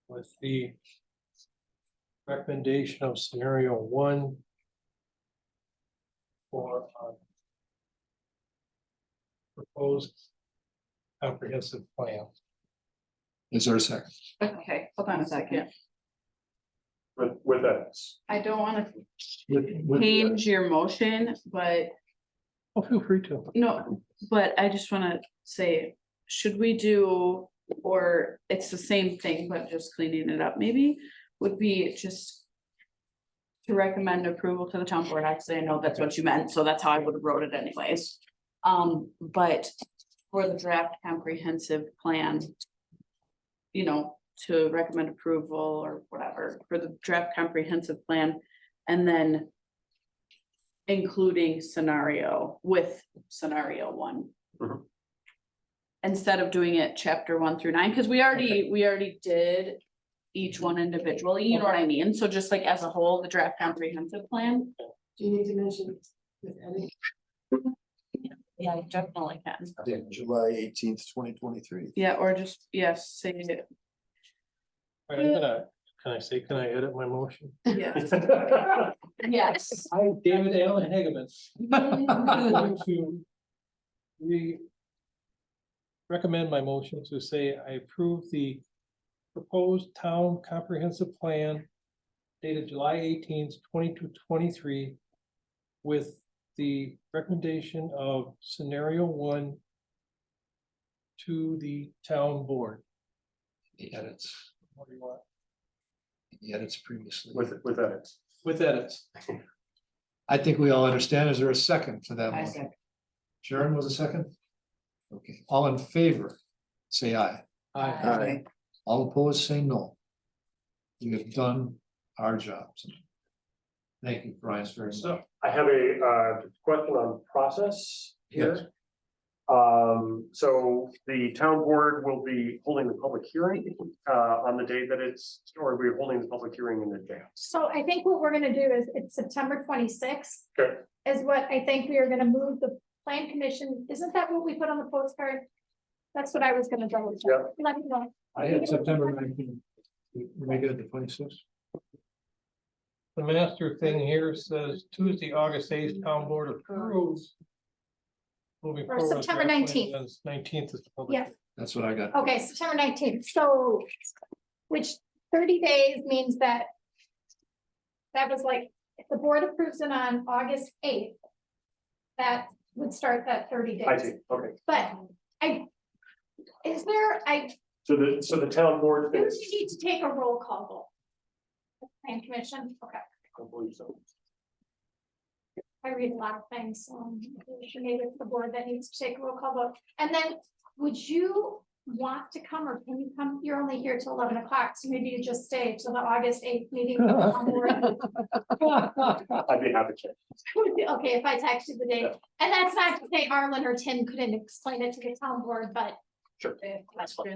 with the recommendation of scenario 1 for proposed comprehensive plan. Is there a second? Okay, hold on a second. With that. I don't wanna With change your motion, but Oh, feel free to. no, but I just wanna say, should we do, or it's the same thing, but just cleaning it up, maybe, would be just to recommend approval to the town board. Actually, I know that's what you meant, so that's how I would have wrote it anyways. But for the draft comprehensive plan, you know, to recommend approval or whatever for the draft comprehensive plan, and then including scenario with scenario 1. Mhm. Instead of doing it chapter 1 through 9, because we already did each one individually, you know what I mean? So just like as a whole, the draft comprehensive plan. Do you need to mention with edit? Yeah, I definitely can. I think July 18th, 2023. Yeah, or just, yes, say it. All right, can I edit my motion? Yes. Yes. I, David Allen Hageman. I'm going to recommend my motion to say I approve the proposed town comprehensive plan dated July 18th, 2023 with the recommendation of scenario 1 to the town board. the edits, What do you want? the edits previously. With that. With edits. I think we all understand. Is there a second to that I motion? second. Sharon was a second? Okay, all in favor, say aye. Aye. All opposed, say no. We have done our jobs. Thank you, Brian, very much. So I have a question on process Yes. here. So the town board will be holding the public hearing on the day that it's, or we're holding the public hearing in advance. So I think what we're gonna do is, it's September 26th. Okay. Is what I think we are gonna move the plan commission, isn't that what we put on the postcard? That's what I was gonna double check. Yeah. Let me know. I had September 19th. We make it the 26th. The master thing here says Tuesday, August 8th, town board approves. Moving Or forward. September 19th. 19th is the public. Yeah. That's what I got. Okay, September 19th, so, which 30 days means that. That was like, if the board approves it on August 8th. That would start that 30 days. I see, okay. But is there, So the town board do is. we need to take a roll call vote? Plan commission, okay, I believe so. I read a lot of things, maybe it's the board that needs to take a roll call vote. And then, would you want to come, or can you come, you're only here till 11 o'clock, so maybe you just stay till the August 8th meeting. On board. I'd be happy to. Okay, if I text you the date, and that's not to say Arlen or Tim couldn't explain it to the town board, but. Sure.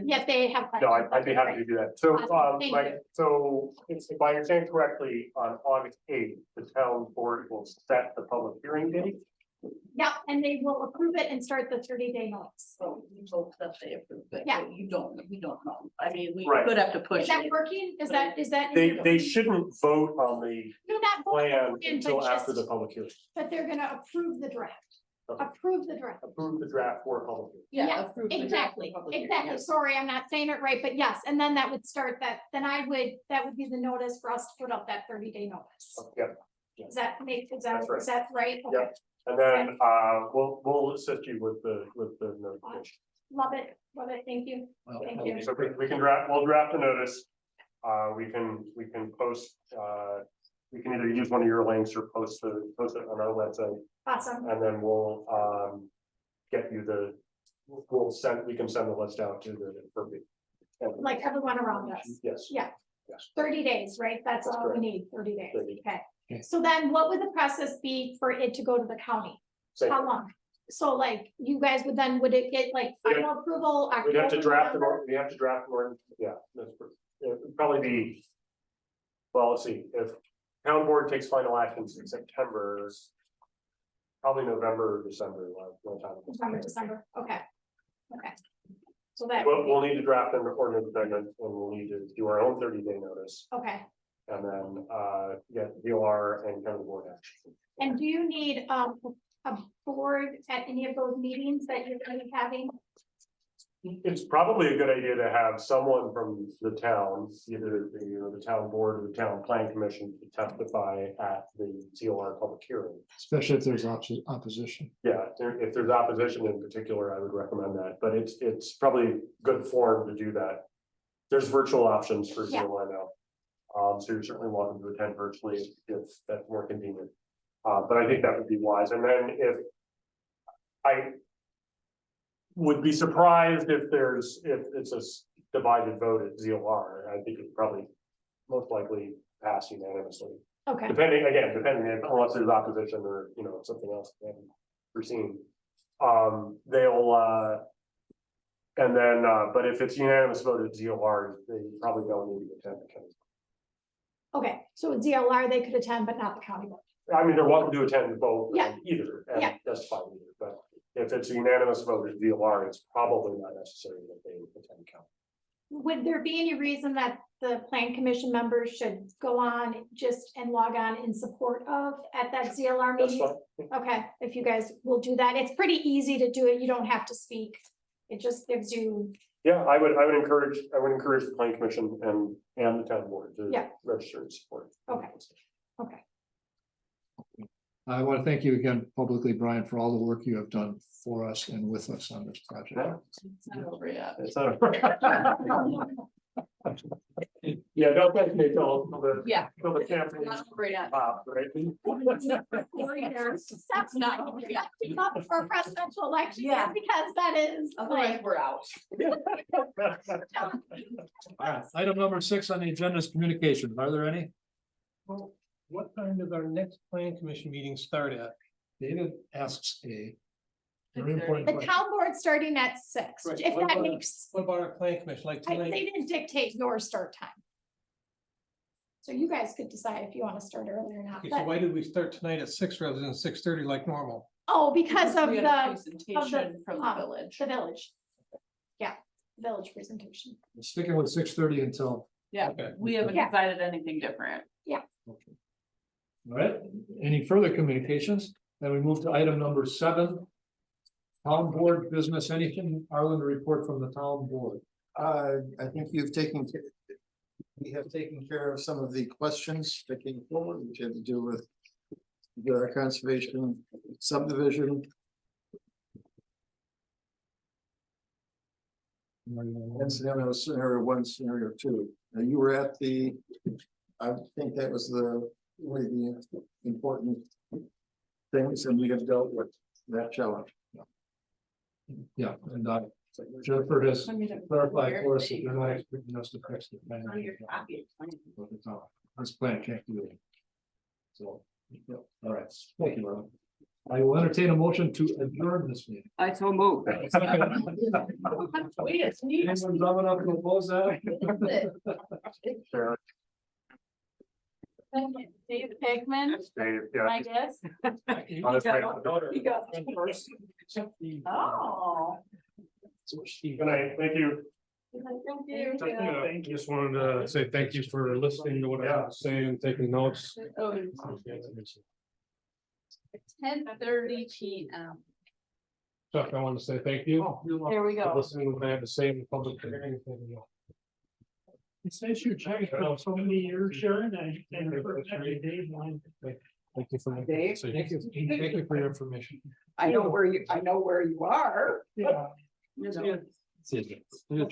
Yes, they have. No, I'd be happy to do that. So, Awesome, thank you. so if I understand correctly, on August 8th, the town board will set the public hearing date. Yep, and they will approve it and start the 30-day notice. So we hope that they approve it, Yeah. but we don't know. I mean, we Right. could have to push Is that it. working? Is that? They shouldn't vote on the No, not vote, plan but until after the just- public hearing. But they're gonna approve the draft. Okay. Approve the draft. Approve the draft for public hearing. Yeah, approve the draft for Exactly, public hearing, exactly. yes. Sorry, I'm not saying it right, but yes, and then that would start that, then that would be the notice for us to put up that 30-day notice. Yeah, Does that make, That's right. is that right? Okay. Yep. and then, we'll assist you with the notification. Love it, thank you. Thank you. So we can we'll draft a notice. We can post, we can either use one of your links or post it on our website, Awesome. and then we'll, get you we can send the list out to the appropriate. Like everyone around us. Yes. Yeah. Yes. 30 days, right? That's That's all we correct. need, 30 days. 30. Okay. Okay. So then what would the process be for it to go to the county? Same. How long? So like you guys would it get like We'd final approval? We'd have to October, draft November? we have to draft more, yeah, it would probably be. Well, let's see, if town board takes final actions in September. Probably November or December, no time. December, okay. Okay. So that, We'll need to draft an ordinance amendment, and we'll need to do our own 30-day notice, okay. and then, get DOR and kind of board action. And do you need a board at any of those meetings that you're going to be having? It's probably a good idea to have someone from the town, either the town board or the town plan commission to testify at the COR public hearing. Especially if there's opposition. Yeah, if there's opposition in particular, I would recommend that, but it's probably good form to do that. There's virtual options for Yeah. COR now. So you're certainly welcome to attend virtually if that's more convenient. But I think that would be wise, and then if I would be surprised if it's a divided vote at ZOR. I think it probably most likely pass unanimously, Okay, depending unless there's opposition or, something else they haven't foreseen. They'll, and then, but if it's unanimous vote at ZOR, they probably don't need to attend the county. okay. So with DLR, they could attend, but not the county board. I mean, they're welcome to attend both, Yeah. either, and Yeah. that's fine either, but if it's a unanimous vote at DLR, it's probably not necessary that they attend county. Would there be any reason that the plan commission members should go on and log on in support of at that ZLR That's meeting? fine. Okay, if you guys will do that, it's pretty easy to do it. You don't have to speak. It just gives you, Yeah, I would encourage the planning commission and the town board to Yeah. register and support. Okay. okay. I want to thank you again publicly, Brian, for all the work you have done for us and with us on this project. It's not over yet. It's not- Yeah, don't get me till the Yeah. campaign. Not over yet. Right? 4 years. That's not, we have to come up for a presidential election. Yeah. Because that is Otherwise, like, we're out. All right, item number 6 on the agenda is communications. Are there any? Well, what time does our next plan commission meeting start at? David asks a very 6:30. important the question. town board starting at 6, Right, if what that about- makes, What about our plan commission, like they tonight? didn't dictate your start time. So you guys could decide if you want to start earlier or not, Okay, so but, why did we start tonight at 6 rather than 6:30 like normal? because of We had a the presentation from the village. the village. Yeah, village presentation. Sticking with 6:30 until, Yeah, Okay. we haven't Yeah. decided anything different. all right, any further communications? Then we move to item number 7. Town board business, anything, Arlen, to report from the town board? I think we have taken care of some of the questions that came forward, which had to do with the conservation subdivision. And scenario 1, scenario 2. Now you were at I think that was one of the important things, and we have dealt with that challenge. Yeah, and Jennifer has I mean, clarified for us that they're not expecting us to fix the plan. on your copy, it's fine. This plan can't do it. So, yeah, all right, thank you, Arlen. I will entertain a motion to adjourn this meeting. I so move. Wait, it's neat. Anyone dumb enough to oppose that? Sure. Dave Pigman, Dave, I yeah. guess. On his way out the door. You got it first. Oh. Good night, thank you. Thank you. I just wanted to say thank you for listening to what I have to say and taking notes. Oh, 10:30 PM. Chuck, I want to say thank you. There we for go. Listening to what I have to say in the public hearing. It says you're checking for so many years, Sharon, and. Thank you for. Dave? Thank you for your information. I know where you are. Yeah. See you.